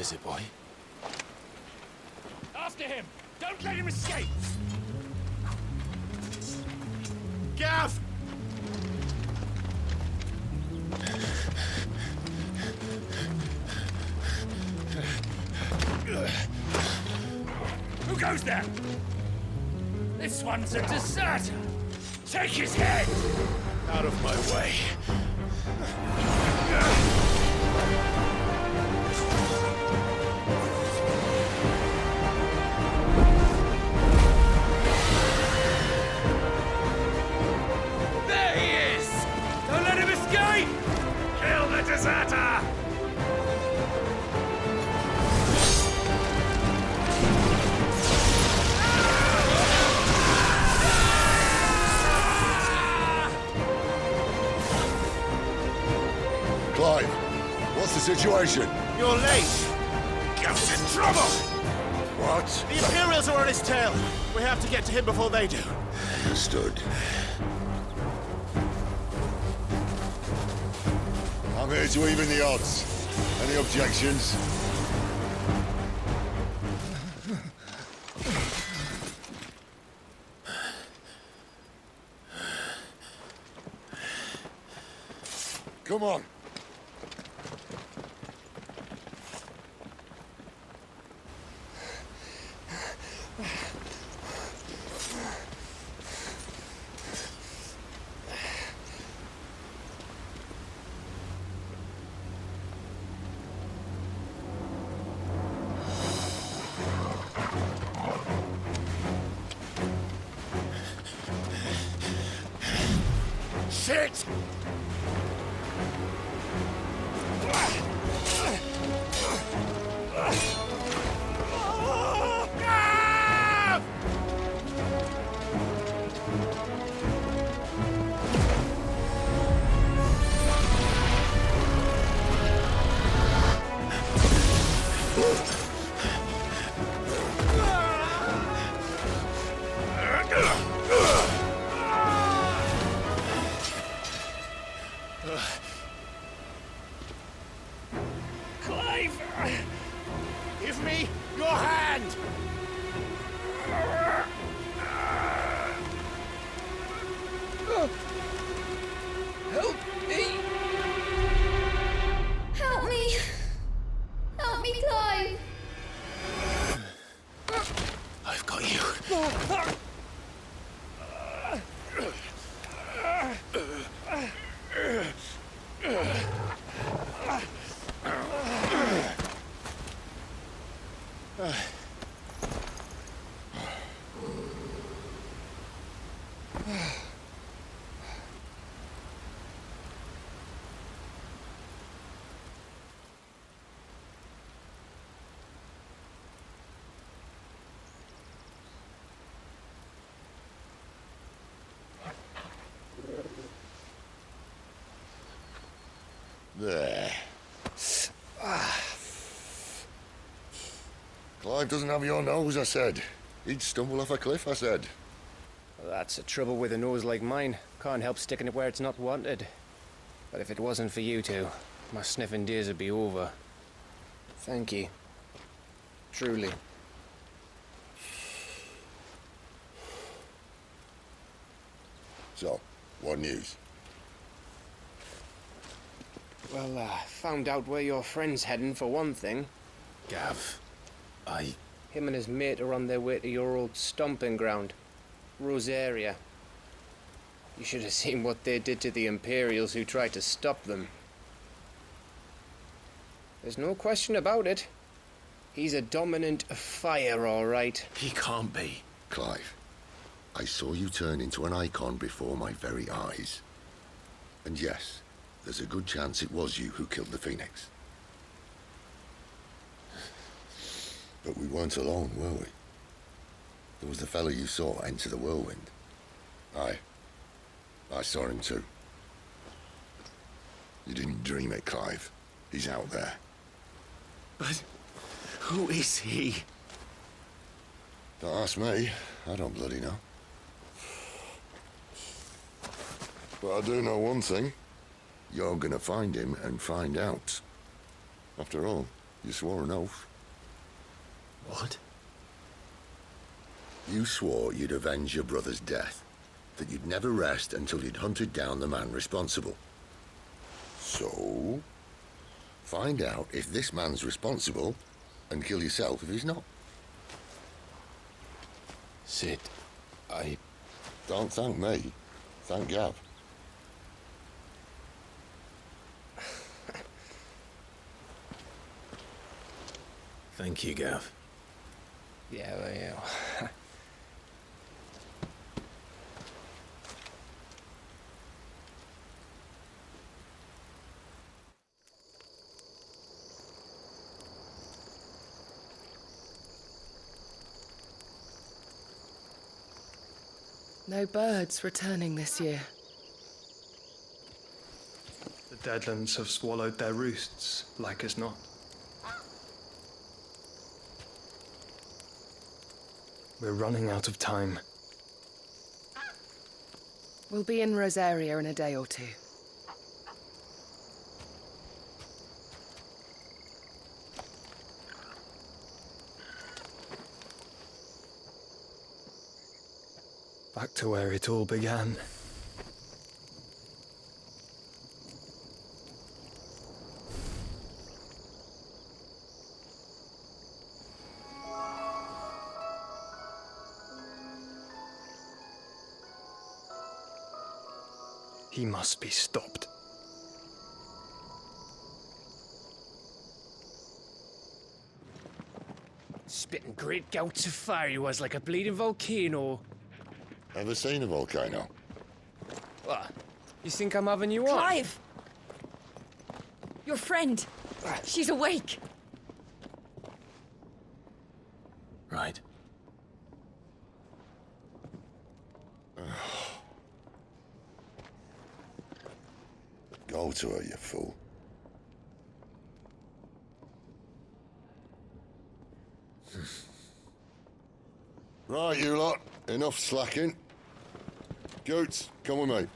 is it, boy? After him! Don't let him escape! Gav! Who goes there? This one's a deserter! Take his head! Out of my way. There he is! Don't let him escape! Kill the deserter! Clive, what's the situation? You're late! Gav's in trouble! What? The Imperials are on his tail! We have to get to him before they do. Understood. I'm here to even the odds. Any objections? Come on. Shit! Clive! Give me your hand! Help me! Help me! Help me, Clive! I've got you. There. Clive doesn't have your nose, I said. He'd stumble off a cliff, I said. Well, that's the trouble with a nose like mine. Can't help sticking it where it's not wanted. But if it wasn't for you two, my sniffing days would be over. Thank you. Truly. So, what news? Well, found out where your friend's heading for one thing. Gav, Him and his mate are on their way to your old stomping ground, Rosaria. You should have seen what they did to the Imperials who tried to stop them. There's no question about it. He's a dominant fire, all right. He can't be. Clive, I saw you turn into an icon before my very eyes. And yes, there's a good chance it was you who killed the Phoenix. But we weren't alone, were we? There was the fellow you saw enter the whirlwind. I saw him too. You didn't dream it, Clive. He's out there. But who is he? Don't ask me. I don't bloody know. But I do know one thing. You're gonna find him and find out. After all, You swore an oath. What? You swore you'd avenge your brother's death, that you'd never rest until you'd hunted down the man responsible. So, find out if this man's responsible, and kill yourself if he's not. Cid, I... Don't thank me. Thank Gav. Thank you, Gav. Yeah, well, yeah. No birds returning this year. The Deadlands have swallowed their roosts, like as not. We're running out of time. We'll be in Rosaria in a day or two. Back to where it all began. He must be stopped. Spitting great gouts of fire he was, like a bleeding volcano. Ever seen a volcano? What? You think I'm having you on? Clive! Your friend. She's awake. Right. Go to her, you fool. Right, you lot. Enough slacking. Goots, come with me.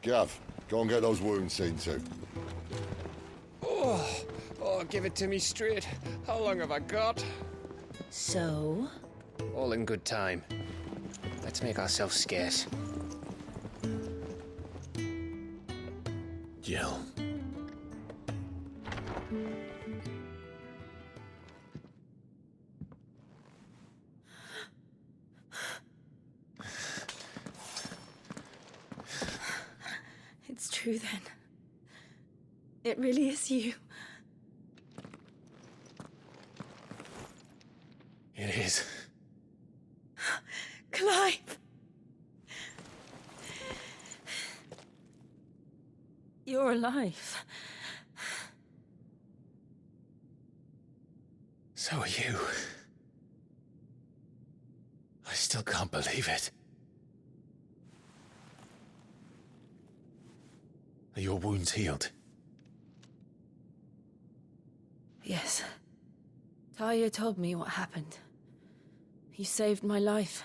Gav, go and get those wounds seen to. Oh, give it to me straight. How long have I got? So? All in good time. Let's make ourselves scarce. Jill. It's true then. It really is you. It is. Clive! You're alive. So are you. I still can't believe it. Are your wounds healed? Yes. Talia told me what happened. You saved my life.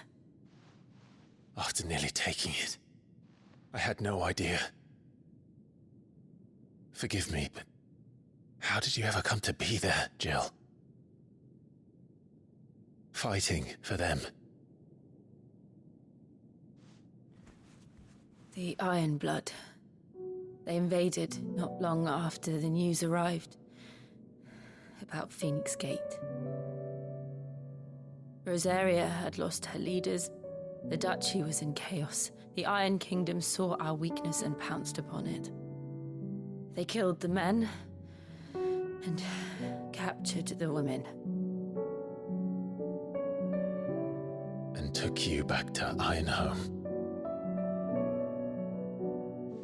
After nearly taking it, I had no idea. Forgive me, but how did you ever come to be there, Jill? Fighting for them. The Iron Blood. They invaded not long after the news arrived about Phoenix Gate. Rosaria had lost her leaders. The Duchy was in chaos. The Iron Kingdom saw our weakness and pounced upon it. They killed the men and captured the women. And took you back to Ironhome.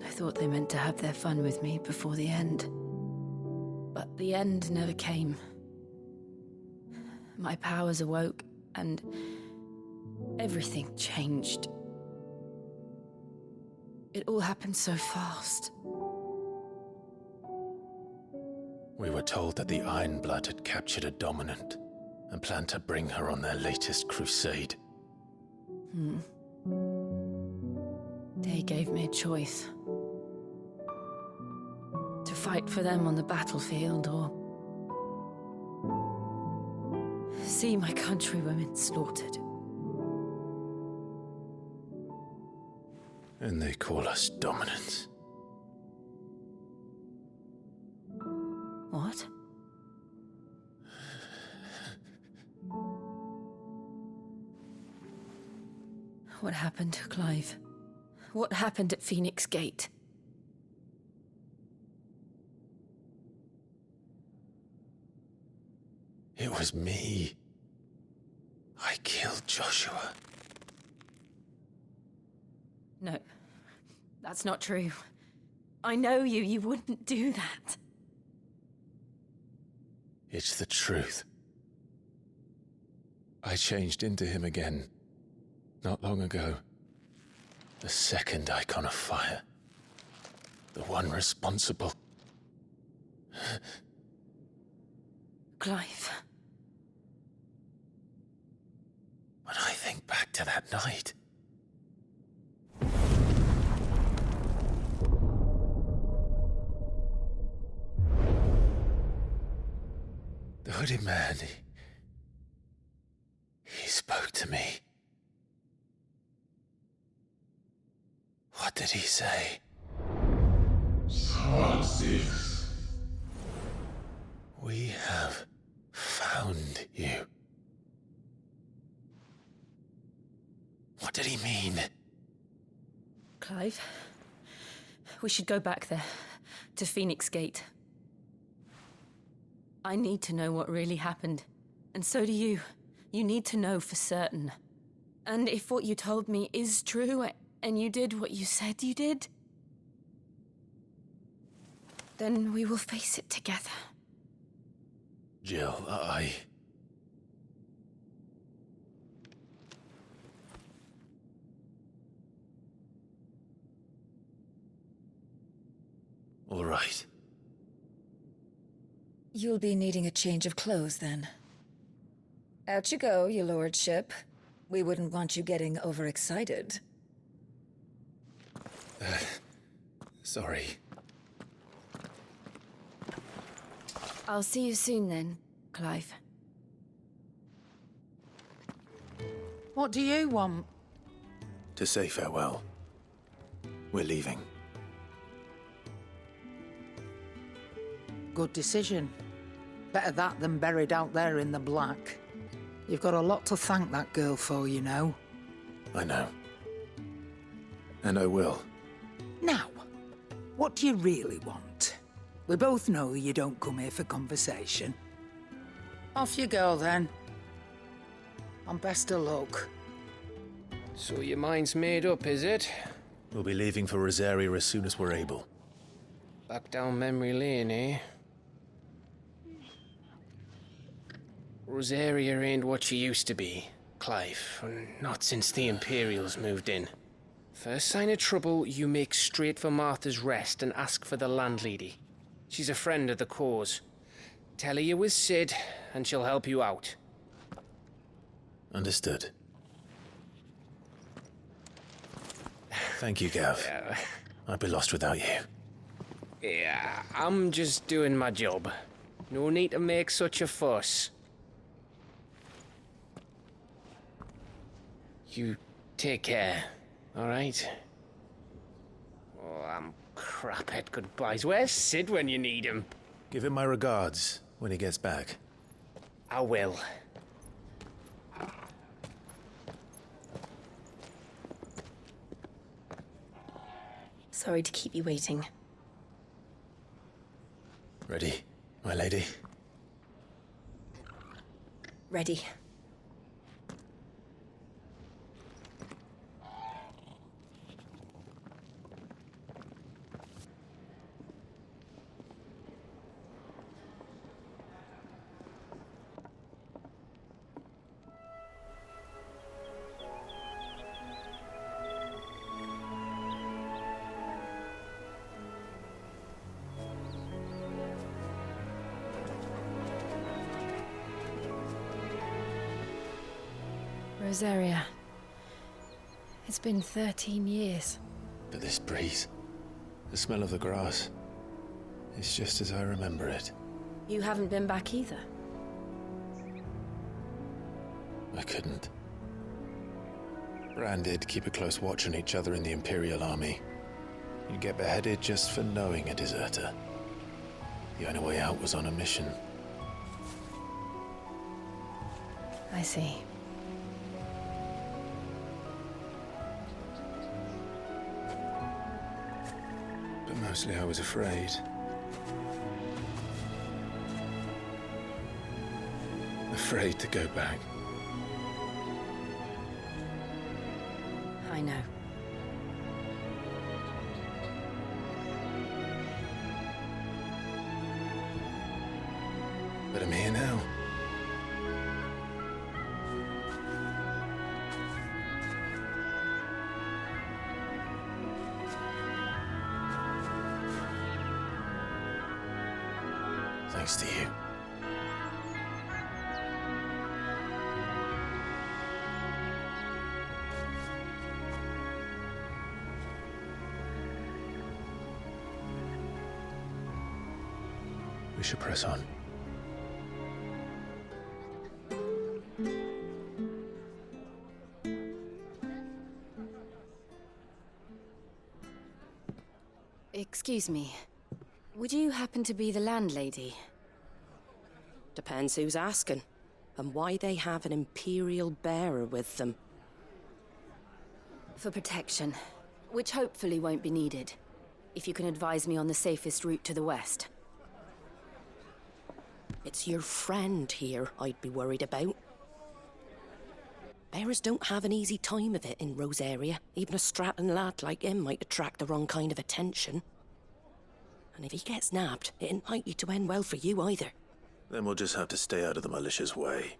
I thought they meant to have their fun with me before the end. But the end never came. My powers awoke, and everything changed. It all happened so fast. We were told that the Iron Blood had captured a dominant and planned to bring her on their latest crusade. They gave me a choice. To fight for them on the battlefield or see my countrywomen slaughtered. And they call us dominants. What? What happened, Clive? What happened at Phoenix Gate? It was me. I killed Joshua. No, that's not true. I know you. You wouldn't do that. It's the truth. I changed into him again, not long ago. The second icon of fire. The one responsible. Clive. When I think back to that night... The hooded man, he spoke to me. What did he say? Francis. We have found you. What did he mean? Clive, we should go back there, to Phoenix Gate. I need to know what really happened. And so do you. You need to know for certain. And if what you told me is true, and you did what you said you did, then we will face it together. Jill, All right. You'll be needing a change of clothes, then. Out you go, your lordship. We wouldn't want you getting overexcited. Sorry. I'll see you soon then, Clive. What do you want? To say farewell. We're leaving. Good decision. Better that than buried out there in the black. You've got a lot to thank that girl for, you know. I know. And I will. Now, what do you really want? We both know you don't come here for conversation. Off you go, then. And best of luck. So your mind's made up, is it? We'll be leaving for Rosaria as soon as we're able. Back down memory lane, eh? Rosaria ain't what she used to be, Clive. Not since the Imperials moved in. First sign of trouble, you make straight for Martha's Rest and ask for the landlady. She's a friend of the cause. Tell her you was Sid, and she'll help you out. Understood. Thank you, Gav. I'd be lost without you. Yeah, I'm just doing my job. No need to make such a fuss. You take care, all right? Oh, I'm crap at goodbyes. Where's Sid when you need him? Give him my regards when he gets back. I will. Sorry to keep you waiting. Ready, my lady? Ready. Rosaria. It's been 13 years. But this breeze, the smell of the grass, it's just as I remember it. You haven't been back either. I couldn't. Bran did keep a close watch on each other in the Imperial Army. You'd get beheaded just for knowing a deserter. The only way out was on a mission. I see. But mostly I was afraid. Afraid to go back. I know. But I'm here now. Thanks to you. We should press on. Excuse me. Would you happen to be the landlady? Depends who's asking, and why they have an Imperial bearer with them. For protection, which hopefully won't be needed. If you can advise me on the safest route to the west. It's your friend here I'd be worried about. Bearers don't have an easy time of it in Rosaria. Even a Stratton lad like him might attract the wrong kind of attention. And if he gets nabbed, it ain't likely to end well for you either. Then we'll just have to stay out of the malicious way.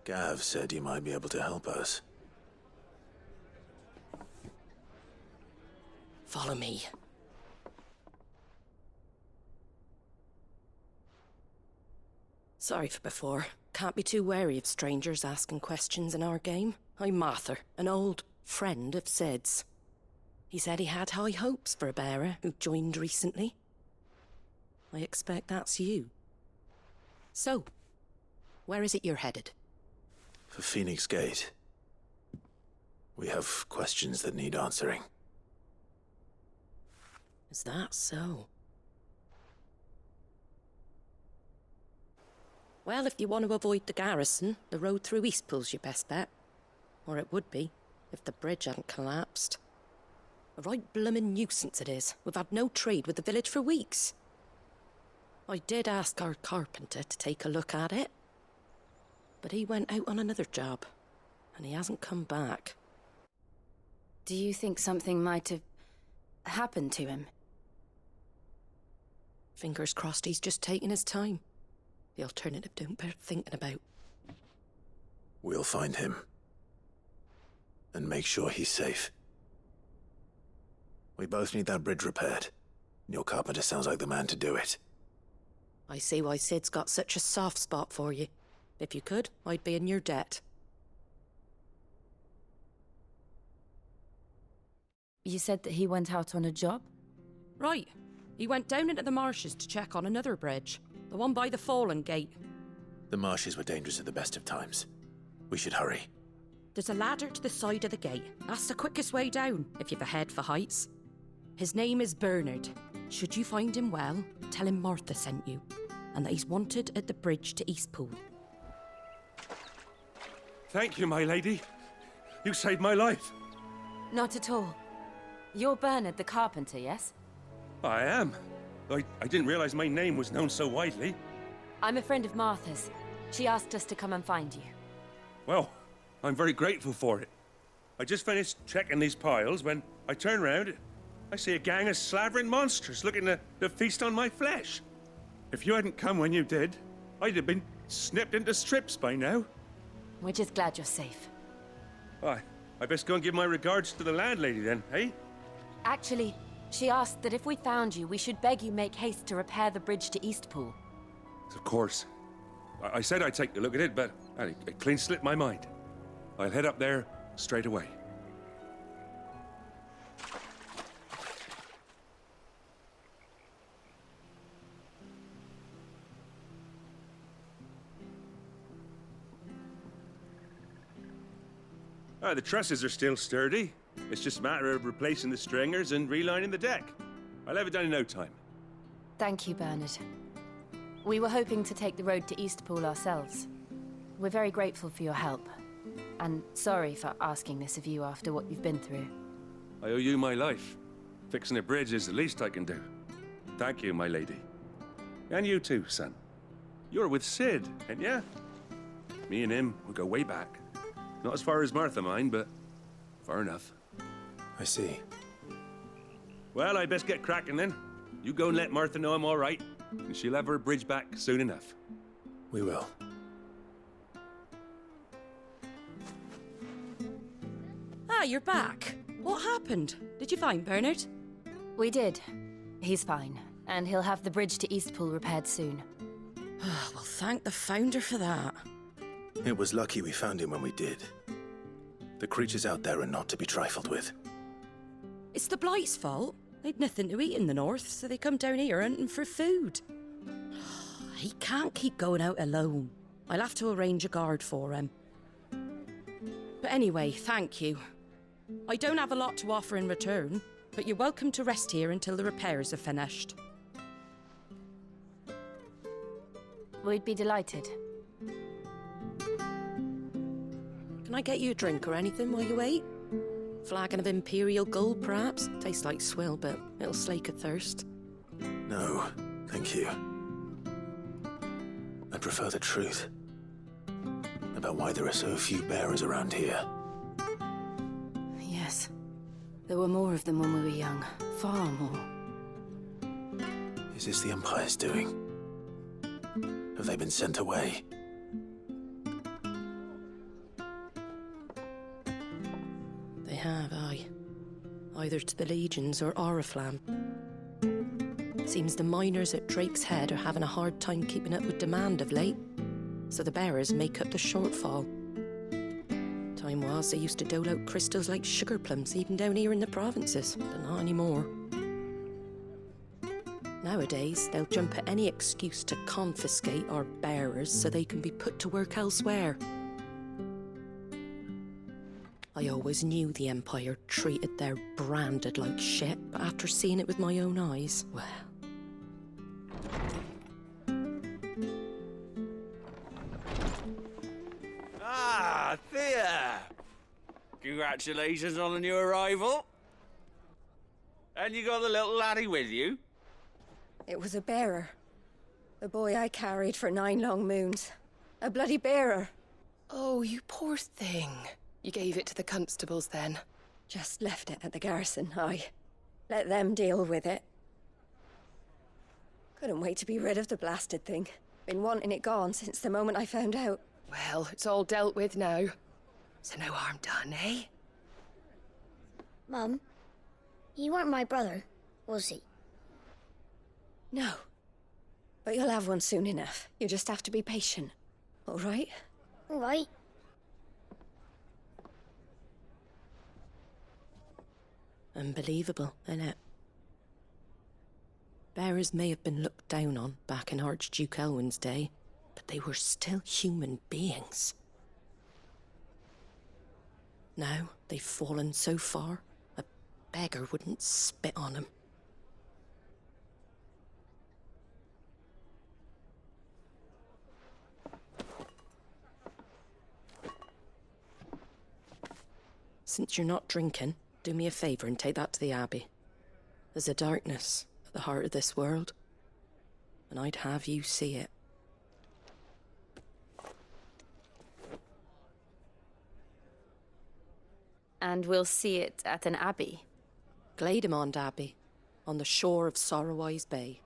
Gav said you might be able to help us. Follow me. Sorry for before. Can't be too wary of strangers asking questions in our game. I'm Martha, an old friend of Sid's. He said he had high hopes for a bearer who joined recently. I expect that's you. So, where is it you're headed? For Phoenix Gate. We have questions that need answering. Is that so? Well, if you want to avoid the garrison, the road through Eastpool's your best bet. Or it would be, if the bridge hadn't collapsed. A right bloomin' nuisance it is. We've had no trade with the village for weeks. I did ask our carpenter to take a look at it. But he went out on another job, and he hasn't come back. Do you think something might have happened to him? Fingers crossed he's just taking his time. The alternative don't bear thinking about. We'll find him. And make sure he's safe. We both need that bridge repaired. Your carpenter sounds like the man to do it. I see why Sid's got such a soft spot for you. If you could, I'd be in your debt. You said that he went out on a job? Right. He went down into the marshes to check on another bridge. The one by the Fallen Gate. The marshes were dangerous at the best of times. We should hurry. There's a ladder to the side of the gate. That's the quickest way down, if you've a head for heights. His name is Bernard. Should you find him well, tell him Martha sent you, and that he's wanted at the bridge to Eastpool. Thank you, my lady. You saved my life. Not at all. You're Bernard the carpenter, yes? I am. I didn't realize my name was known so widely. I'm a friend of Martha's. She asked us to come and find you. Well, I'm very grateful for it. I just finished checking these piles when I turn round. I see a gang of slavering monsters looking to feast on my flesh. If you hadn't come when you did, I'd have been snipped into strips by now. We're just glad you're safe. I best go and give my regards to the landlady then, eh? Actually, she asked that if we found you, we should beg you make haste to repair the bridge to Eastpool. Of course. I said I'd take a look at it, but it clean slipped my mind. I'll head up there straight away. The trusses are still sturdy. It's just a matter of replacing the stringers and relining the deck. I'll have it done in no time. Thank you, Bernard. We were hoping to take the road to Eastpool ourselves. We're very grateful for your help. And sorry for asking this of you after what you've been through. I owe you my life. Fixing a bridge is the least I can do. Thank you, my lady. And you too, son. You're with Sid, ain't ya? Me and him, we go way back. Not as far as Martha, mind, but far enough. I see. Well, I best get cracking then. You go and let Martha know I'm all right, and she'll have her bridge back soon enough. We will. Ah, you're back. What happened? Did you find Bernard? We did. He's fine, and he'll have the bridge to Eastpool repaired soon. Well, thank the Founder for that. It was lucky we found him when we did. The creatures out there are not to be trifled with. It's the Blight's fault. They'd nothing to eat in the north, so they come down here hunting for food. He can't keep going out alone. I'll have to arrange a guard for him. But anyway, thank you. I don't have a lot to offer in return, but you're welcome to rest here until the repairs are finished. We'd be delighted. Can I get you a drink or anything while you wait? Flagon of Imperial Gold, perhaps? Tastes like swill, but it'll slake a thirst. No, thank you. I prefer the truth. About why there are so few bearers around here. Yes. There were more of them when we were young. Far more. Is this the Empire's doing? Have they been sent away? They have, aye. Either to the Legions or Oriflamme. Seems the miners at Drake's Head are having a hard time keeping up with demand of late, so the bearers make up the shortfall. Time was they used to dole out crystals like sugar plums even down here in the provinces, but not anymore. Nowadays, they'll jump at any excuse to confiscate our bearers so they can be put to work elsewhere. I always knew the Empire treated their branded like shit, but after seeing it with my own eyes, well... Ah, Thea! Congratulations on the new arrival. And you got the little laddie with you? It was a bearer. The boy I carried for 9 long moons. A bloody bearer. Oh, you poor thing. You gave it to the constables, then? Just left it at the garrison, aye. Let them deal with it. Couldn't wait to be rid of the blasted thing. Been wanting it gone since the moment I found out. Well, it's all dealt with now. So no harm done, eh? Mum, he weren't my brother, was he? No. But you'll have one soon enough. You just have to be patient. All right? All right. Unbelievable, innit? Bearers may have been looked down on back in Archduke Elwin's day, but they were still human beings. Now they've fallen so far, a beggar wouldn't spit on them. Since you're not drinking, do me a favour and take that to the Abbey. There's a darkness at the heart of this world, and I'd have you see it. And we'll see it at an abbey? Glademond Abbey, on the shore of Sorrowwise Bay.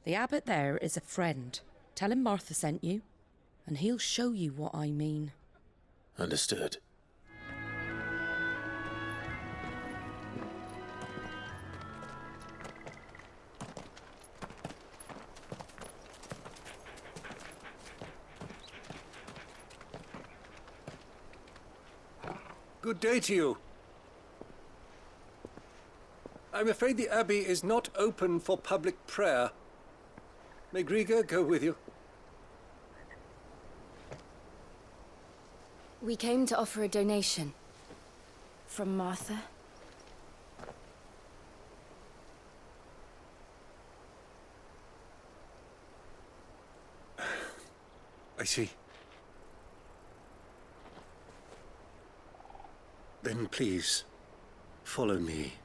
The abbot there is a friend. Tell him Martha sent you, and he'll show you what I mean. Understood. Good day to you. I'm afraid the Abbey is not open for public prayer. May Griga go with you? We came to offer a donation. from Martha? I see. Then please, follow me.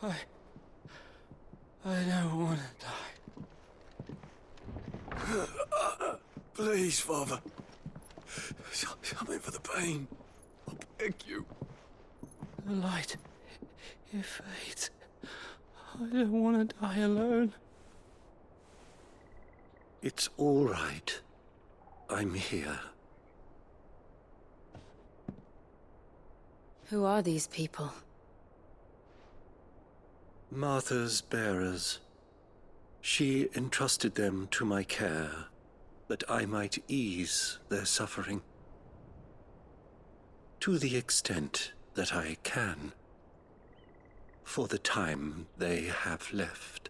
I don't want to die. Please, Father. Something for the pain. I beg you. The light, it fades. I don't want to die alone. It's all right. I'm here. Who are these people? Martha's bearers. She entrusted them to my care, that I might ease their suffering. To the extent that I can, for the time they have left.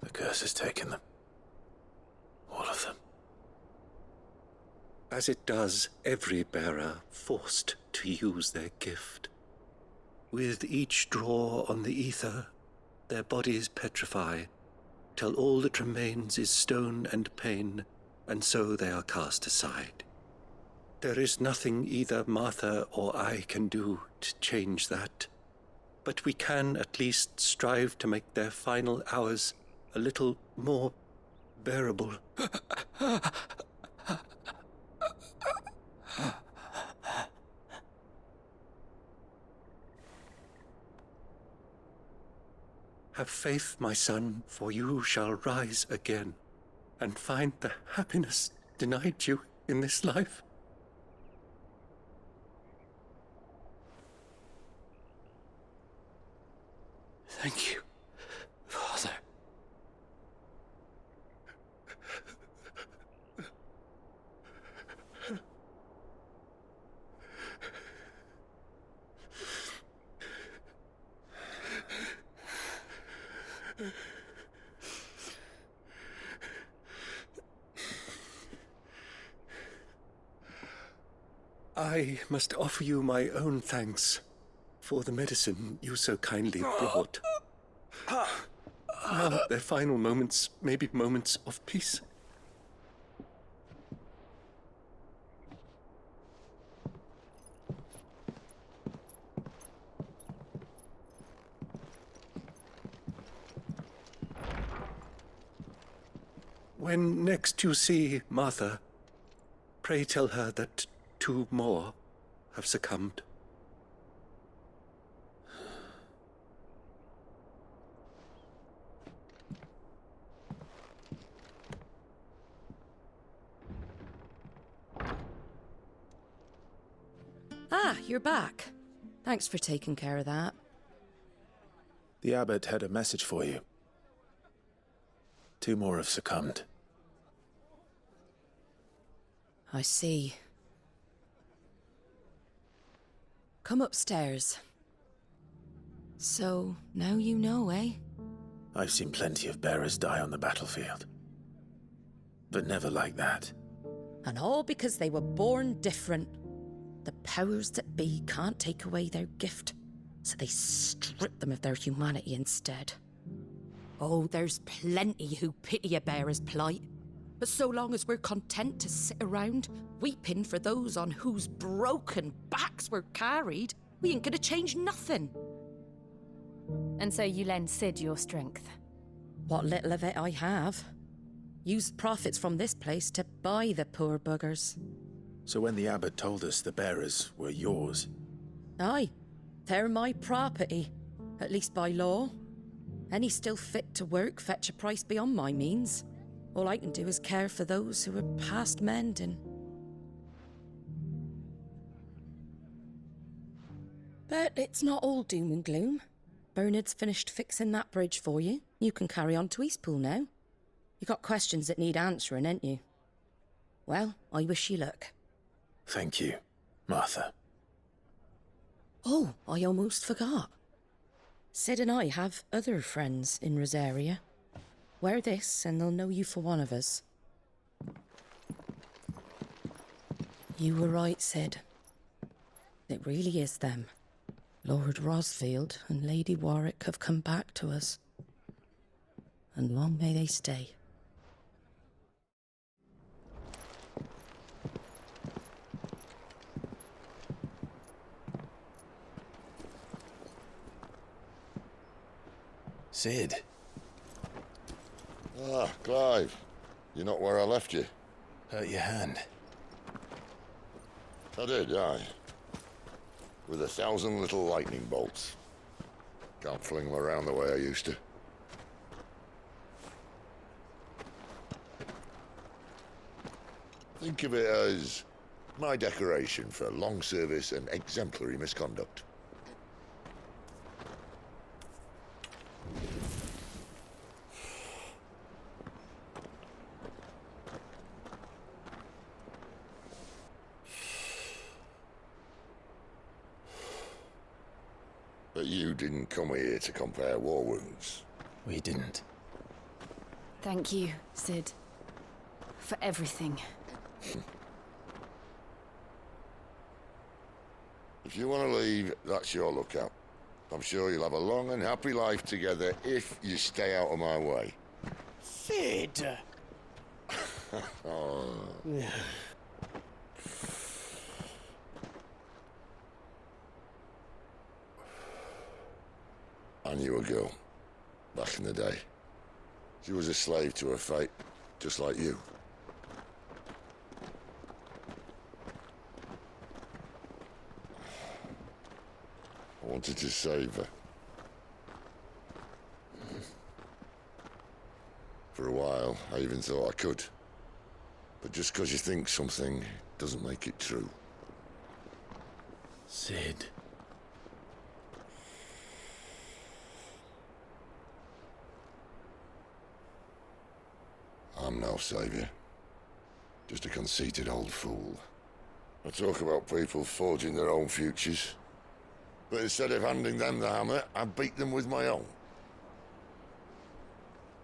The curse has taken them. All of them. As it does every bearer forced to use their gift. With each draw on the ether, their bodies petrify, till all that remains is stone and pain, and so they are cast aside. There is nothing either Martha or I can do to change that, but we can at least strive to make their final hours a little more bearable. Have faith, my son, for you shall rise again, and find the happiness denied you in this life. Thank you, Father. I must offer you my own thanks for the medicine you so kindly brought. Now their final moments may be moments of peace. When next you see Martha, pray tell her that 2 more have succumbed. Ah, you're back. Thanks for taking care of that. The abbot had a message for you. 2 more have succumbed. I see. Come upstairs. So, now you know, eh? I've seen plenty of bearers die on the battlefield. But never like that. And all because they were born different. The powers that be can't take away their gift, so they strip them of their humanity instead. Oh, there's plenty who pity a bearer's plight. But so long as we're content to sit around, weeping for those on whose broken backs we're carried, we ain't gonna change nothing. And so you lend Sid your strength? What little of it I have. Used profits from this place to buy the poor buggers. So when the abbot told us the bearers were yours... Aye, they're my property, at least by law. Any still fit to work fetch a price beyond my means. All I can do is care for those who are past mending. But it's not all doom and gloom. Bernard's finished fixing that bridge for you. You can carry on to Eastpool now. You got questions that need answering, ain't you? Well, I wish you luck. Thank you, Martha. Oh, I almost forgot. Sid and I have other friends in Rosaria. Wear this and they'll know you for one of us. You were right, Sid. It really is them. Lord Rosfield and Lady Warwick have come back to us. And long may they stay. Sid. Ah, Clive. You're not where I left you. Hurt your hand. I did, aye. With 1,000 little lightning bolts. Can't fling them around the way I used to. Think of it as my decoration for long service and exemplary misconduct. But you didn't come here to compare war wounds. We didn't. Thank you, Sid. For everything. If you want to leave, that's your lookout. I'm sure you'll have a long and happy life together if you stay out of my way. Sid! Oh. I knew a girl, back in the day. She was a slave to her fate, just like you. I wanted to save her. For a while, I even thought I could. But just because you think something doesn't make it true. Sid. I'm no savior. Just a conceited old fool. I talk about people forging their own futures. But instead of handing them the hammer, I beat them with my own.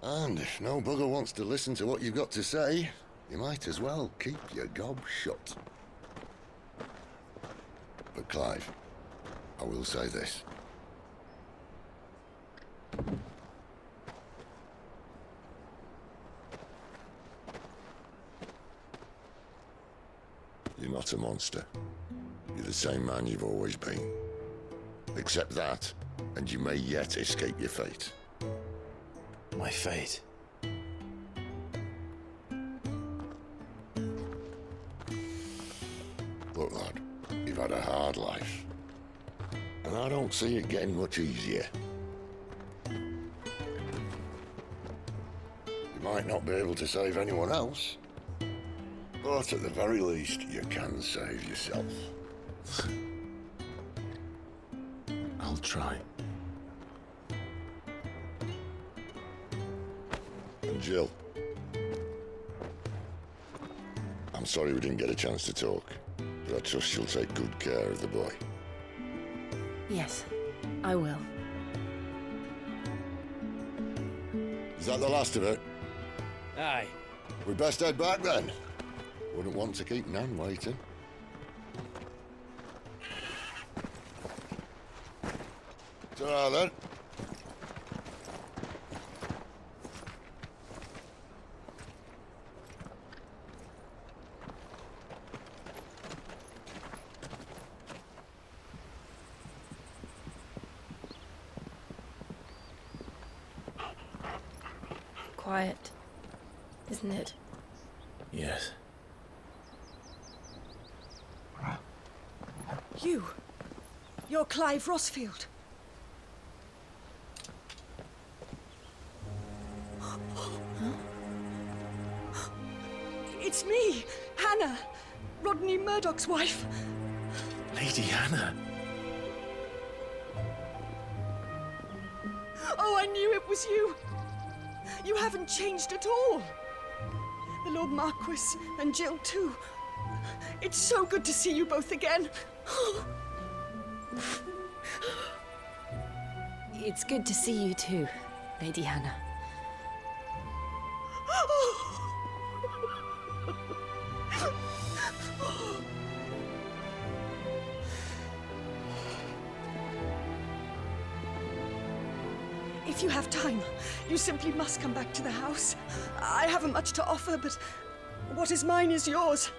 And if no bugger wants to listen to what you've got to say, you might as well keep your gob shut. But Clive, I will say this. You're not a monster. You're the same man you've always been. Accept that, and you may yet escape your fate. My fate? Look, lad, you've had a hard life. And I don't see it getting much easier. You might not be able to save anyone else, but at the very least, you can save yourself. I'll try. And Jill, I'm sorry we didn't get a chance to talk, but I trust she'll take good care of the boy. Yes, I will. Is that the last of it? Aye. We'd best head back then. Wouldn't want to keep Nan waiting. Ta-ra then. Quiet, isn't it? Yes. You're Clive Rosfield. It's me, Hannah, Rodney Murdoch's wife. Lady Hannah. Oh, I knew it was you. You haven't changed at all. The Lord Marquis and Jill too. It's so good to see you both again. It's good to see you too, Lady Hannah. If you have time, you simply must come back to the house. I haven't much to offer, but what is mine is yours.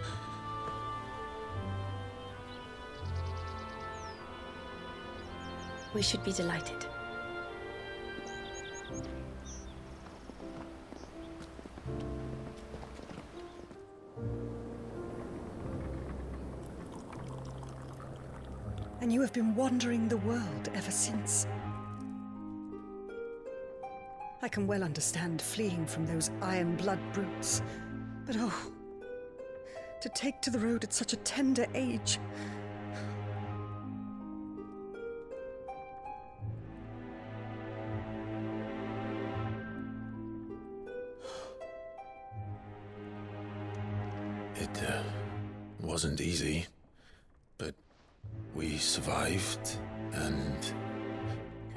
We should be delighted. And you have been wandering the world ever since. I can well understand fleeing from those iron blood brutes, but oh, to take to the road at such a tender age. It wasn't easy, but we survived, and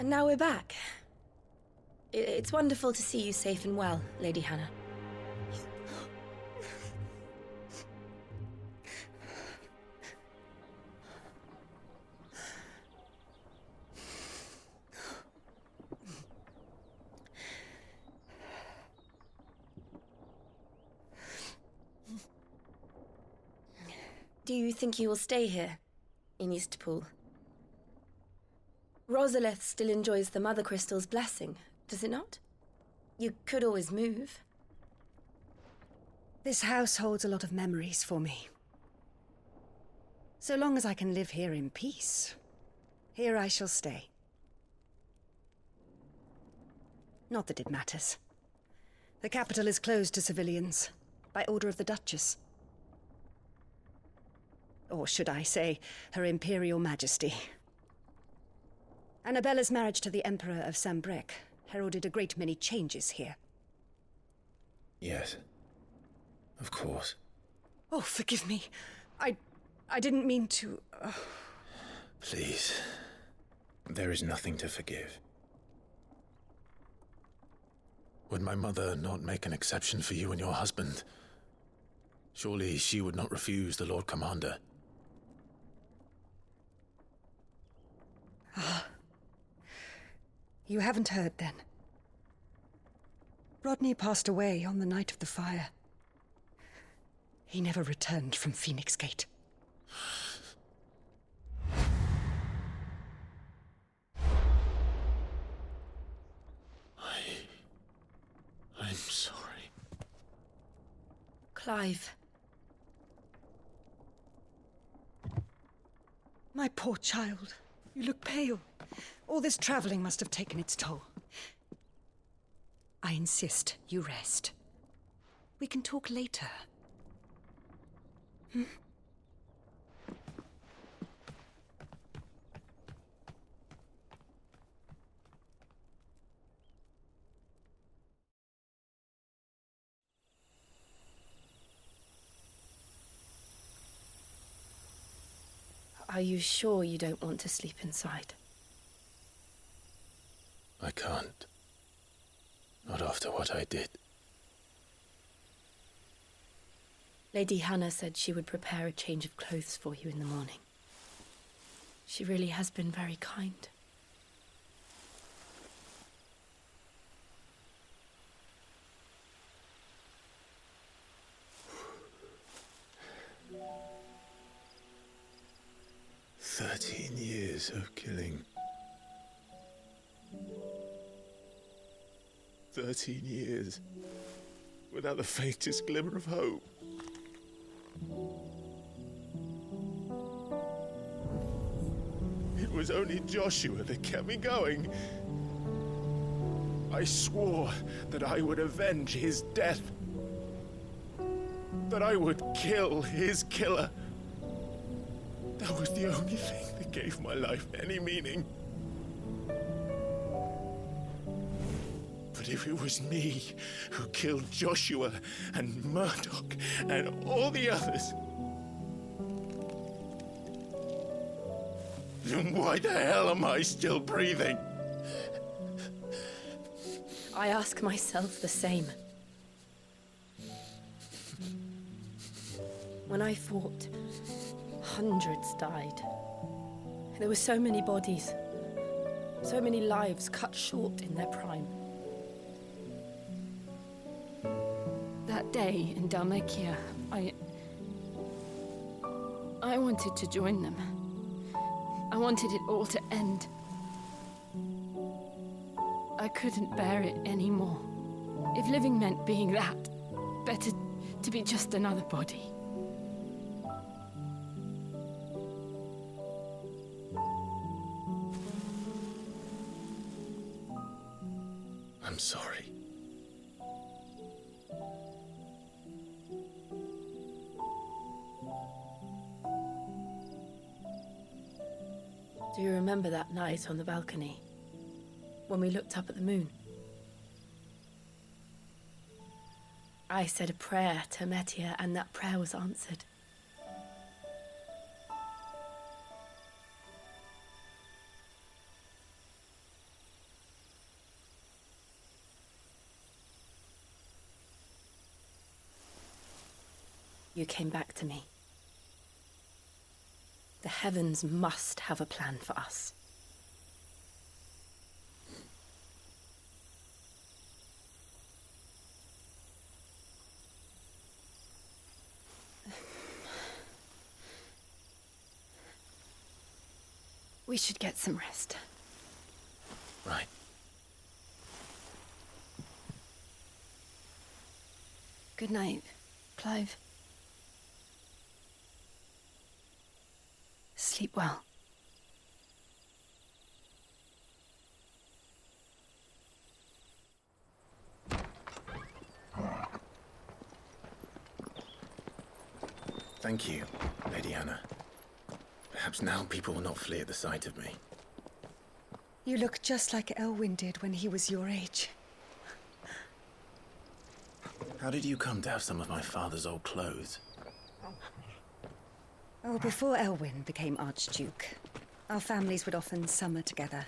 now we're back. It's wonderful to see you safe and well, Lady Hannah. Do you think you will stay here, in Eastpool? Rosalith still enjoys the Mother Crystal's blessing, does it not? You could always move. This house holds a lot of memories for me. So long as I can live here in peace, here I shall stay. Not that it matters. The capital is closed to civilians, by order of the Duchess. Or should I say, Her Imperial Majesty. Annabella's marriage to the Emperor of Sambrec heralded a great many changes here. yes, of course. Oh, forgive me. I didn't mean to... Please, there is nothing to forgive. Would my mother not make an exception for you and your husband? Surely she would not refuse the Lord Commander. You haven't heard, then. Rodney passed away on the night of the fire. He never returned from Phoenix Gate. I'm sorry. Clive. My poor child. You look pale. All this traveling must have taken its toll. I insist you rest. We can talk later. Hmm? Are you sure you don't want to sleep inside? I can't. Not after what I did. Lady Hannah said she would prepare a change of clothes for you in the morning. She really has been very kind. "13 years of killing. 13 years without the faintest glimmer of hope. It was only Joshua that kept me going. I swore that I would avenge his death. That I would kill his killer. That was the only thing that gave my life any meaning. But if it was me who killed Joshua and Murdoch and all the others, then why the hell am I still breathing? I ask myself the same. When I fought, hundreds died. There were so many bodies, so many lives cut short in their prime. That day in Dhalmekia, I wanted to join them. I wanted it all to end. I couldn't bear it anymore. If living meant being that, better to be just another body. I'm sorry. Do you remember that night on the balcony? When we looked up at the moon? I said a prayer to Metia, and that prayer was answered. You came back to me. The heavens must have a plan for us. We should get some rest. Right. Good night, Clive. Sleep well. Thank you, Lady Hannah. Perhaps now people will not flee at the sight of me. You look just like Elwyn did when he was your age. How did you come to have some of my father's old clothes? Oh, before Elwyn became Archduke, our families would often summer together.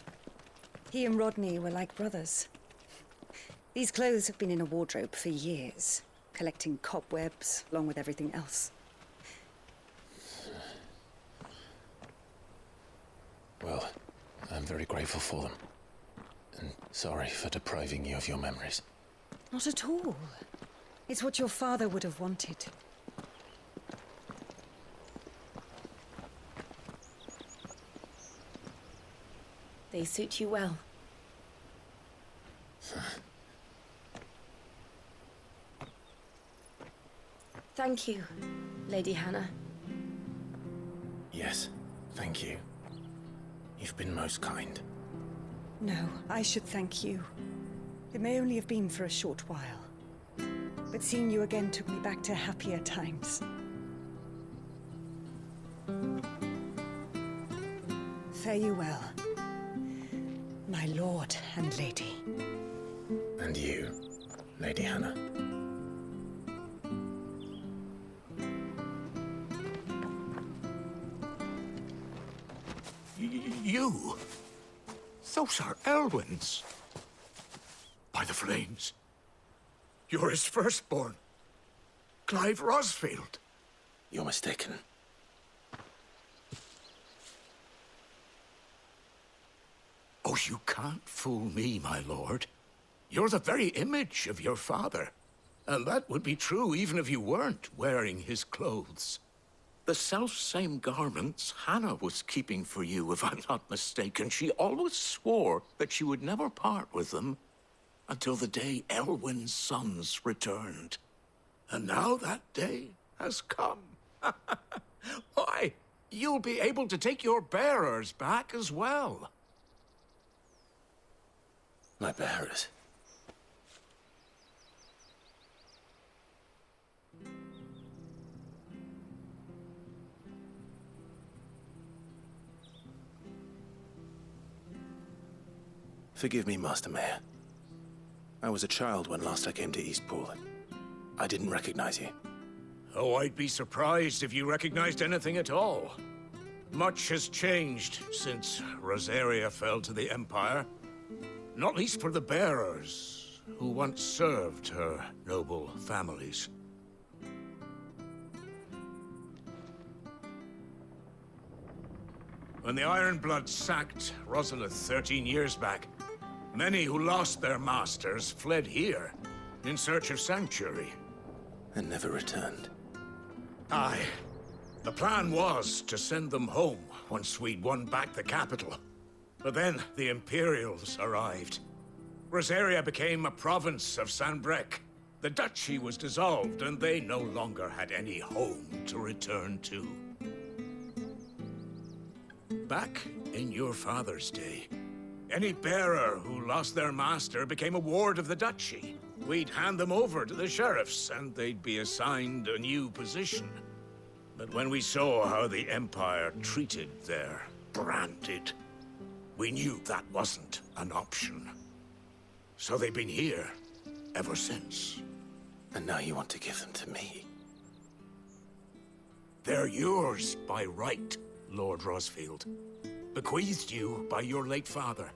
He and Rodney were like brothers. These clothes have been in a wardrobe for years, collecting cobwebs along with everything else. Well, I'm very grateful for them. And sorry for depriving you of your memories. Not at all. It's what your father would have wanted. They suit you well. Thank you, Lady Hannah. Yes, thank you. You've been most kind. No, I should thank you. It may only have been for a short while, but seeing you again took me back to happier times. Fare you well, my lord and lady. And you, Lady Hannah. You? Those are Elwyn's. By the flames. You're his firstborn. Clive Rosfield. You're mistaken. Oh, you can't fool me, my lord. You're the very image of your father. And that would be true even if you weren't wearing his clothes. The self-same garments Hannah was keeping for you, if I'm not mistaken. She always swore that she would never part with them until the day Elwyn's sons returned. And now that day has come. Why, you'll be able to take your bearers back as well. My bearers? Forgive me, Master Mayor. I was a child when last I came to Eastpool. I didn't recognize you. Oh, I'd be surprised if you recognized anything at all. Much has changed since Rosaria fell to the Empire. Not least for the bearers, who once served her noble families. When the Ironbloods sacked Rosalith 13 years back, many who lost their masters fled here in search of sanctuary. And never returned. Aye. The plan was to send them home once we'd won back the capital. But then the Imperials arrived. Rosaria became a province of Sanbreque. The duchy was dissolved, and they no longer had any home to return to. Back in your father's day, any bearer who lost their master became a ward of the duchy. We'd hand them over to the sheriffs, and they'd be assigned a new position. But when we saw how the Empire treated their branded, we knew that wasn't an option. So they've been here ever since. And now you want to give them to me? They're yours by right, Lord Rosfield. Bequeathed you by your late father.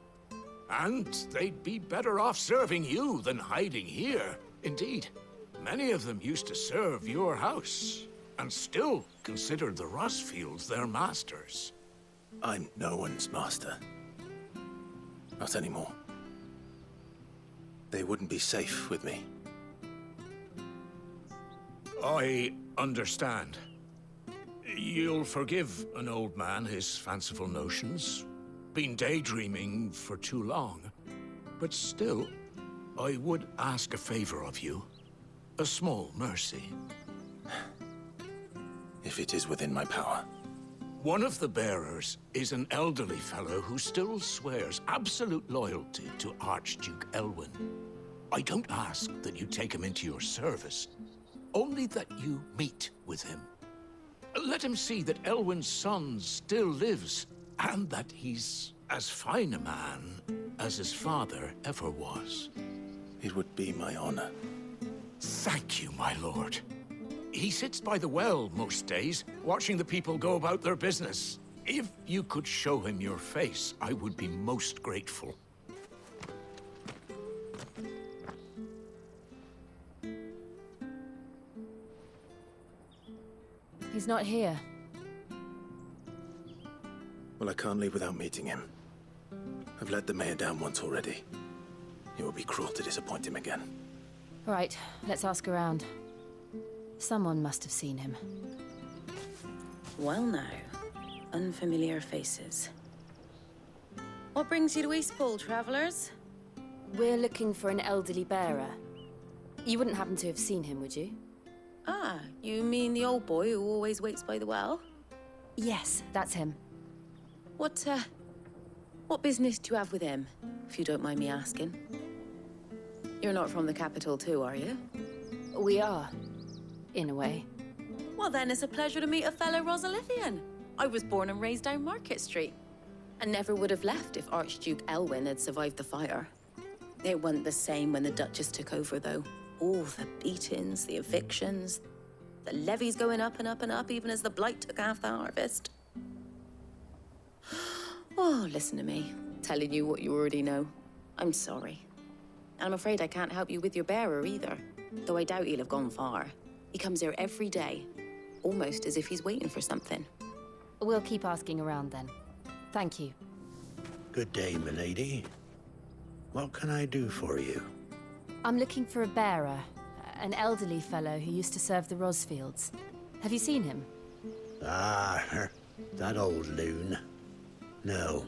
And they'd be better off serving you than hiding here. Indeed, many of them used to serve your house, and still considered the Rosfields their masters. I'm no one's master. Not anymore. They wouldn't be safe with me. I understand. You'll forgive an old man his fanciful notions. Been daydreaming for too long. But still, I would ask a favor of you. A small mercy. If it is within my power. One of the bearers is an elderly fellow who still swears absolute loyalty to Archduke Elwyn. I don't ask that you take him into your service, only that you meet with him. Let him see that Elwyn's son still lives, and that he's as fine a man as his father ever was. It would be my honor. Thank you, my lord. He sits by the well most days, watching the people go about their business. If you could show him your face, I would be most grateful. He's not here. Well, I can't leave without meeting him. I've let the mayor down once already. It would be cruel to disappoint him again. Right, let's ask around. Someone must have seen him. Well now, unfamiliar faces. What brings you to Eastpool, travelers? We're looking for an elderly bearer. You wouldn't happen to have seen him, would you? Ah, you mean the old boy who always waits by the well? Yes, that's him. What business do you have with him, if you don't mind me asking? You're not from the capital too, are you? We are, in a way. Well then, it's a pleasure to meet a fellow Rosalithian. I was born and raised down Market Street, and never would have left if Archduke Elwyn had survived the fire. It wasn't the same when the Duchess took over, though. All the beatings, the evictions, the levies going up and up and up, even as the Blight took half the harvest. Oh, listen to me, telling you what you already know. I'm sorry. And I'm afraid I can't help you with your bearer either, though I doubt he'll have gone far. He comes here every day, almost as if he's waiting for something. We'll keep asking around then. Thank you. Good day, milady. What can I do for you? I'm looking for a bearer, an elderly fellow who used to serve the Rosfields. Have you seen him? Ah, that old loon. No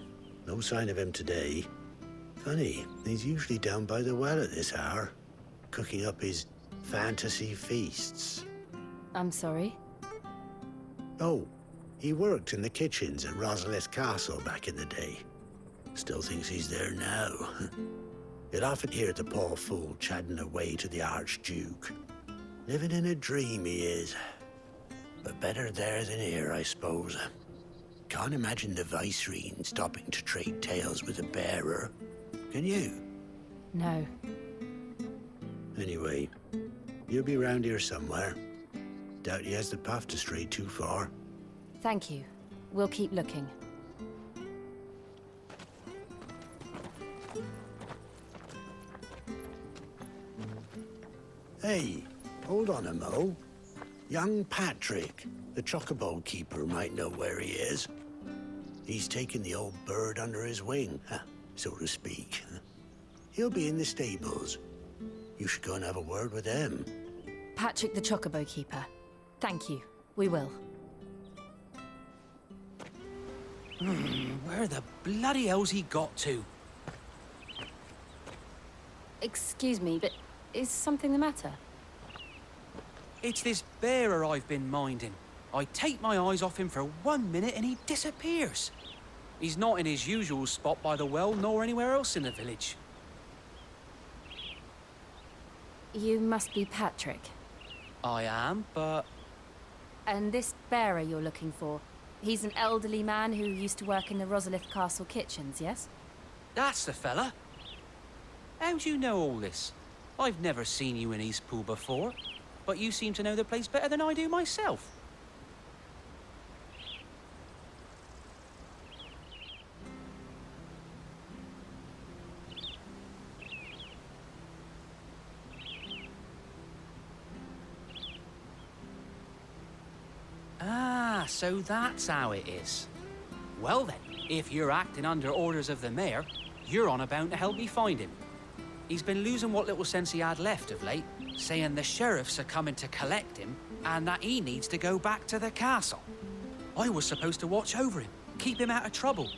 sign of him today. Funny, he's usually down by the well at this hour, cooking up his fantasy feasts. I'm sorry? Oh, he worked in the kitchens at Rosalith Castle back in the day. Still thinks he's there now. You'd often hear the poor fool chatting away to the Archduke. Living in a dream he is. But better there than here, I suppose. Can't imagine the Vicereine stopping to trade tales with a bearer. Can you? No. Anyway, he'll be round here somewhere. Doubt he has the path to stray too far. Thank you. We'll keep looking. Hey, hold on a mo. Young Patrick, the chocobo keeper, might know where he is. He's taken the old bird under his wing, so to speak. He'll be in the stables. You should go and have a word with him. Patrick the Chocobo Keeper. Thank you. We will. Where the bloody hell's he got to? Excuse me, but is something the matter? It's this bearer I've been minding. I take my eyes off him for 1 minute and he disappears. He's not in his usual spot by the well, nor anywhere else in the village. You must be Patrick. I am, but... And this bearer you're looking for, he's an elderly man who used to work in the Rosalith Castle kitchens, yes? That's the fella. How do you know all this? I've never seen you in Eastpool before, but you seem to know the place better than I do myself. Ah, so that's how it is. Well then, if you're acting under orders of the mayor, you're on about to help me find him. He's been losing what little sense he had left of late, saying the sheriffs are coming to collect him and that he needs to go back to the castle. I was supposed to watch over him, keep him out of trouble.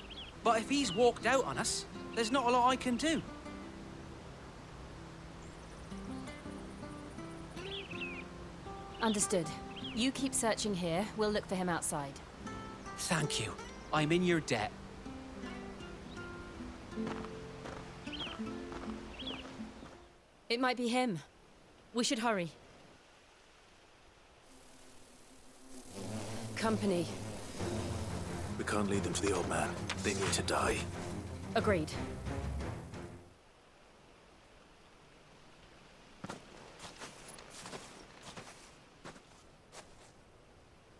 But if he's walked out on us, there's not a lot I can do. Understood. You keep searching here. We'll look for him outside. Thank you. I'm in your debt. It might be him. We should hurry. Company. We can't lead them to the old man. They need to die. Agreed.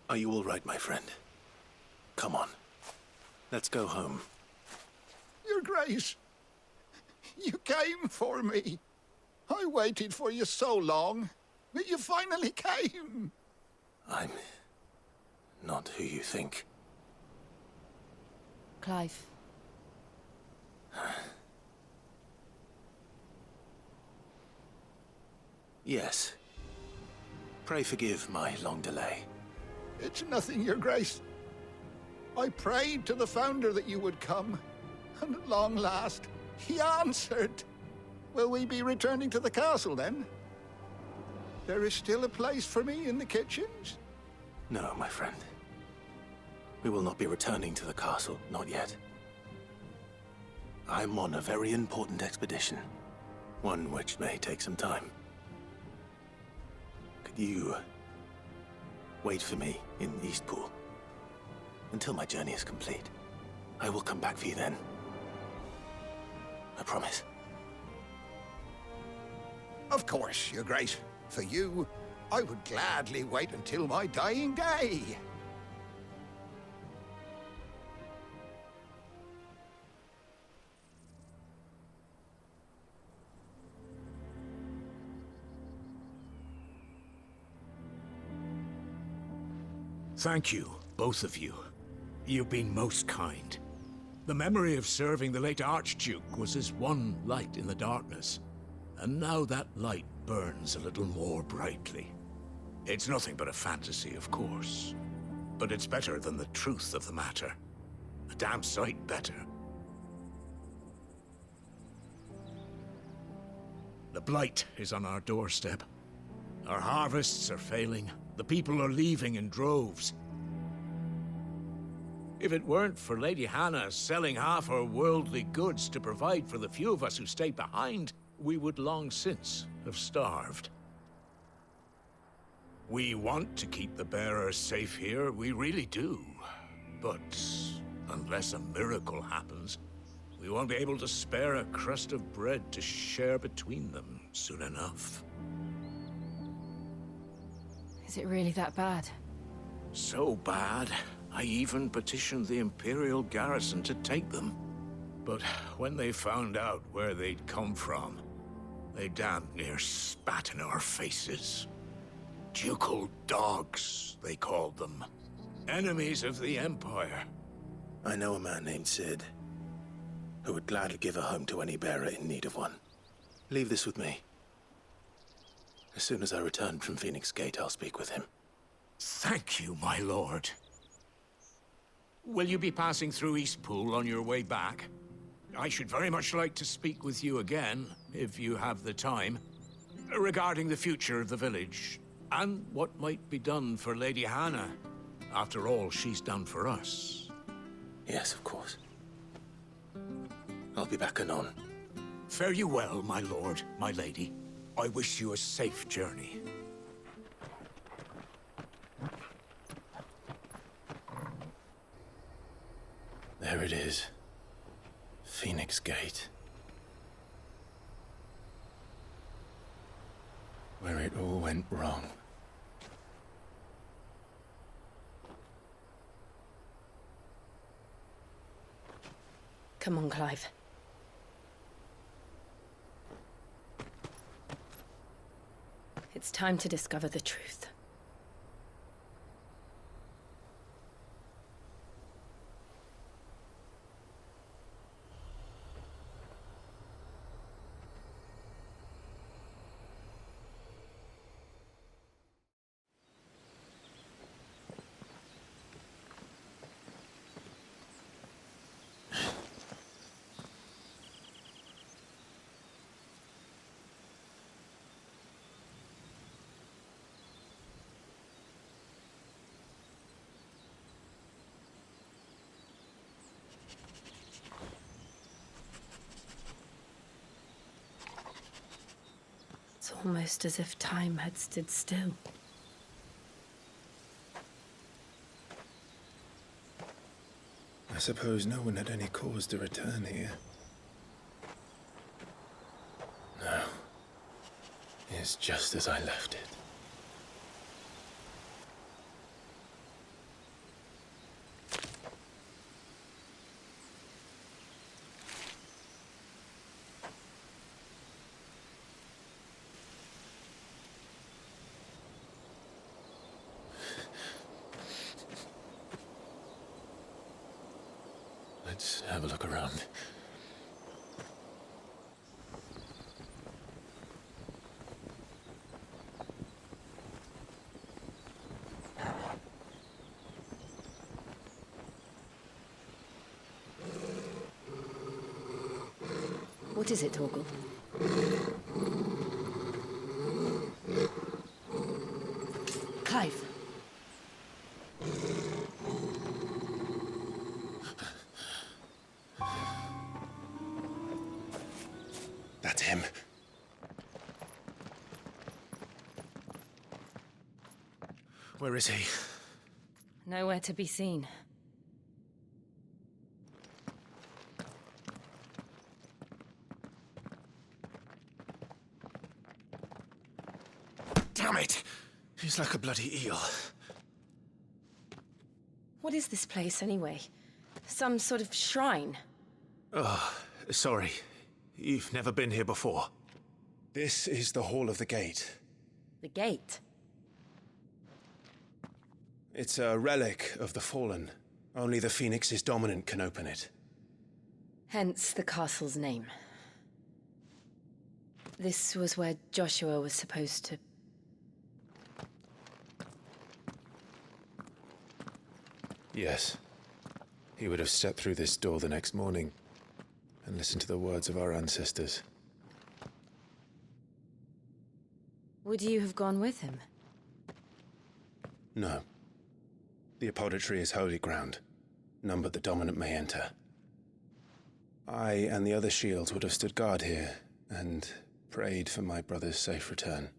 Are you all right, my friend? Come on. Let's go home. Your Grace, you came for me. I waited for you so long, but you finally came. I'm not who you think. Clive. Yes. Pray forgive my long delay. It's nothing, Your Grace. I prayed to the Founder that you would come, and at long last, he answered. Will we be returning to the castle, then? There is still a place for me in the kitchens? No, my friend. We will not be returning to the castle, not yet. I'm on a very important expedition, one which may take some time. Could you wait for me in Eastpool until my journey is complete? I will come back for you then. I promise. Of course, Your Grace. For you, I would gladly wait until my dying day. Thank you, both of you. You've been most kind. The memory of serving the late Archduke was as one light in the darkness, and now that light burns a little more brightly. It's nothing but a fantasy, of course, but it's better than the truth of the matter. A damn sight better. The blight is on our doorstep. Our harvests are failing. The people are leaving in droves. If it weren't for Lady Hannah selling half her worldly goods to provide for the few of us who stayed behind, we would long since have starved. We want to keep the bearers safe here, we really do. But unless a miracle happens, we won't be able to spare a crust of bread to share between them. soon enough. Is it really that bad? So bad, I even petitioned the Imperial garrison to take them. But when they found out where they'd come from, they damn near spat in our faces. Ducal dogs, they called them. Enemies of the Empire. I know a man named Cid, who would gladly give a home to any bearer in need of one. Leave this with me. As soon as I return from Phoenix Gate, I'll speak with him. Thank you, my lord. Will you be passing through Eastpool on your way back? I should very much like to speak with you again, if you have the time, regarding the future of the village, and what might be done for Lady Hannah. After all she's done for us. Yes, of course. I'll be back anon. Fare you well, my lord, my lady. I wish you a safe journey. There it is. Phoenix Gate. Where it all went wrong. Come on, Clive. It's time to discover the truth. It's almost as if time had stood still. I suppose no one had any cause to return here. No. It's just as I left it. Let's have a look around. What is it, Torgal? Clive. That's him. Where is he? Nowhere to be seen. Damn it! He's like a bloody eel. What is this place, anyway? Some sort of shrine? Oh, sorry. You've never been here before. This is the Hall of the Gate. The gate? It's a relic of the Fallen. Only the Phoenix's dominant can open it. Hence the castle's name. This was where Joshua was supposed to... Yes. He would have stepped through this door the next morning and listened to the words of our ancestors. Would you have gone with him? No. The apodatory is holy ground. None but the dominant may enter. I and the other shields would have stood guard here and prayed for my brother's safe return.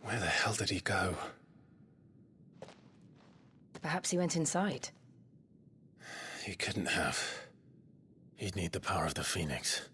Where the hell did he go? Perhaps he went inside. He couldn't have. He'd need the power of the Phoenix.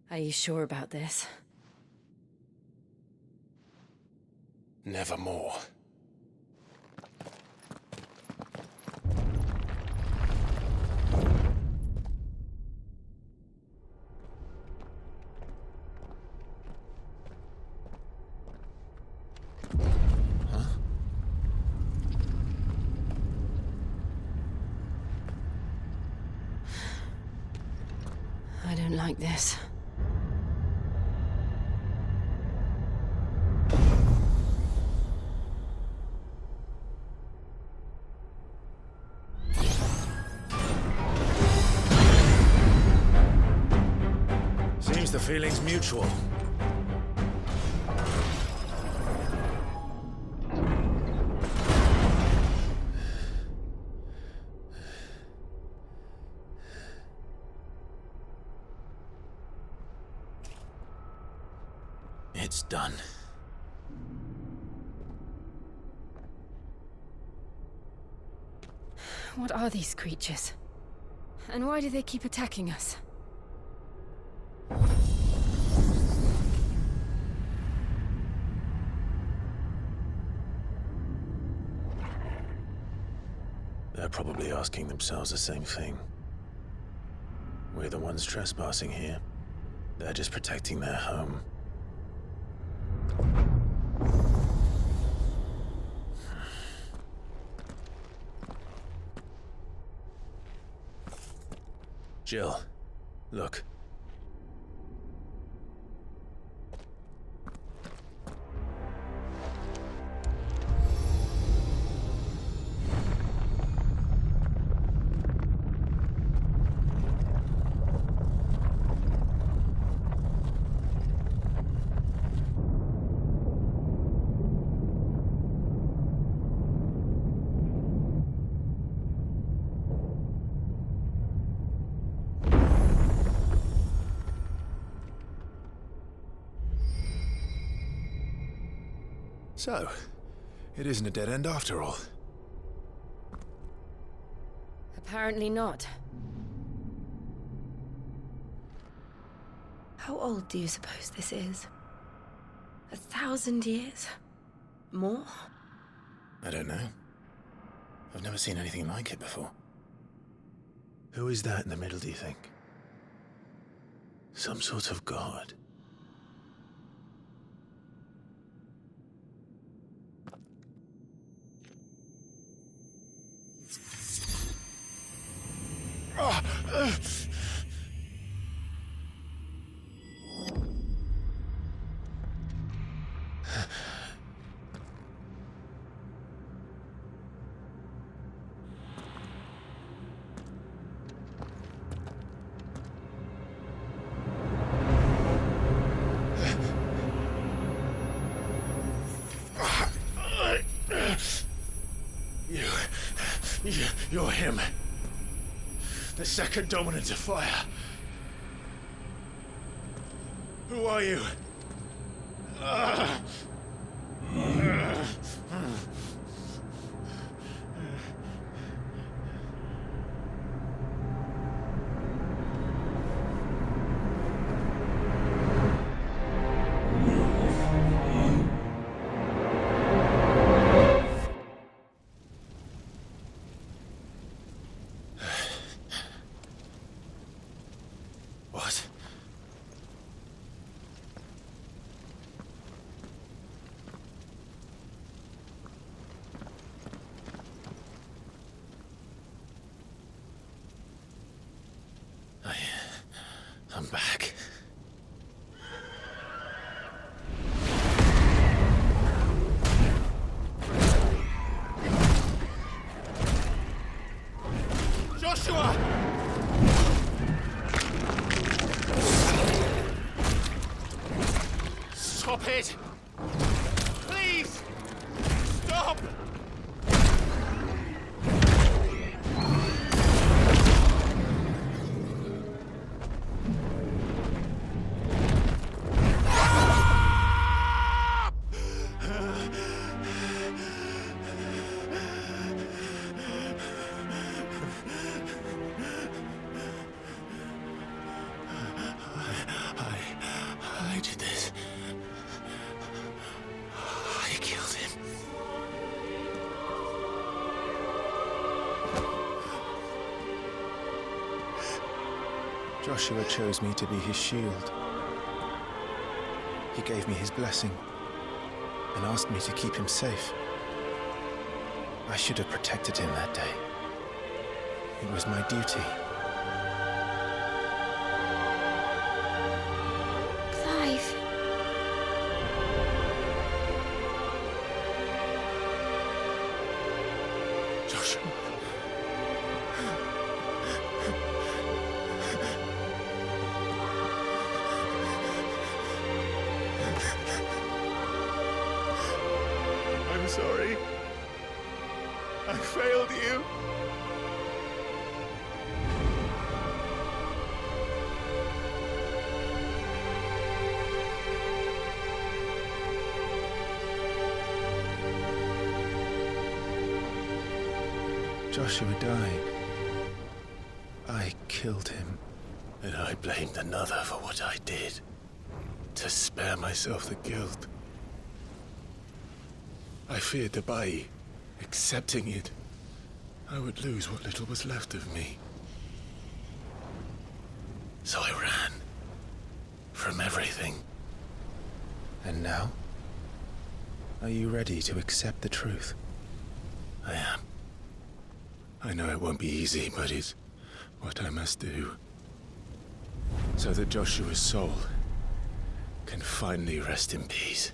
Are you sure about this? Nevermore. I don't like this. Seems the feeling's mutual. It's done. What are these creatures? And why do they keep attacking us? They're probably asking themselves the same thing. We're the ones trespassing here. They're just protecting their home. Jill, look. So, it isn't a dead end after all. Apparently not. How old do you suppose this is? 1,000 years? More? I don't know. I've never seen anything like it before. Who is that in the middle, do you think? Some sort of god? You're him. The second dominant of fire. Who are you? What? I'm back. Joshua! Stop it! Please! Stop! Joshua chose me to be his shield. He gave me his blessing and asked me to keep him safe. I should have protected him that day. It was my duty. Clive. Joshua. I'm sorry. I failed you. Joshua died. I killed him. And I blamed another for what I did, to spare myself the guilt. I feared that by accepting it, I would lose what little was left of me. So I ran from everything. And now? Are you ready to accept the truth? I am. I know it won't be easy, but it's what I must do. So that Joshua's soul can finally rest in peace.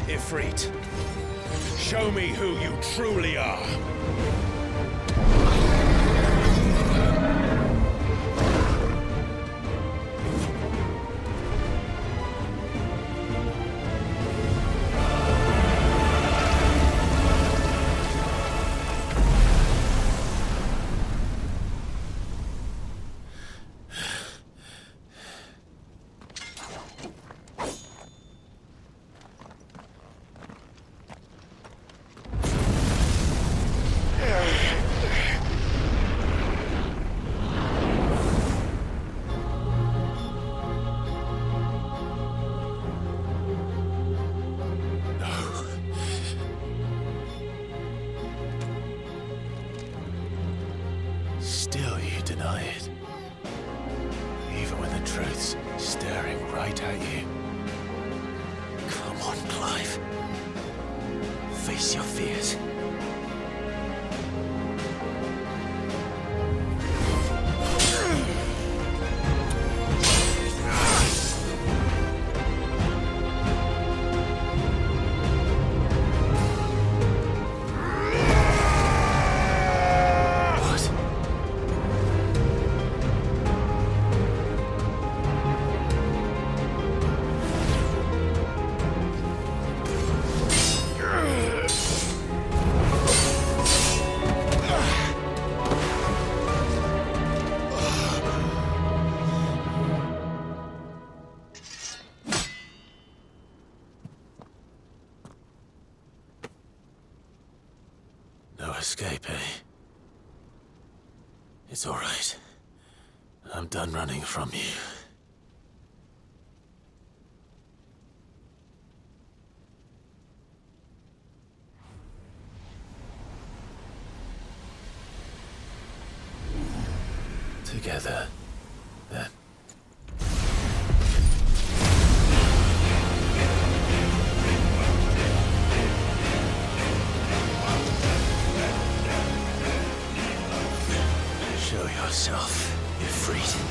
Ifrit. Show me who you truly are. Still you deny it. Even when the truth's staring right at you. Come on, Clive. Face your fears. No escape, eh? It's all right. I'm done running from you. Together, then. yourself, Ifrit.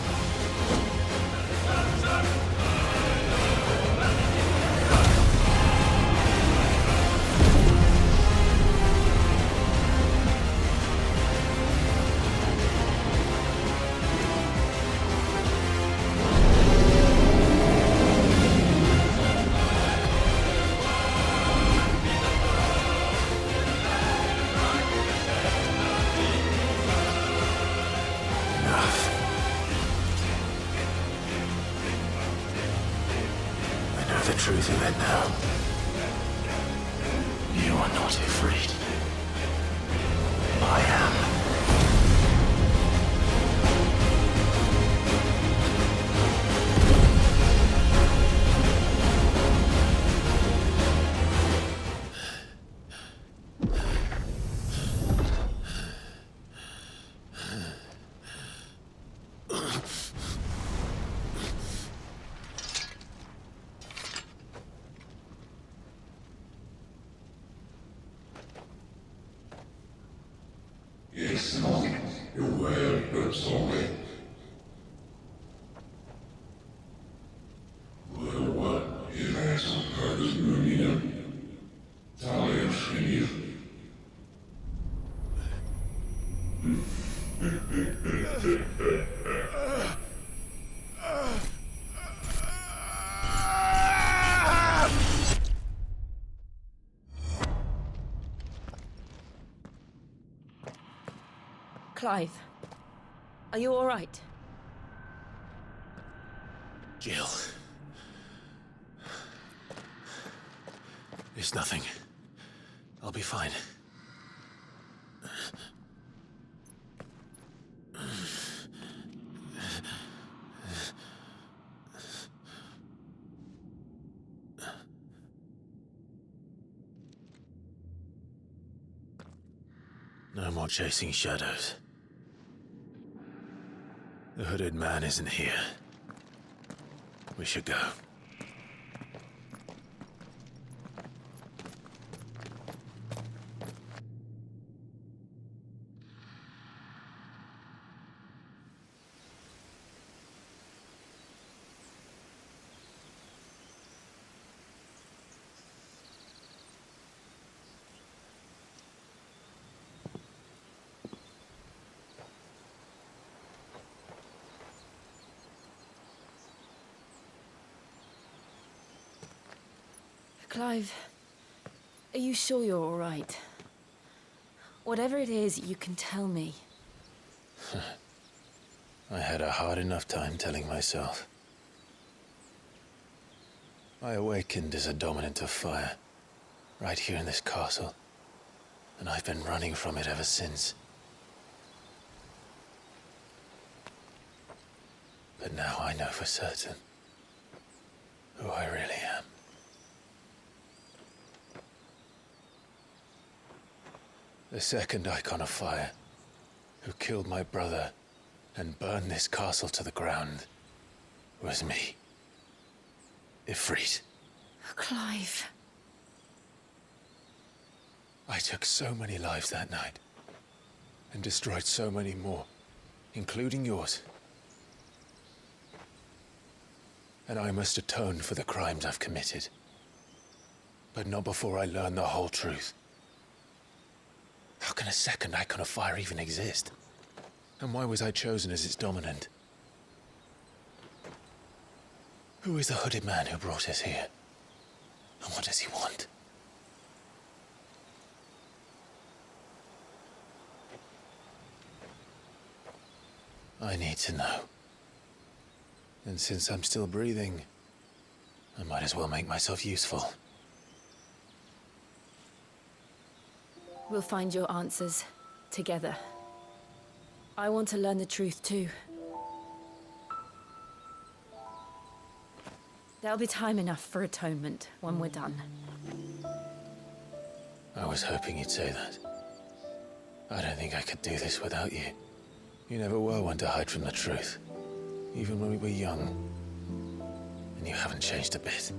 The truth of it now. You are not Ifrit. I am. It's not your word, but solely. What is that some kind of union? Talia Shinir. Clive, are you all right? Jill. It's nothing. I'll be fine. No more chasing shadows. The hooded man isn't here. We should go. Clive, are you sure you're all right? Whatever it is, you can tell me. I had a hard enough time telling myself. I awakened as a dominant of fire, right here in this castle, and I've been running from it ever since. But now I know for certain who I really am. The second Icon of Fire, who killed my brother and burned this castle to the ground, was me. Ifrit. Clive. I took so many lives that night, and destroyed so many more, including yours. And I must atone for the crimes I've committed. But not before I learn the whole truth. How can a second Icon of Fire even exist? And why was I chosen as its dominant? Who is the hooded man who brought us here? And what does he want? I need to know. And since I'm still breathing, I might as well make myself useful. We'll find your answers together. I want to learn the truth too. There'll be time enough for atonement when we're done. I was hoping you'd say that. I don't think I could do this without you. You never were one to hide from the truth, even when we were young. And you haven't changed a bit.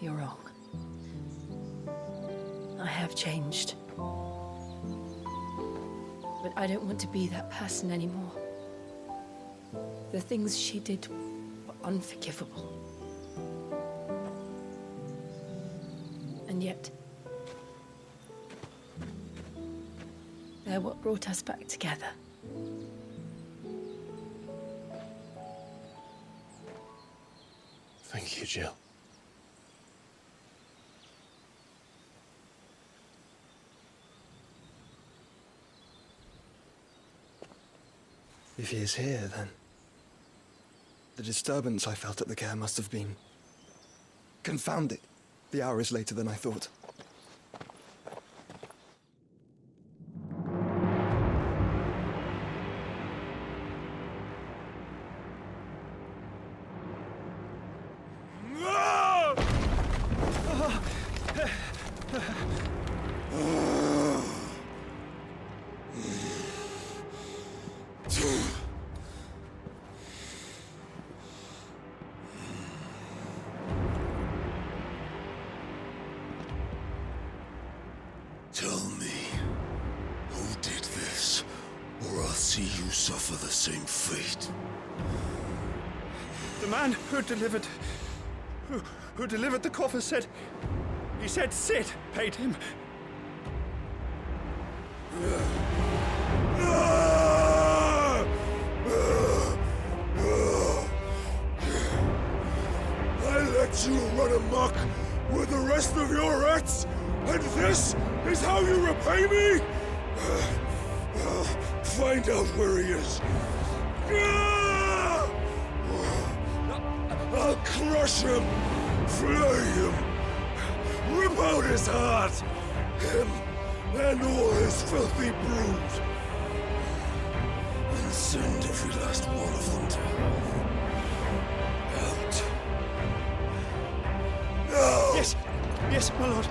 You're wrong. I have changed. But I don't want to be that person anymore. The things she did were unforgivable. And yet, they're what brought us back together. Thank you, Jill. If he is here, then the disturbance I felt at the care must have been... Confound it! The hour is later than I thought. Tell me, who did this, or I'll see you suffer the same fate. The man who delivered the coffer said... He said Sid paid him. I let you run amok with the rest of your rats, and this is how you repay me? Find out where he is. I'll crush him, flay him, rip out his heart, him and all his filthy brood, and send every last one of them to hell. Out. Now! Yes, yes, my lord.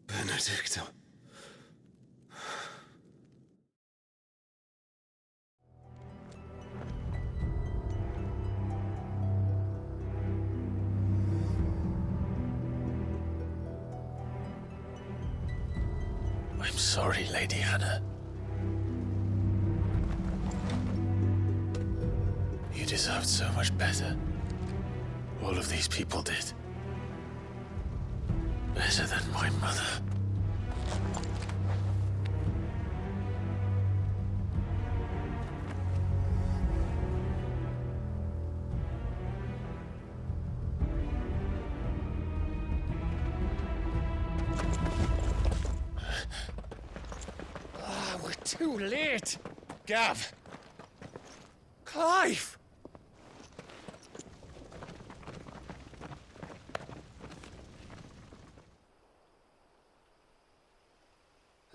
Benedicta. I'm sorry, Lady Hannah. You deserved so much better. All of these people did. Better than my mother. We're too late. Gav. Clive!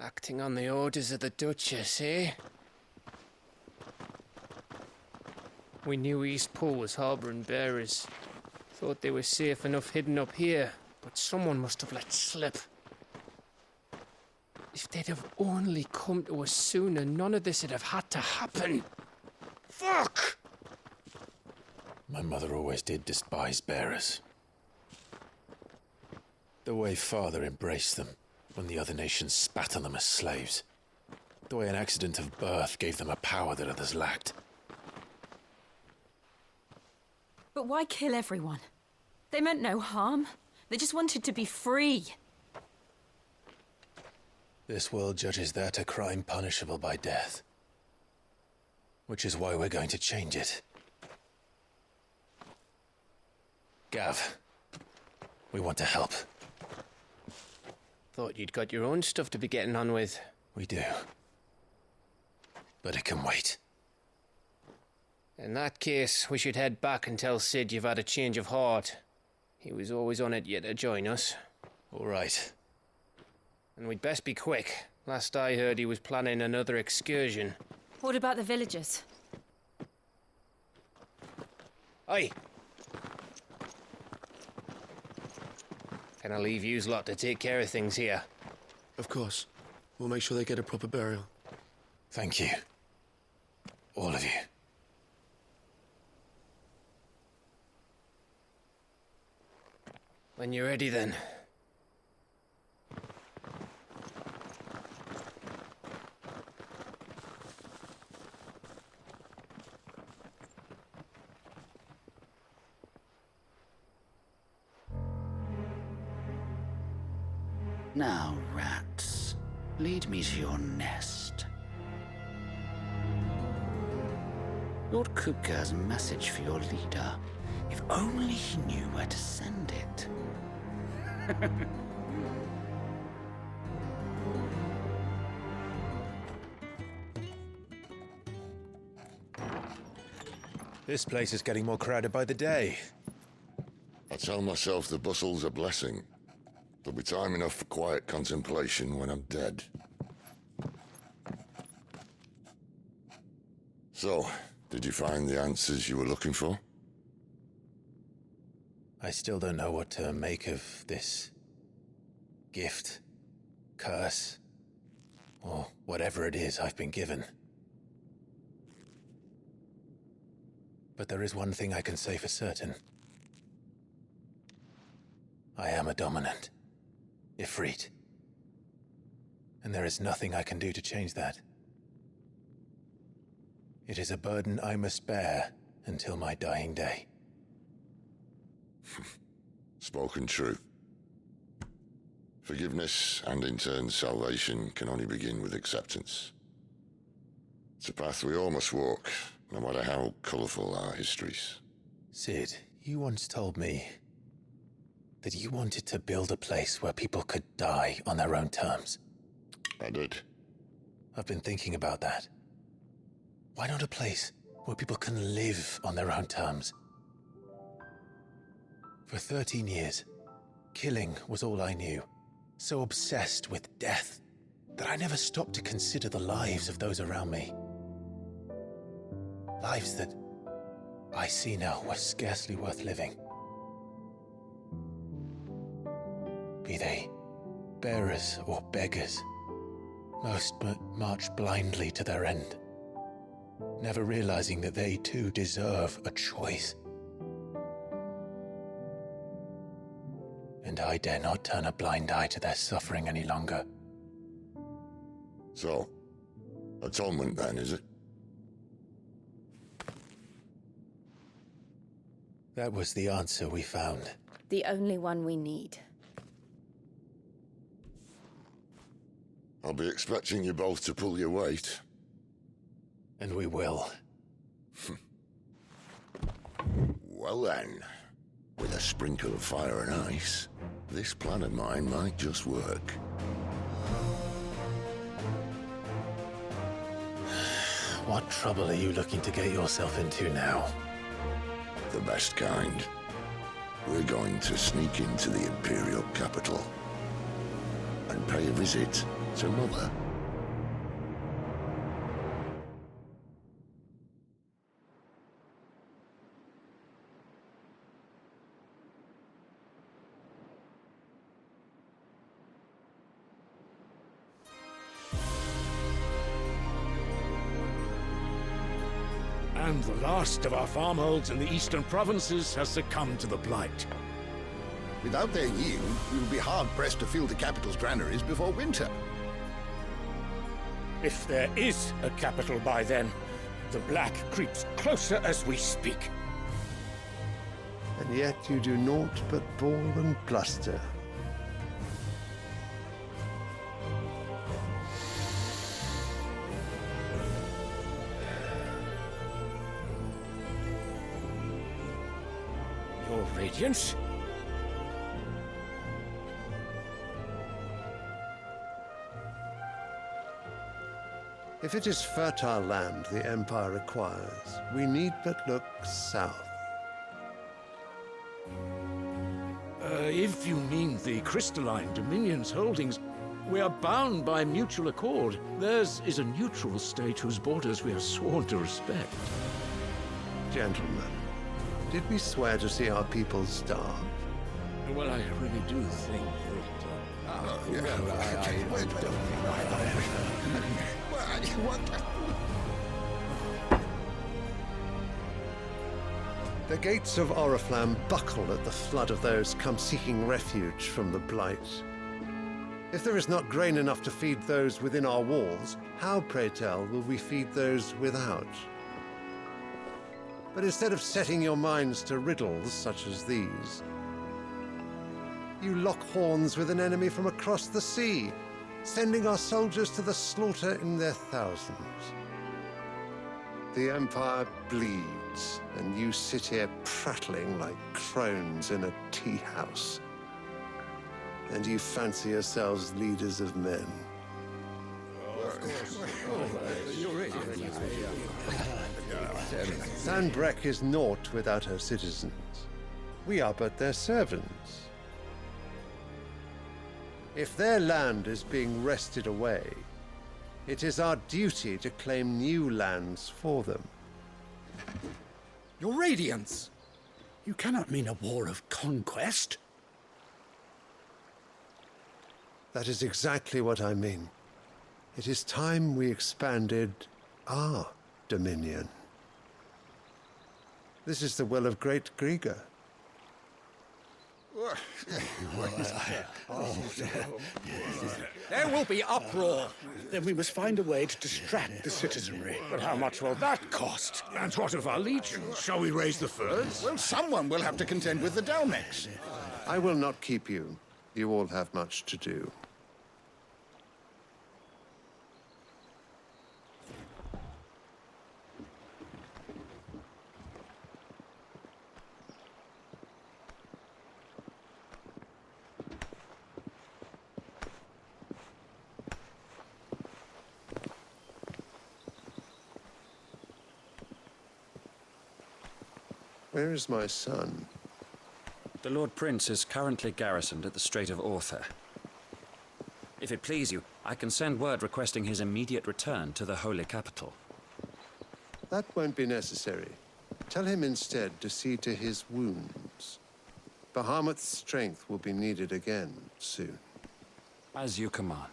Acting on the orders of the Duchess, eh? We knew Eastpool was harbouring bearers. Thought they were safe enough hidden up here, but someone must have let slip. If they'd have only come to us sooner, none of this would have had to happen. Fuck! My mother always did despise bearers. The way Father embraced them when the other nations spat on them as slaves. The way an accident of birth gave them a power that others lacked. But why kill everyone? They meant no harm. They just wanted to be free. This world judges that a crime punishable by death. which is why we're going to change it. Gav, we want to help. Thought you'd got your own stuff to be getting on with. We do. But it can wait. In that case, we should head back and tell Sid you've had a change of heart. He was always on it yet to join us. All right. And we'd best be quick. Last I heard, he was planning another excursion. What about the villagers? Aye. Can I leave yous lot to take care of things here? Of course. We'll make sure they get a proper burial. Thank you. All of you. When you're ready, then. Now, rats, lead me to your nest. Lord Kupka's message for your leader. If only he knew where to send it. This place is getting more crowded by the day. I tell myself the bustle's a blessing. There'll be time enough for quiet contemplation when I'm dead. So, did you find the answers you were looking for? I still don't know what to make of this gift, curse, or whatever it is I've been given. But there is one thing I can say for certain. I am a dominant, Ifrit. And there is nothing I can do to change that. It is a burden I must bear until my dying day. Spoken true. Forgiveness and in turn salvation can only begin with acceptance. It's a path we all must walk, no matter how colourful our histories. Sid, you once told me that you wanted to build a place where people could die on their own terms. I did. I've been thinking about that. Why not a place where people can live on their own terms? For 13 years, killing was all I knew. So obsessed with death that I never stopped to consider the lives of those around me. Lives that I see now were scarcely worth living. Be they bearers or beggars, most march blindly to their end, never realizing that they too deserve a choice. And I dare not turn a blind eye to their suffering any longer. So, atonement then, is it? That was the answer we found. The only one we need. I'll be expecting you both to pull your weight. And we will. Well then, with a sprinkle of fire and ice, this plan of mine might just work. What trouble are you looking to get yourself into now? The best kind. We're going to sneak into the Imperial capital and pay a visit to Mother. And the last of our farmholds in the eastern provinces has succumbed to the blight. Without their yield, we will be hard-pressed to fill the capital's granaries before winter. If there is a capital by then, the black creeps closer as we speak. And yet you do naught but bawl and bluster. Radiance. If it is fertile land the Empire requires, we need but look south. If you mean the crystalline Dominion's holdings, we are bound by mutual accord. Theirs is a neutral state whose borders we are sworn to respect. Gentlemen, did we swear to see our people starve? Well, I really do think The gates of Oriflamme buckle at the flood of those come seeking refuge from the Blight. If there is not grain enough to feed those within our walls, how, pray tell, will we feed those without? But instead of setting your minds to riddles such as these, you lock horns with an enemy from across the sea, sending our soldiers to the slaughter in their thousands. The Empire bleeds, and you sit here prattling like crones in a tea house. And you fancy yourselves leaders of men. Sanbreque is naught without her citizens. We are but their servants. If their land is being wrested away, it is our duty to claim new lands for them. Your Radiance! You cannot mean a war of conquest. That is exactly what I mean. It is time we expanded our dominion. This is the will of great Grieger. There will be uproar. Then we must find a way to distract the citizenry. But how much will that cost? And what of our legions? Shall we raise the furs? Well, someone will have to contend with the Dalmex. I will not keep you. You all have much to do. Where is my son? The Lord Prince is currently garrisoned at the Strait of Orther. If it please you, I can send word requesting his immediate return to the Holy Capital. That won't be necessary. Tell him instead to see to his wounds. Bahamut's strength will be needed again soon. As you command.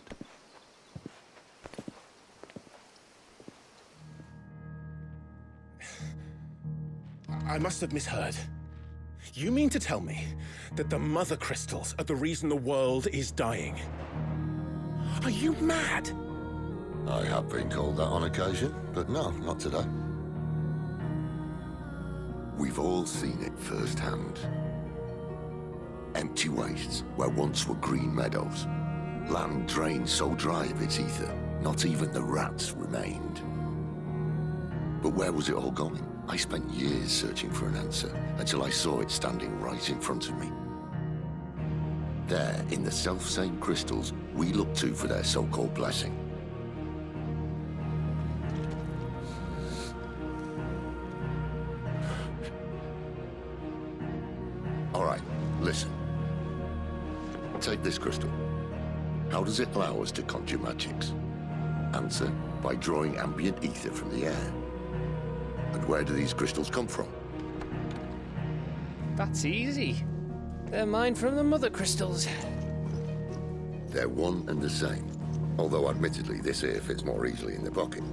I must have misheard. You mean to tell me that the Mother Crystals are the reason the world is dying? Are you mad? I have been called that on occasion, but no, not today. We've all seen it firsthand. Empty wastes where once were green meadows. Land drained so dry of its ether, not even the rats remained. But where was it all going? I spent years searching for an answer, until I saw it standing right in front of me. There, in the self-same crystals we look to for their so-called blessing. All right, listen. Take this crystal. How does it allow us to conjure magics? Answer, by drawing ambient ether from the air. And where do these crystals come from? That's easy. They're mine from the Mother Crystals. They're one and the same. Although admittedly this here fits more easily in the pocket.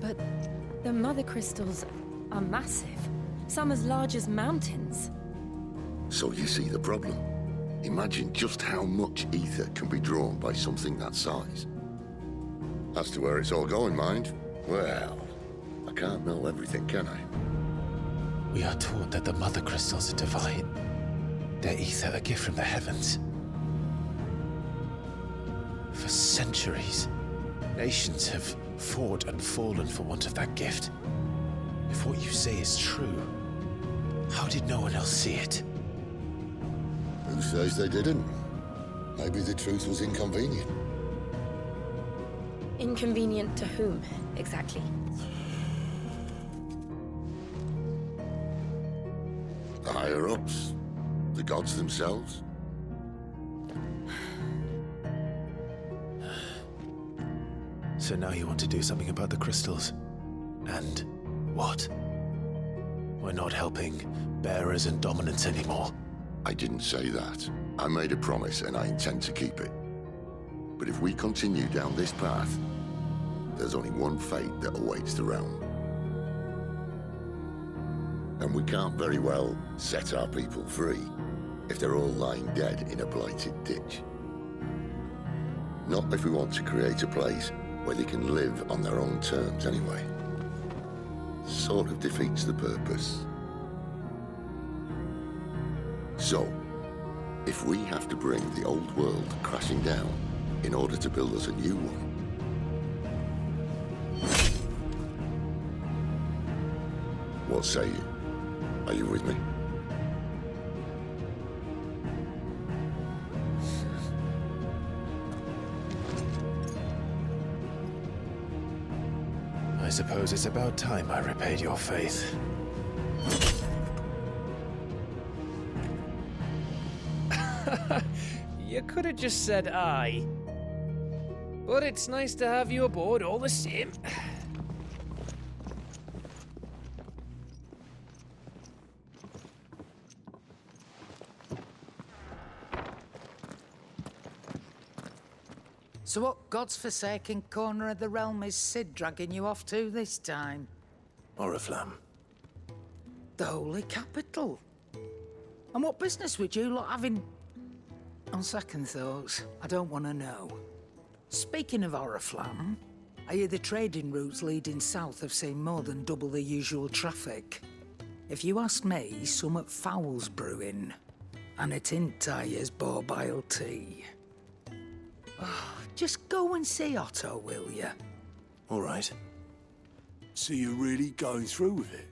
But the Mother Crystals are massive. Some as large as mountains. So you see the problem. Imagine just how much ether can be drawn by something that size. As to where it's all going, mind, well, I can't know everything, can I? We are taught that the Mother Crystals are divine. Their ether a gift from the heavens. For centuries, nations have fought and fallen for want of that gift. If what you say is true, How did no one else see it? Who says they didn't? Maybe the truth was inconvenient. Inconvenient to whom, exactly? The higher-ups? The gods themselves? So now you want to do something about the crystals? And what? We're not helping bearers and dominants anymore. I didn't say that. I made a promise and I intend to keep it. But if we continue down this path, there's only one fate that awaits the realm. And we can't very well set our people free if they're all lying dead in a blighted ditch. Not if we want to create a place where they can live on their own terms anyway. Sort of defeats the purpose. So, if we have to bring the old world crashing down in order to build us a new one, what say you? Are you with me? I suppose it's about time I repaid your faith. You could have just said aye. But it's nice to have you aboard all the same. So what god's-forsaken corner of the realm is Cid dragging you off to this time? Oriflamme. The Holy Capital. And what business would you lot have in... On second thoughts, I don't want to know. Speaking of Oriflamme, I hear the trading routes leading south have seen more than double the usual traffic. If you ask me, summat foul's brewing. And it ain't Tyre's borbile tea. Just go and see Otto, will you? All right. So you're really going through with it?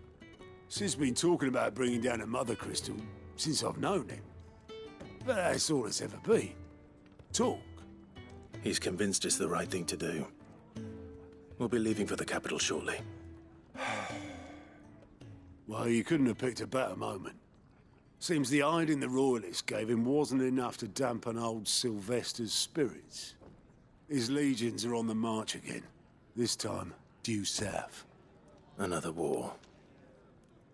Sid's been talking about bringing down a mother crystal since I've known him. But that's all it's ever been. Talk. He's convinced it's the right thing to do. We'll be leaving for the capital shortly. Well, you couldn't have picked a better moment. Seems the hiding the royalists gave him wasn't enough to dampen old Sylvester's spirits. His legions are on the march again. This time, due south. Another war.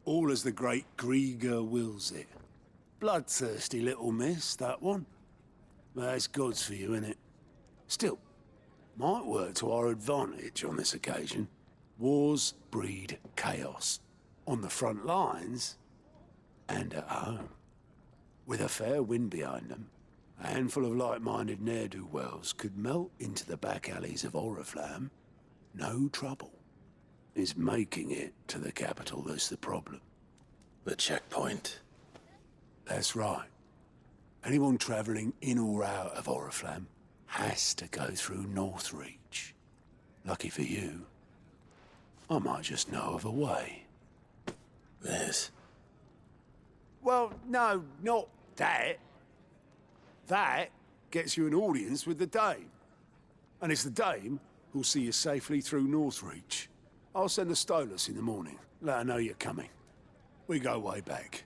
All as the great Grieger wills it. Bloodthirsty little miss, that one. That's God's for you, innit? Still, might work to our advantage on this occasion. Wars breed chaos. On the front lines, and at home. With a fair wind behind them, a handful of like-minded ne'er-do-wells could melt into the back alleys of Oriflamme. No trouble. It's making it to the capital that's the problem. The checkpoint. That's right. Anyone travelling in or out of Oriflamme has to go through Northreach. Lucky for you, I might just know of a way. This? Well, no, not that. That gets you an audience with the Dame. And it's the Dame who'll see you safely through Northreach. I'll send the Stolas in the morning, let her know you're coming. We go way back,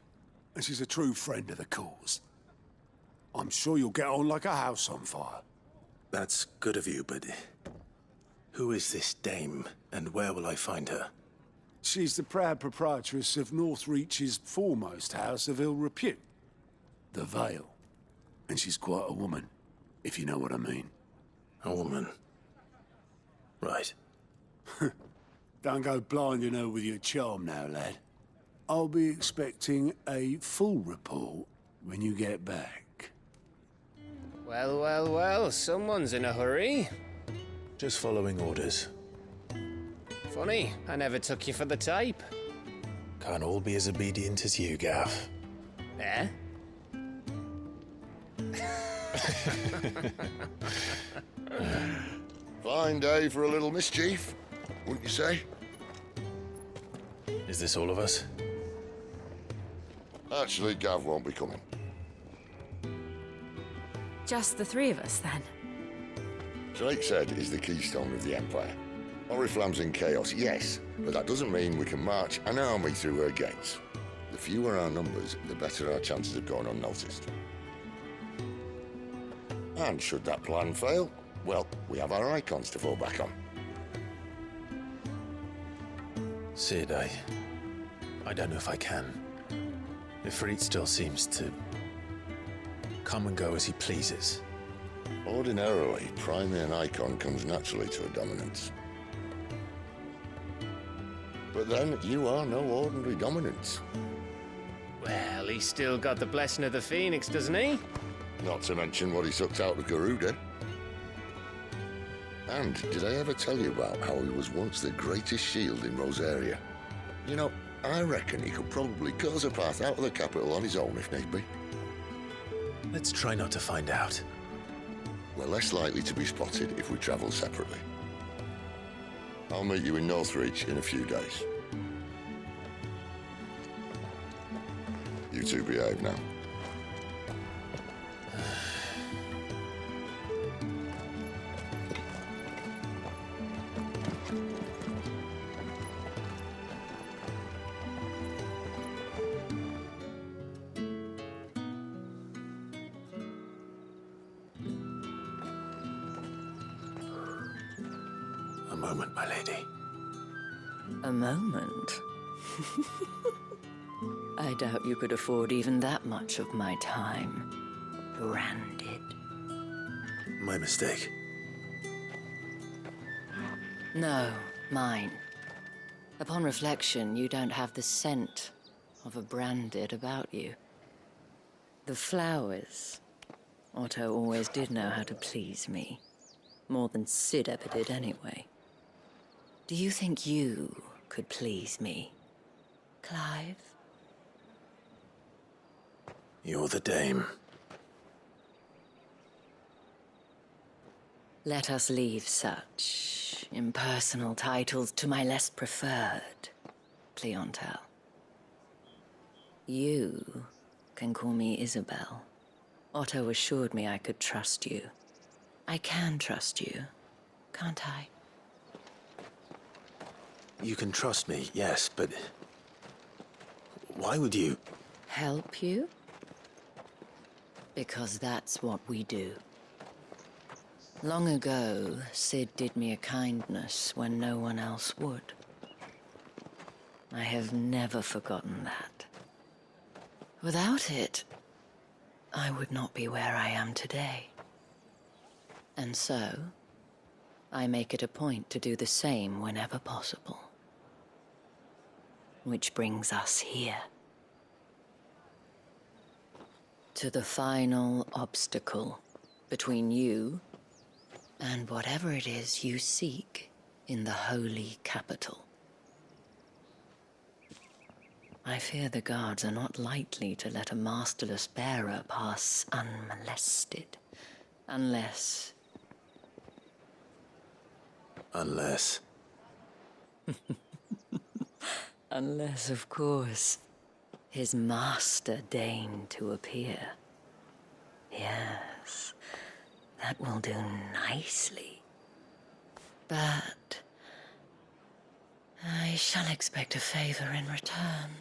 and she's a true friend of the cause. I'm sure you'll get on like a house on fire. That's good of you, but... who is this Dame, and where will I find her? She's the proud proprietress of Northreach's foremost house of ill repute, the Vale. And she's quite a woman, if you know what I mean. A woman? Right. Don't go blinding her with your charm now, lad. I'll be expecting a full report when you get back. Well, well, well, someone's in a hurry. Just following orders. Funny, I never took you for the type. Can't all be as obedient as you, Gav. Eh? Fine day for a little mischief, wouldn't you say? Is this all of us? Actually, Gav won't be coming. Just the three of us, then? Drake's Head is the keystone of the Empire. Oriflamme's in chaos, yes, but that doesn't mean we can march an army through her gates. The fewer our numbers, the better our chances of going unnoticed. And should that plan fail, well, we have our icons to fall back on. Cid, I don't know if I can. Ifrit still seems to come and go as he pleases. Ordinarily, priming an icon comes naturally to a dominance. But then, you are no ordinary dominance. Well, he's still got the blessing of the Phoenix, doesn't he? Not to mention what he sucked out of Garuda. And did I ever tell you about how he was once the greatest shield in Rosaria? You know, I reckon he could probably cause a path out of the capital on his own if need be. Let's try not to find out. We're less likely to be spotted if we travel separately. I'll meet you in Northreach in a few days. You two behave now. A moment, my lady. A moment? I doubt you could afford even that much of my time. Branded. My mistake. No, mine. Upon reflection, you don't have the scent of a branded about you. The flowers. Otto always did know how to please me. More than Cid ever did anyway. Do you think you could please me, Clive? You're the dame. Let us leave such impersonal titles to my less preferred, Cleontel. You can call me Isabel. Otto assured me I could trust you. I can trust you, can't I? You can trust me, yes, but why would you? Help you? Because that's what we do. Long ago, Cid did me a kindness when no one else would. I have never forgotten that. Without it, I would not be where I am today. And so, I make it a point to do the same whenever possible. Which brings us here. To the final obstacle between you and whatever it is you seek in the holy capital. I fear the guards are not likely to let a masterless bearer pass unmolested, unless... Unless... Unless, of course, his master deigned to appear. Yes, that will do nicely. But I shall expect a favor in return.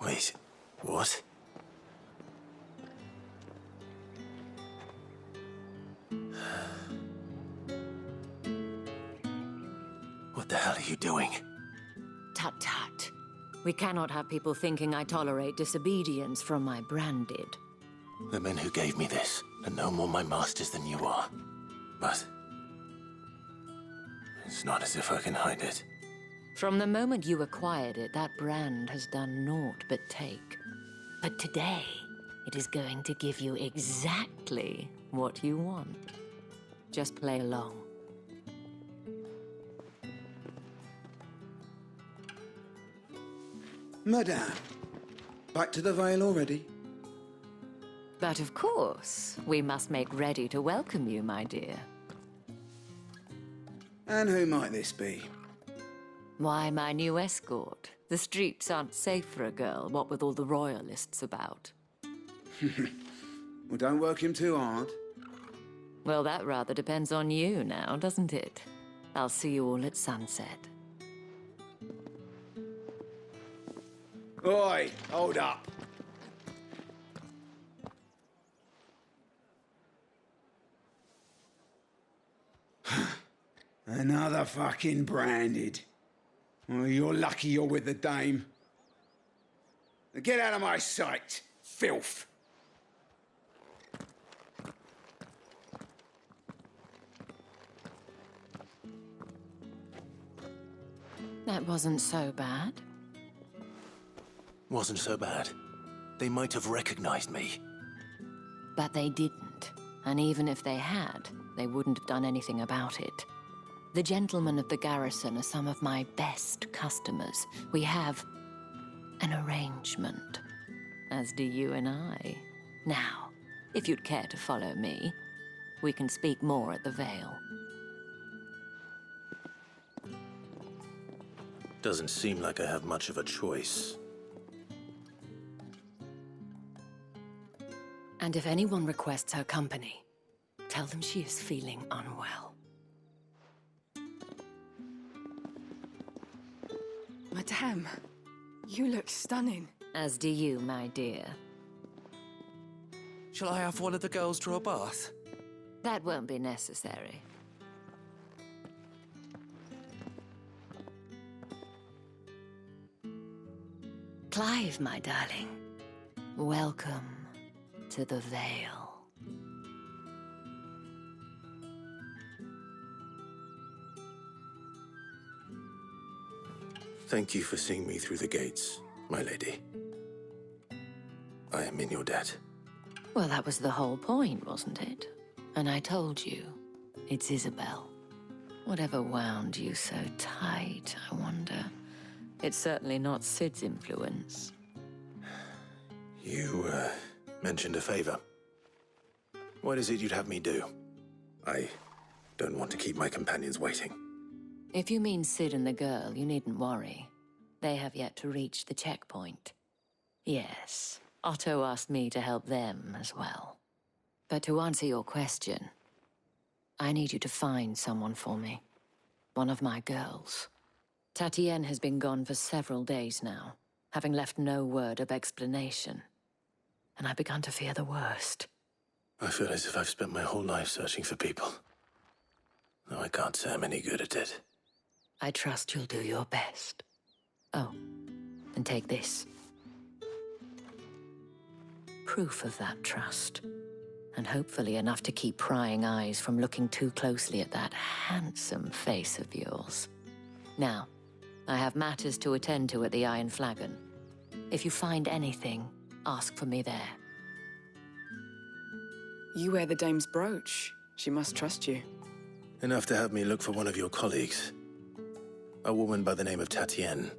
Wait, what? What the hell are you doing? Tut tut. We cannot have people thinking I tolerate disobedience from my branded. The men who gave me this are no more my masters than you are. But it's not as if I can hide it. From the moment you acquired it, that brand has done naught but take. But today, it is going to give you exactly what you want. Just play along. Madame, back to the Vale already? But of course, we must make ready to welcome you, my dear. And who might this be? Why, my new escort, The streets aren't safe for a girl, what with all the royalists about. Well, don't work him too hard. Well, that rather depends on you now, doesn't it? I'll see you all at sunset. Oi, hold up. Another fucking branded. Well, you're lucky you're with the dame. Now get out of my sight, filth. That wasn't so bad. Wasn't so bad. They might have recognized me. But they didn't. And even if they had, they wouldn't have done anything about it. The gentlemen of the garrison are some of my best customers. We have an arrangement, as do you and I. Now, if you'd care to follow me, we can speak more at the Vale. Doesn't seem like I have much of a choice. And if anyone requests her company, tell them she is feeling unwell. Madame, you look stunning. As do you, my dear. Shall I have one of the girls draw a bath? That won't be necessary. Clive, my darling. Welcome to the Vale. Thank you for seeing me through the gates, my lady. I am in your debt. Well, that was the whole point, wasn't it? And I told you, it's Isabel. Whatever wound you so tight, I wonder. It's certainly not Sid's influence. You, mentioned a favor. What is it you'd have me do? I don't want to keep my companions waiting. If you mean Sid and the girl, you needn't worry. They have yet to reach the checkpoint. Yes, Otto asked me to help them as well. But to answer your question, I need you to find someone for me. One of my girls. Tatienne has been gone for several days now, having left no word of explanation. And I've begun to fear the worst. I feel as if I've spent my whole life searching for people. Though I can't say I'm any good at it. I trust you'll do your best. Oh, and take this. Proof of that trust. And hopefully enough to keep prying eyes from looking too closely at that handsome face of yours. Now, I have matters to attend to at the Iron Flagon. If you find anything, ask for me there. You wear the dame's brooch. She must trust you. Enough to have me look for one of your colleagues. A woman by the name of Tatienne.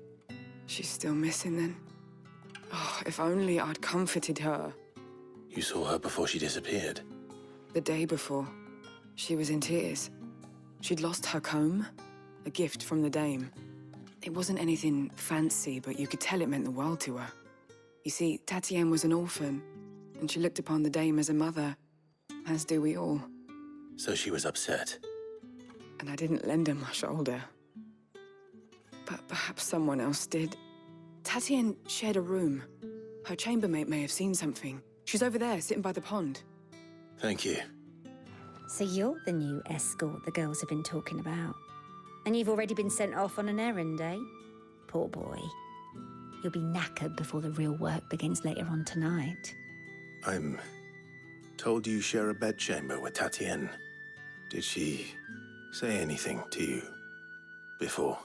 She's still missing then? Oh, if only I'd comforted her. You saw her before she disappeared. The day before. She was in tears. She'd lost her comb, a gift from the dame. It wasn't anything fancy, but you could tell it meant the world to her. You see, Tatienne was an orphan, and she looked upon the dame as a mother, as do we all. So she was upset. And I didn't lend her my shoulder. But perhaps someone else did. Tatienne shared a room. Her chambermaid may have seen something. She's over there, sitting by the pond. Thank you. So you're the new escort the girls have been talking about. And you've already been sent off on an errand, eh? Poor boy. You'll be knackered before the real work begins later on tonight. I'm told you share a bedchamber with Tatienne. Did she say anything to you before?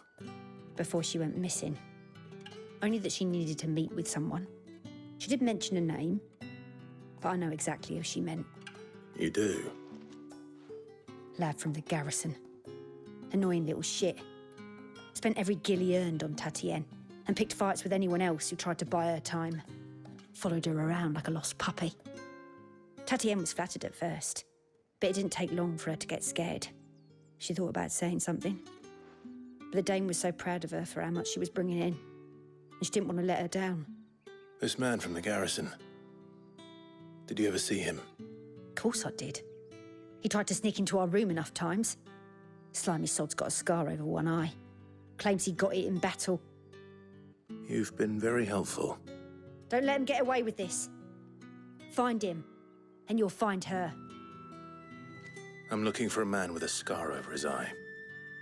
Before she went missing. Only that she needed to meet with someone. She did mention a name, but I know exactly who she meant. You do? Lad from the garrison. Annoying little shit. Spent every guil he earned on Tatienne, and picked fights with anyone else who tried to buy her time. Followed her around like a lost puppy. Tatienne was flattered at first, but it didn't take long for her to get scared. She thought about saying something. But the dame was so proud of her for how much she was bringing in. and she didn't want to let her down. This man from the garrison. Did you ever see him? Of course I did. He tried to sneak into our room enough times. Slimy sod's got a scar over one eye. Claims he got it in battle. You've been very helpful. Don't let him get away with this. Find him, and you'll find her. I'm looking for a man with a scar over his eye.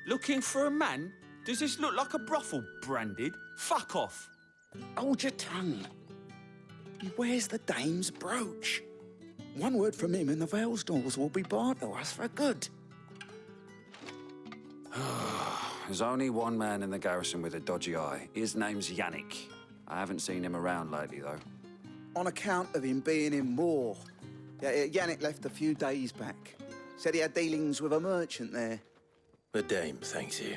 Looking for a man? Does this look like a brothel, Branded? Fuck off. Hold your tongue. He wears the dame's brooch. One word from him and the Velsdorls will be barred to us for good. There's only one man in the garrison with a dodgy eye. His name's Yannick. I haven't seen him around lately, though. On account of him being in Moor. Yannick left a few days back. Said he had dealings with a merchant there. The dame thanks you.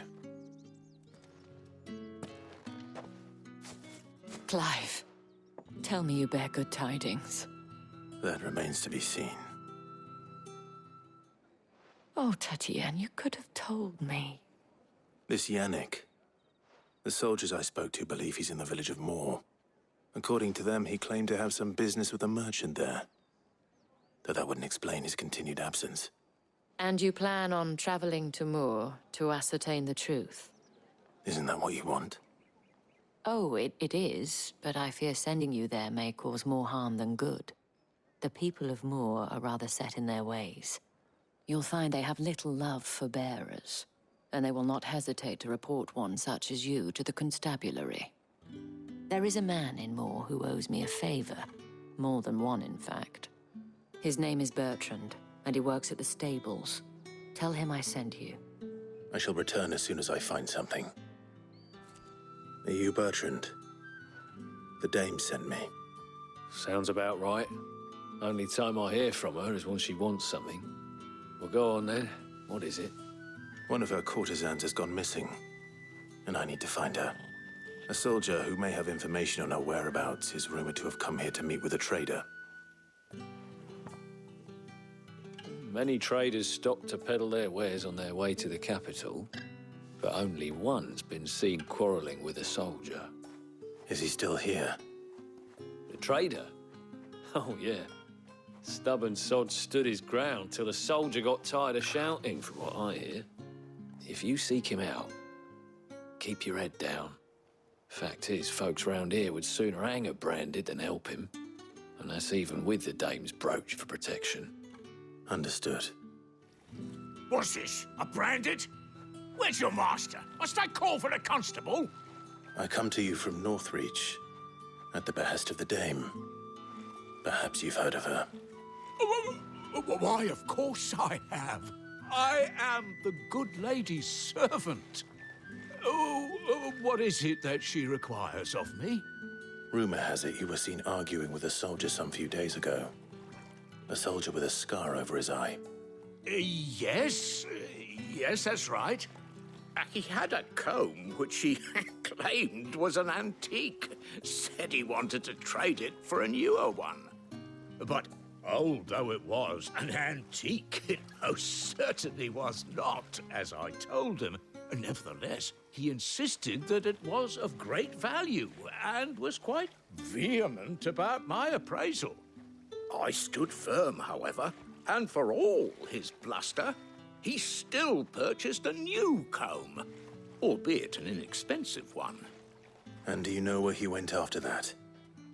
Clive, tell me you bear good tidings. That remains to be seen. Oh, Tatienne, you could have told me. This Yannick. The soldiers I spoke to believe he's in the village of Moor. According to them, he claimed to have some business with a merchant there. Though that wouldn't explain his continued absence. And you plan on traveling to Moor to ascertain the truth? Isn't that what you want? Oh, it is, but I fear sending you there may cause more harm than good. The people of Moor are rather set in their ways. You'll find they have little love for bearers, and they will not hesitate to report one such as you to the constabulary. There is a man in Moor who owes me a favor. More than one, in fact. His name is Bertrand, and he works at the stables. Tell him I sent you. I shall return as soon as I find something. Are you Bertrand? The dame sent me. Sounds about right. Only time I hear from her is when she wants something. Well, go on then. What is it? One of her courtesans has gone missing, and I need to find her. A soldier who may have information on her whereabouts is rumored to have come here to meet with a trader. Many traders stop to peddle their wares on their way to the capital, but only one's been seen quarreling with a soldier. Is he still here? The trader? Oh, yeah. Stubborn sod stood his ground till the soldier got tired of shouting, from what I hear. If you seek him out, keep your head down. Fact is, folks round here would sooner hang a Branded than help him. And that's even with the dame's brooch for protection. Understood. What's this? A Branded? Where's your master? Must I call for the constable? I come to you from Northreach, at the behest of the dame. Perhaps you've heard of her. Why, of course I have. I am the good lady's servant. Oh, what is it that she requires of me? Rumor has it you were seen arguing with a soldier some few days ago. A soldier with a scar over his eye. Yes, that's right. He had a comb which he claimed was an antique. Said he wanted to trade it for a newer one. But old though it was, an antique it most certainly was not, as I told him. Nevertheless, he insisted that it was of great value and was quite vehement about my appraisal. I stood firm, however, and for all his bluster, he still purchased a new comb, albeit an inexpensive one. And do you know where he went after that?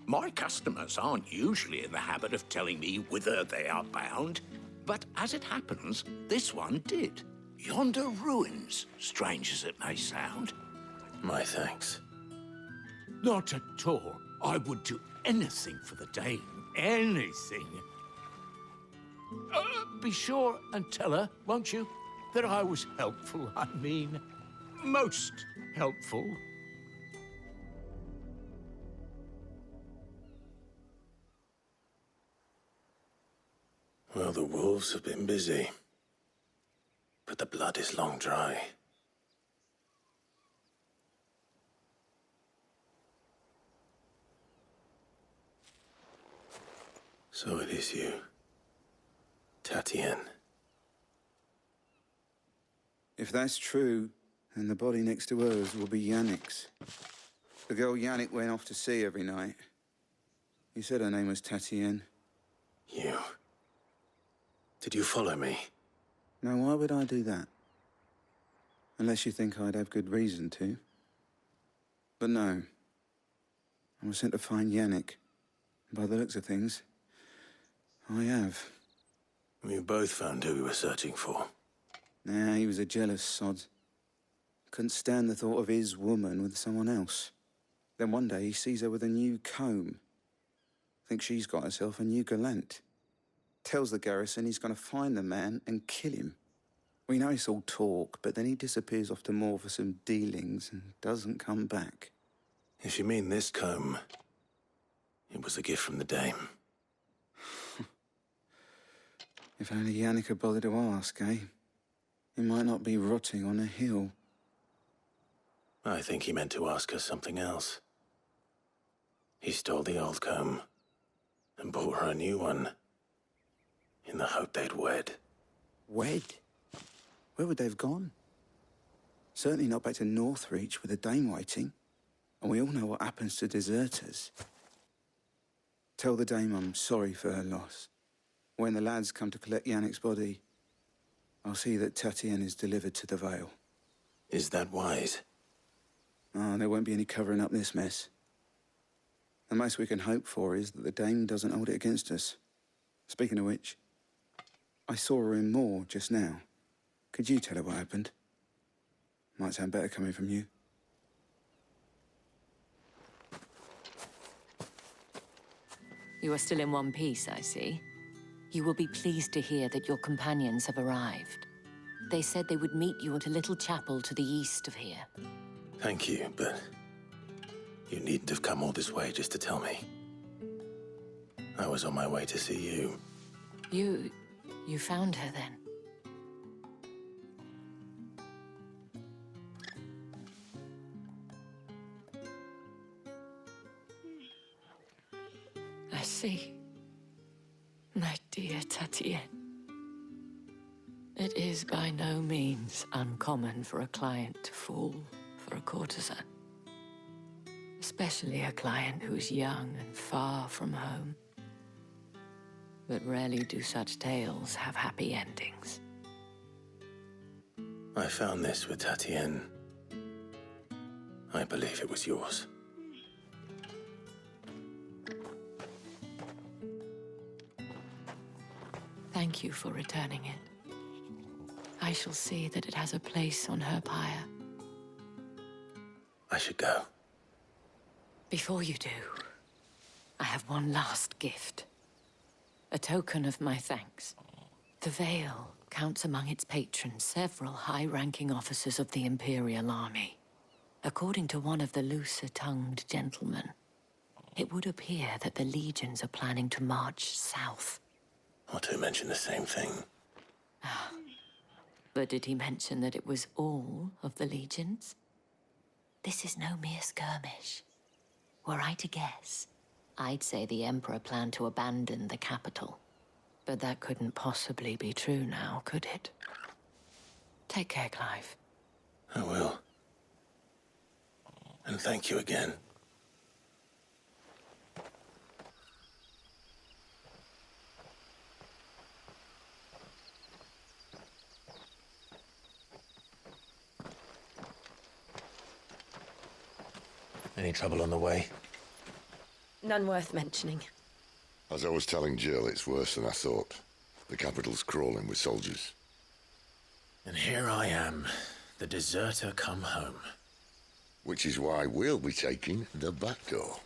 My customers aren't usually in the habit of telling me whither they are bound, but as it happens, this one did. Yonder ruins, strange as it may sound. My thanks. Not at all. I would do anything for the dame. Anything. Be sure and tell her, won't you, that I was helpful. I mean, most helpful. Well, the wolves have been busy. But the blood is long dry. So it is you, Tatienne. If that's true, then the body next to hers will be Yannick's. The girl Yannick went off to sea every night. You said her name was Tatienne. You... Did you follow me? Now, why would I do that? Unless you think I'd have good reason to. But no. I was sent to find Yannick. By the looks of things, I have. We both found who we were searching for. Nah, he was a jealous sod. Couldn't stand the thought of his woman with someone else. Then one day he sees her with a new comb. Thinks she's got herself a new gallant. Tells the garrison he's going to find the man and kill him. We know it's all talk, but then he disappears off to Moor for some dealings and doesn't come back. If you mean this comb, it was a gift from the Dame. If only Yannick had bothered to ask, eh? He might not be rotting on a hill. I think he meant to ask her something else. He stole the old comb and bought her a new one in the hope they'd wed. Wed? Where would they have gone? Certainly not back to Northreach with the Dame waiting. And we all know what happens to deserters. Tell the Dame I'm sorry for her loss. When the lads come to collect Yannick's body, I'll see that Tatienne is delivered to the Vale. Is that wise? Oh, there won't be any covering up this mess. The most we can hope for is that the Dame doesn't hold it against us. Speaking of which, I saw her in Moor just now. Could you tell her what happened? Might sound better coming from you. You are still in one piece, I see. You will be pleased to hear that your companions have arrived. They said they would meet you at a little chapel to the east of here. Thank you, but you needn't have come all this way just to tell me. I was on my way to see you. You found her then? I see. My dear Tatienne. It is by no means uncommon for a client to fall for a courtesan. Especially a client who's young and far from home. But rarely do such tales have happy endings. I found this with Tatienne. I believe it was yours. Thank you for returning it. I shall see that it has a place on her pyre. I should go. Before you do, I have one last gift. A token of my thanks. The Vale counts among its patrons several high-ranking officers of the Imperial Army. According to one of the looser-tongued gentlemen, it would appear that the legions are planning to march south. Or to mention the same thing. But did he mention that it was all of the legions? This is no mere skirmish. Were I to guess, I'd say the Emperor planned to abandon the capital. But that couldn't possibly be true now, could it? Take care, Clive. I will. And thank you again. Any trouble on the way? None worth mentioning. As I was telling Jill, it's worse than I thought. The capital's crawling with soldiers. And here I am, the deserter come home. Which is why we'll be taking the back door.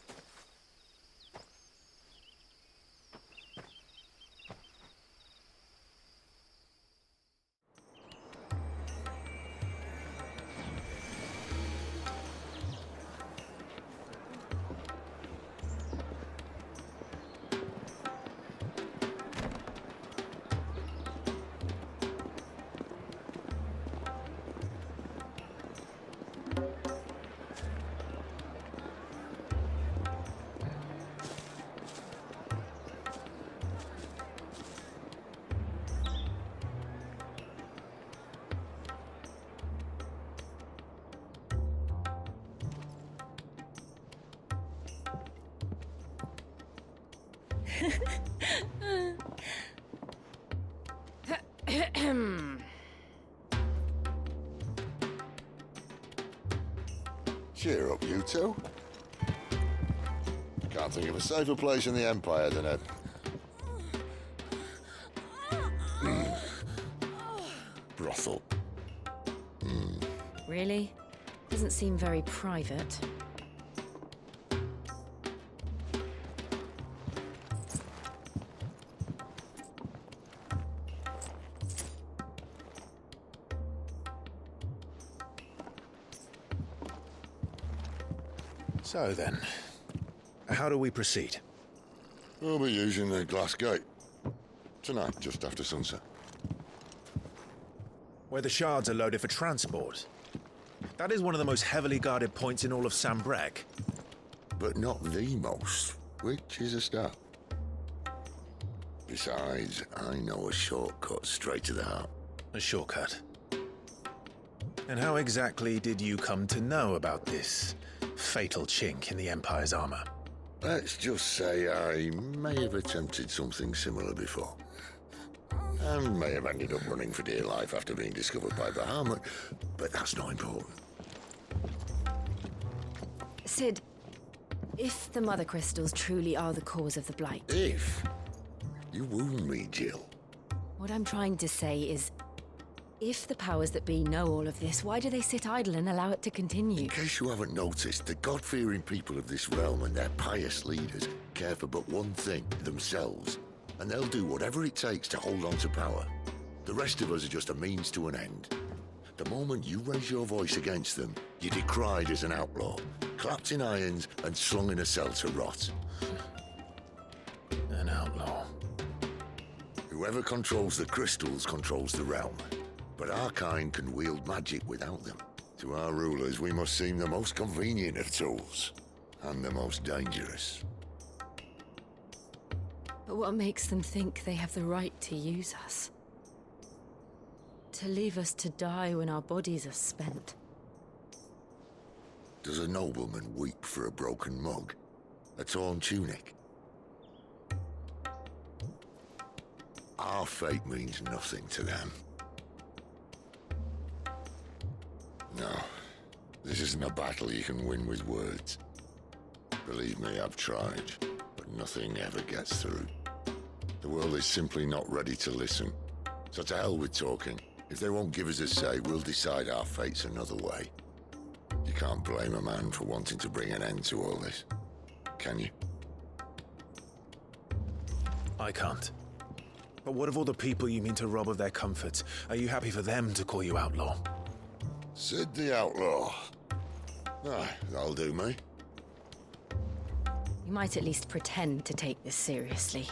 Cheer up, you two. Can't think of a safer place in the Empire than a... brothel. Really? Doesn't seem very private. So then, how do we proceed? We'll be using the glass gate. Tonight, just after sunset. Where the shards are loaded for transport. That is one of the most heavily guarded points in all of Sambrec. But not the most, which is a start. Besides, I know a shortcut straight to the heart. A shortcut? And how exactly did you come to know about this fatal chink in the Empire's armor? Let's just say I may have attempted something similar before. And may have ended up running for dear life after being discovered by Bahamut, but that's not important. Cid, if the Mother Crystals truly are the cause of the Blight... If? You wound me, Jill. What I'm trying to say is, if the powers that be know all of this, why do they sit idle and allow it to continue? In case you haven't noticed, the God-fearing people of this realm and their pious leaders care for but one thing, themselves. And they'll do whatever it takes to hold on to power. The rest of us are just a means to an end. The moment you raise your voice against them, you're decried as an outlaw, clapped in irons and slung in a cell to rot. An outlaw. Whoever controls the crystals controls the realm. But our kind can wield magic without them. To our rulers, we must seem the most convenient of tools, and the most dangerous. But what makes them think they have the right to use us? To leave us to die when our bodies are spent? Does a nobleman weep for a broken mug? A torn tunic? Our fate means nothing to them. No, this isn't a battle you can win with words. Believe me, I've tried, but nothing ever gets through. The world is simply not ready to listen. So to hell with talking. If they won't give us a say, we'll decide our fates another way. You can't blame a man for wanting to bring an end to all this, can you? I can't. But what of all the people you mean to rob of their comforts? Are you happy for them to call you outlaw? Cid the Outlaw. Aye, that'll do me. You might at least pretend to take this seriously.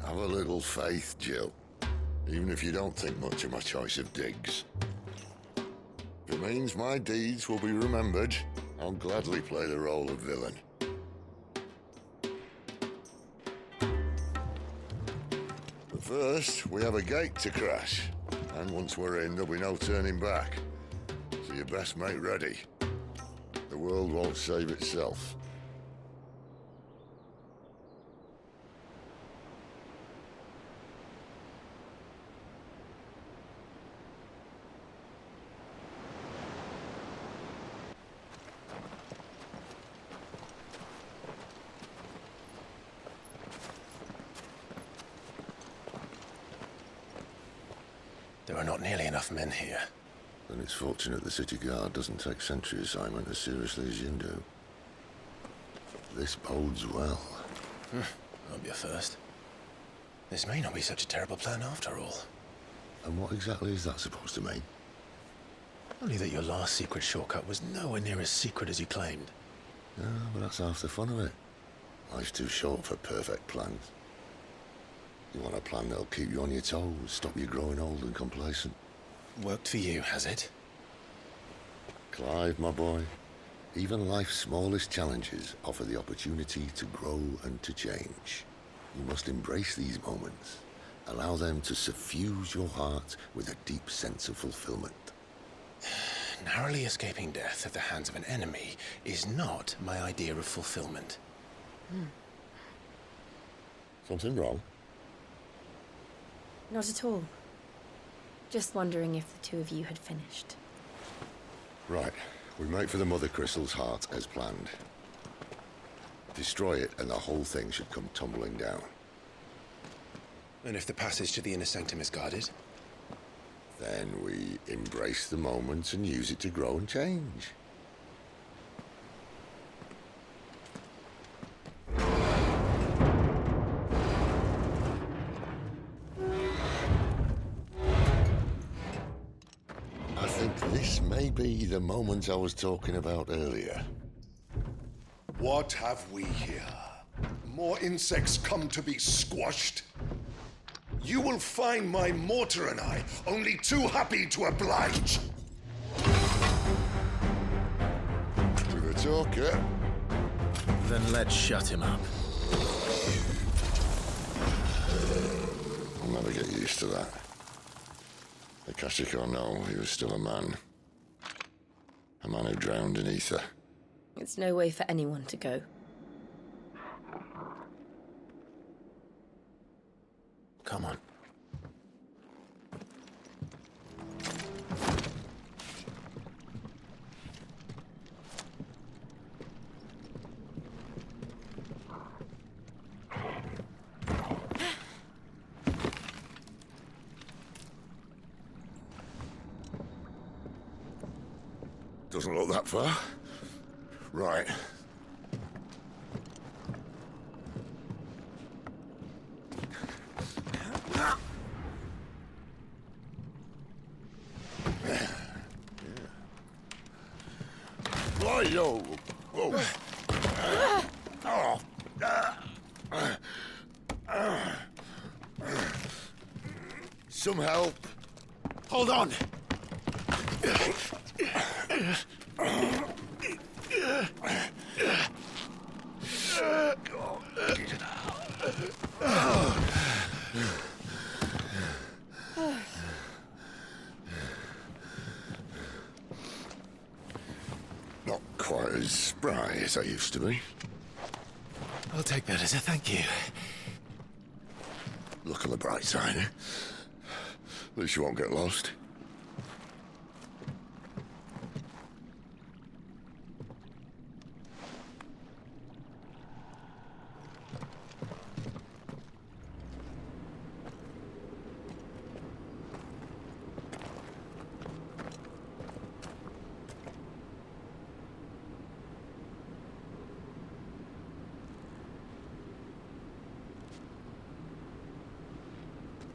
Have a little faith, Jill. Even if you don't think much of my choice of digs. If it means my deeds will be remembered, I'll gladly play the role of villain. But first, we have a gate to crash. And once we're in, there'll be no turning back. So you best make ready. The world won't save itself. There are not nearly enough men here. Then it's fortunate the city guard doesn't take sentry assignment as seriously as you do. This bodes well. Won't be a first. This may not be such a terrible plan after all. And what exactly is that supposed to mean? Only that your last secret shortcut was nowhere near as secret as you claimed. Yeah, but that's half the fun of it. Life's too short for perfect plans. You want a plan that'll keep you on your toes, stop you growing old and complacent. Worked for you, has it? Clive, my boy, even life's smallest challenges offer the opportunity to grow and to change. You must embrace these moments. Allow them to suffuse your heart with a deep sense of fulfillment. Narrowly escaping death at the hands of an enemy is not my idea of fulfillment. Something wrong? Not at all. Just wondering if the two of you had finished. Right. We make for the Mother Crystal's heart as planned. Destroy it and the whole thing should come tumbling down. And if the passage to the inner sanctum is guarded? Then we embrace the moment and use it to grow and change. I think this may be the moment I was talking about earlier. What have we here? More insects come to be squashed? You will find my mortar and I only too happy to oblige. To the talker. Then let's shut him up. I'll never get used to that. Akashic or no, he was still a man. A man who drowned in ether. It's no way for anyone to go. Come on. Doesn't look that far. Right. Yo. Whoa. Some help. Hold on. Not quite as spry as I used to be. I'll take that as a thank you. Look on the bright side, eh? At least you won't get lost.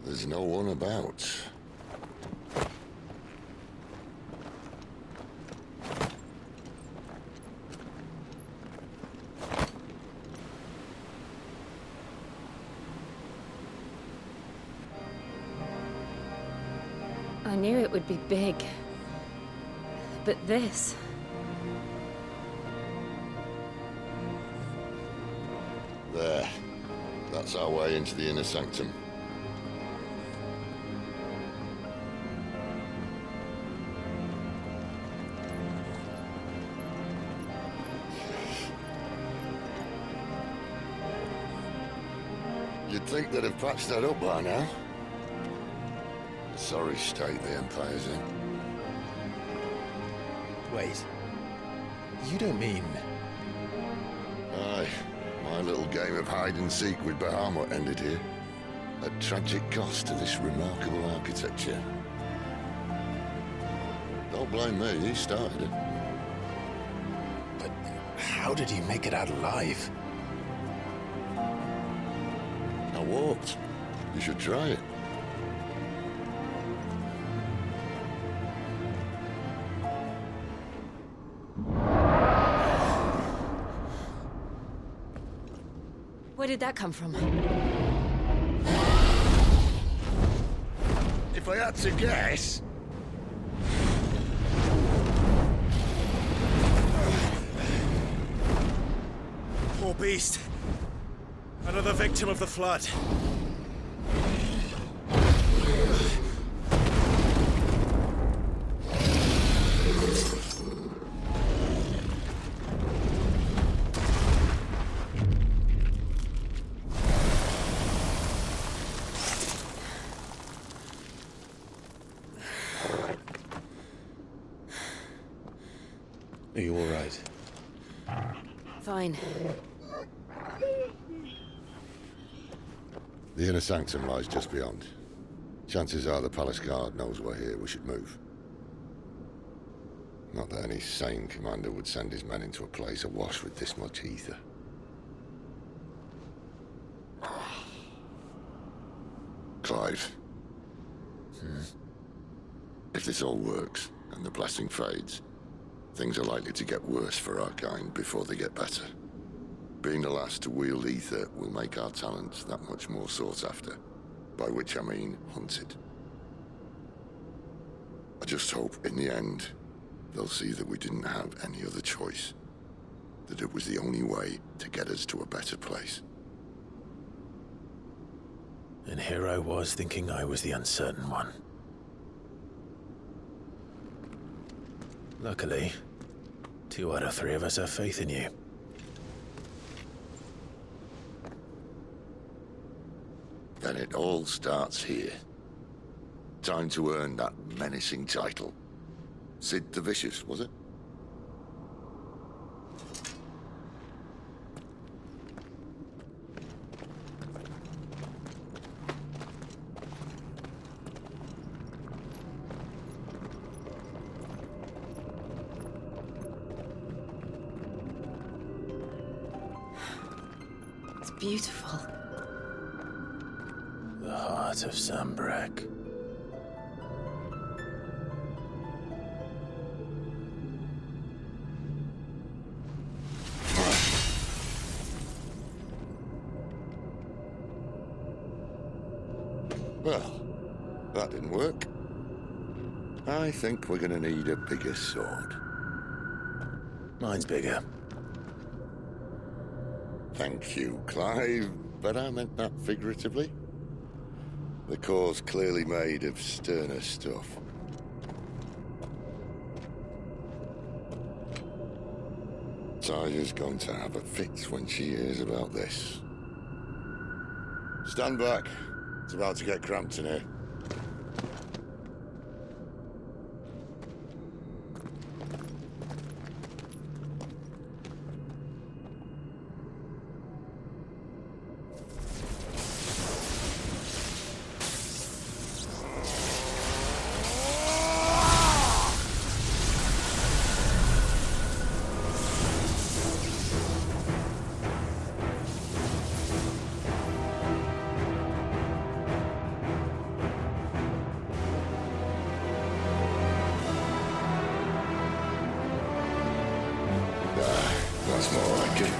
There's no one about. I knew it would be big. But this... There. That's our way into the inner sanctum. You'd think they'd have patched that up by now. A sorry state the Empire's in. Wait. You don't mean... Aye. My little game of hide-and-seek with Bahamut ended here. At tragic cost to this remarkable architecture. Don't blame me, he started it. But how did he make it out alive? I walked. You should try it. Where did that come from? If I had to guess... Poor beast. Another victim of the flood. Are you all right? Fine. The inner sanctum lies just beyond. Chances are the palace guard knows we're here. We should move. Not that any sane commander would send his men into a place awash with this much ether. Clive. If this all works, and the blessing fades, things are likely to get worse for our kind before they get better. Being the last to wield ether will make our talents that much more sought after, by which I mean hunted. I just hope, in the end, they'll see that we didn't have any other choice, that it was the only way to get us to a better place. And here I was thinking I was the uncertain one. Luckily, 2 out of 3 of us have faith in you. Then it all starts here. Time to earn that menacing title. Sid the Vicious, was it? It's beautiful. The heart of Sanbreque. Well, that didn't work. I think we're gonna need a bigger sword. Mine's bigger. Thank you, Clive, but I meant that figuratively. The core's clearly made of sterner stuff. Taja's going to have a fit when she hears about this. Stand back. It's about to get cramped in here. That's more like it.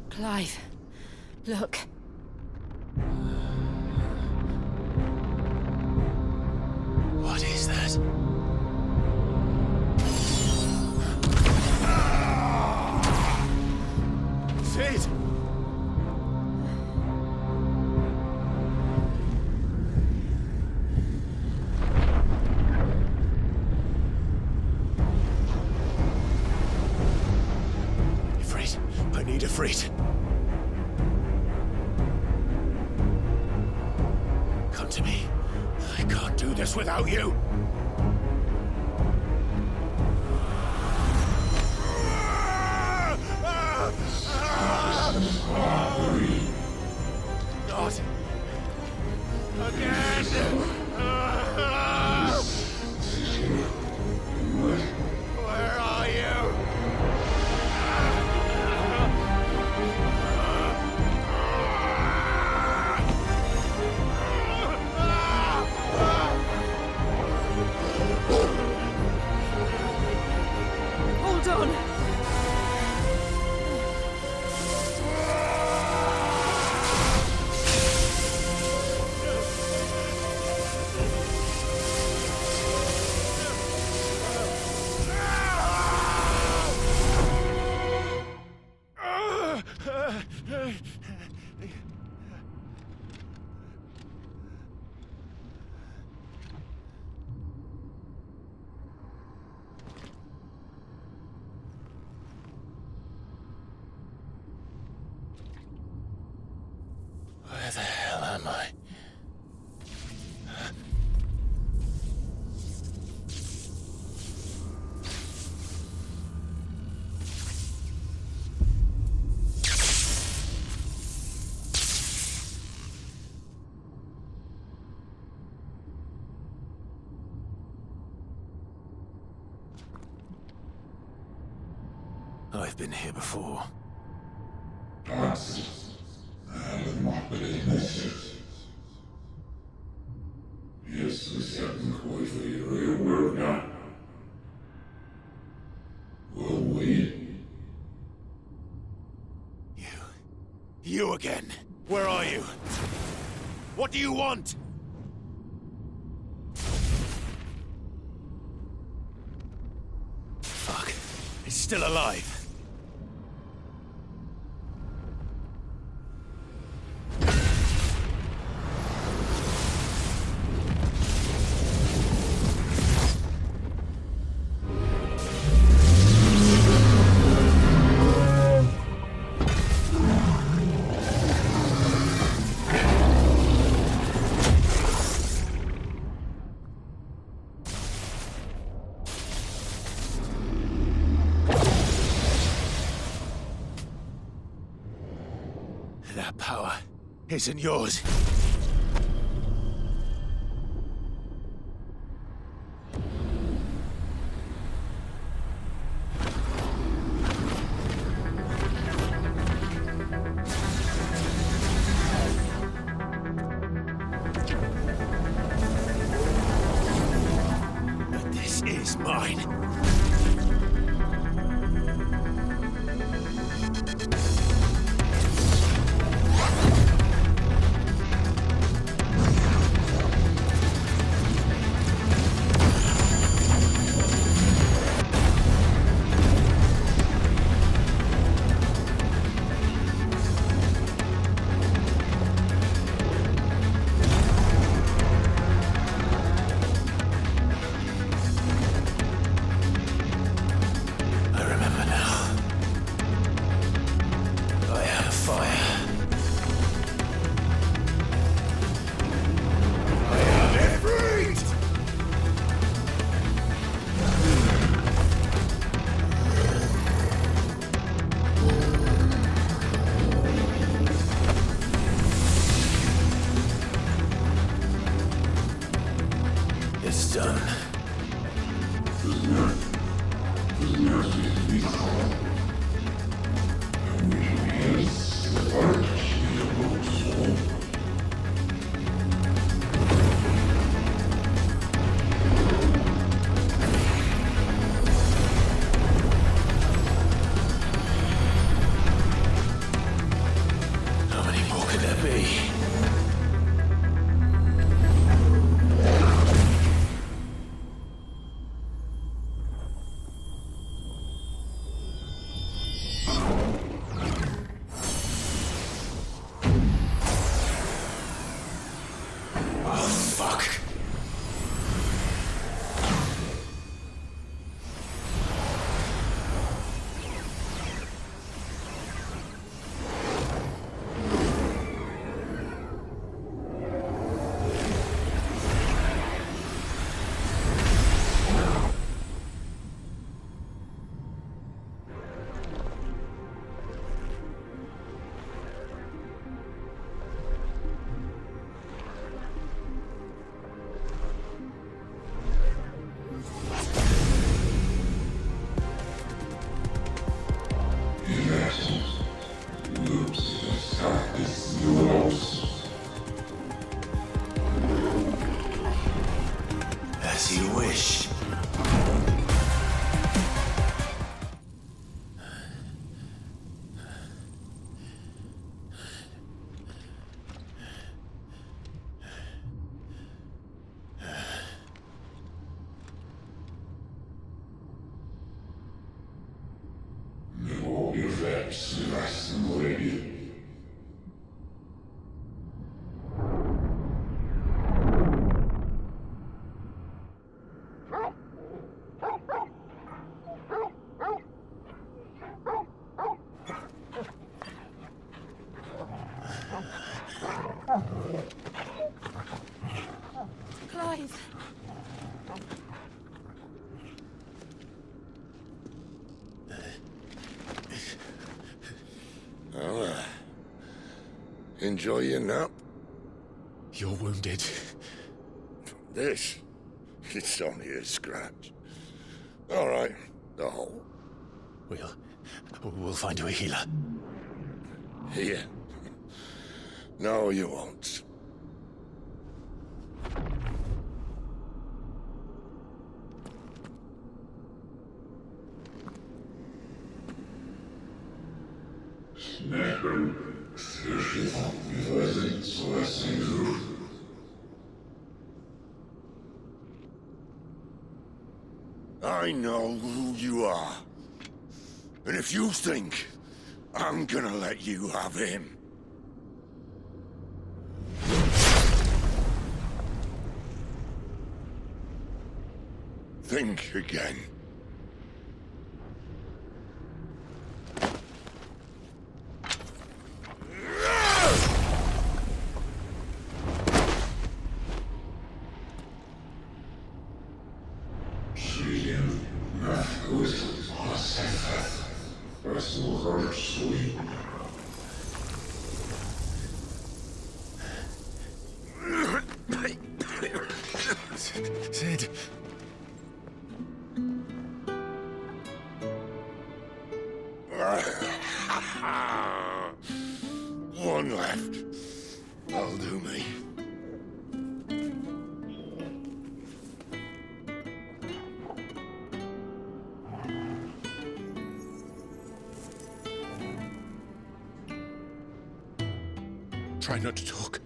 Clive, look. What is that? Sid! Ifrit, I need Ifrit. Come to me. I can't do this without you. Not again. Where are you? I've been here before. You again. Where are you? What do you want? Fuck. It's still alive. That power isn't yours. But this is mine. It's done. How many more could there be? As you wish. Clive. Well, enjoy your nap. You're wounded. This? It's only a scratch. All right, the hole. We'll We'll find you a healer. Here. No, you won't. I know who you are. And if you think I'm gonna let you have him... think again. Sid. One left. That'll do me. Try not to talk.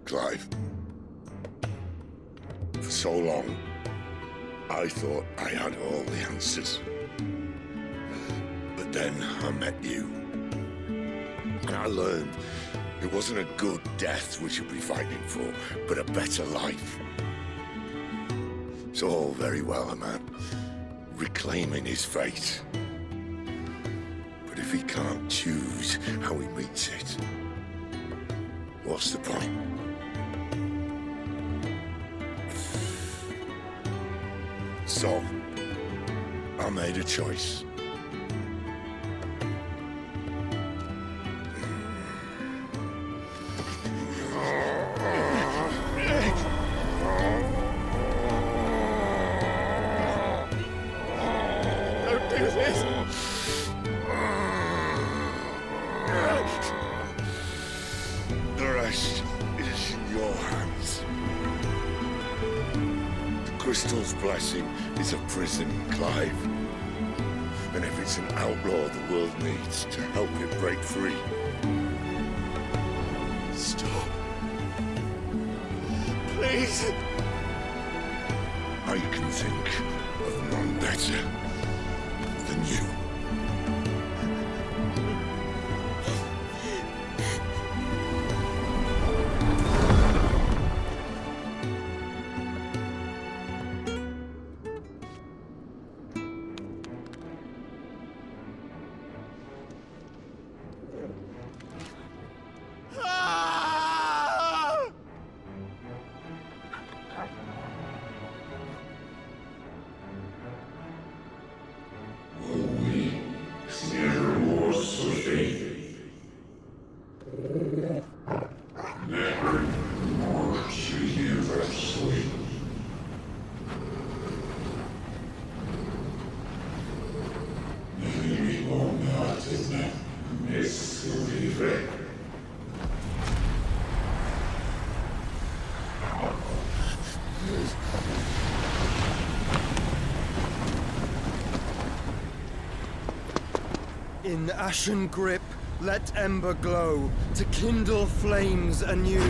Clive. For so long, I thought I had all the answers. But then I met you. And I learned it wasn't a good death we should be fighting for, but a better life. It's all very well, a man reclaiming his fate. But if he can't choose how he meets it, what's the point? So, I made a choice. Don't do this! The rest is in your hands. The Crystal's blessing is a prison, Clive. And if it's an outlaw the world needs to help it break free. Stop. Please. I can think of none better than you. In ashen grip, let ember glow, to kindle flames anew.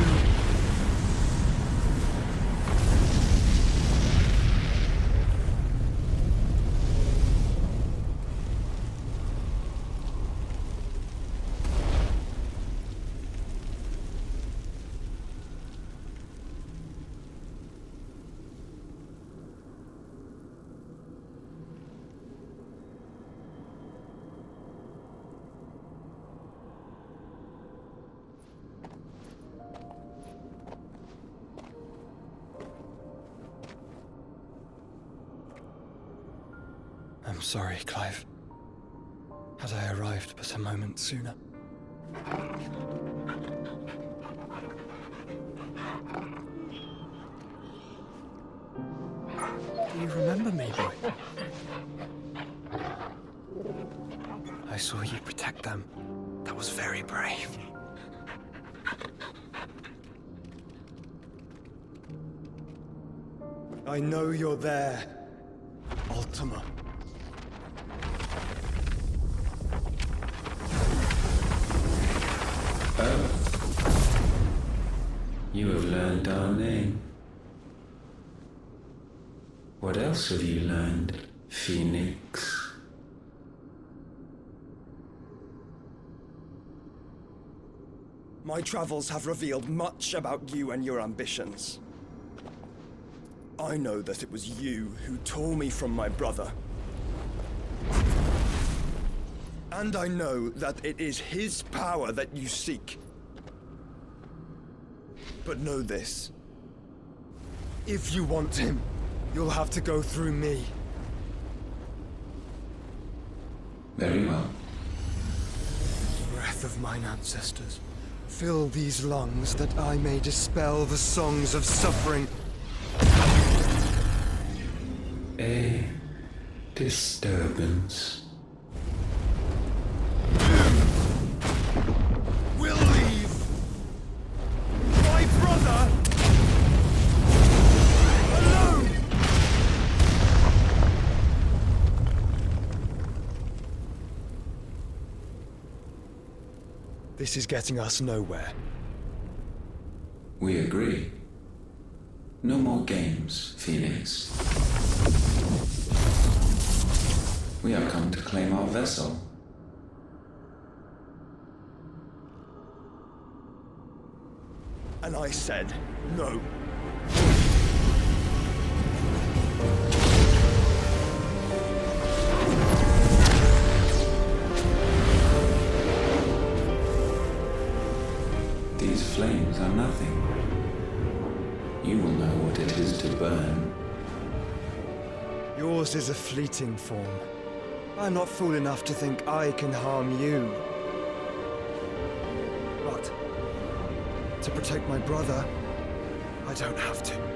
I'm sorry, Clive. Had I arrived but a moment sooner. Do you remember me, boy? I saw you protect them. That was very brave. I know you're there, Ultima. Oh. You have learned our name. What else have you learned, Phoenix? My travels have revealed much about you and your ambitions. I know that it was you who tore me from my brother. And I know that it is his power that you seek. But know this. If you want him, you'll have to go through me. Very well. Breath of mine ancestors, fill these lungs that I may dispel the songs of suffering. A disturbance. We'll leave! My brother! Alone! This is getting us nowhere. We agree. No more games, Phoenix. We have come to claim our vessel. And I said no. These flames are nothing. You will know what it is to burn. Yours is a fleeting form. I'm not fool enough to think I can harm you. But to protect my brother, I don't have to.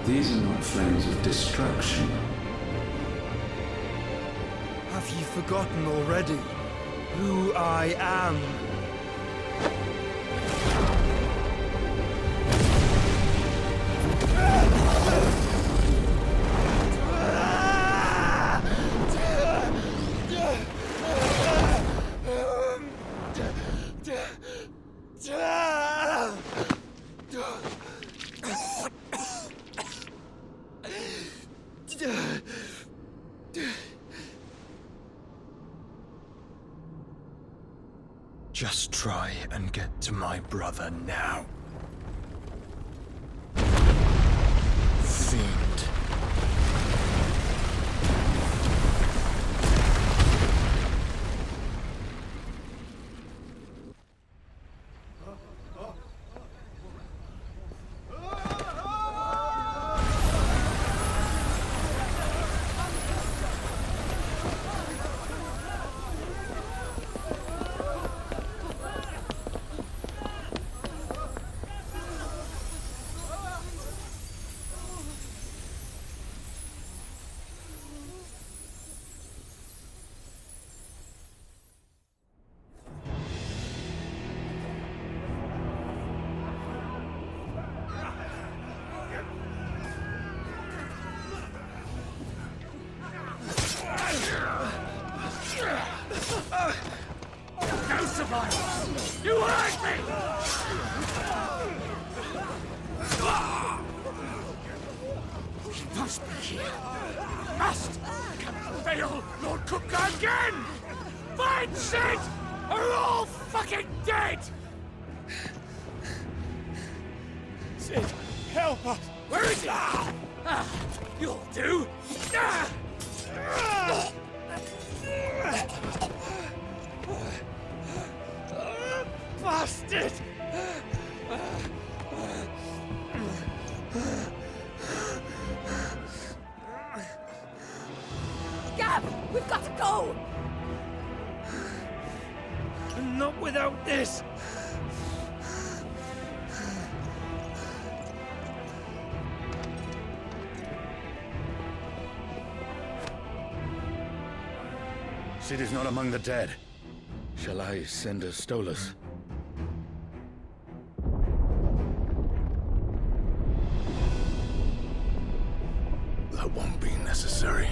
These are not flames of destruction. Have you forgotten already who I am? Just try and get to my brother now. Fiend. must be here. Must! Cannot fail, Lord Kupka again! Find Sid! Or we're all fucking dead! Sid, help us! Where is he? You'll do! Bastard! Gab, we've got to go! Not without this! Sid is not among the dead. Shall I send a Stolas? That won't be necessary.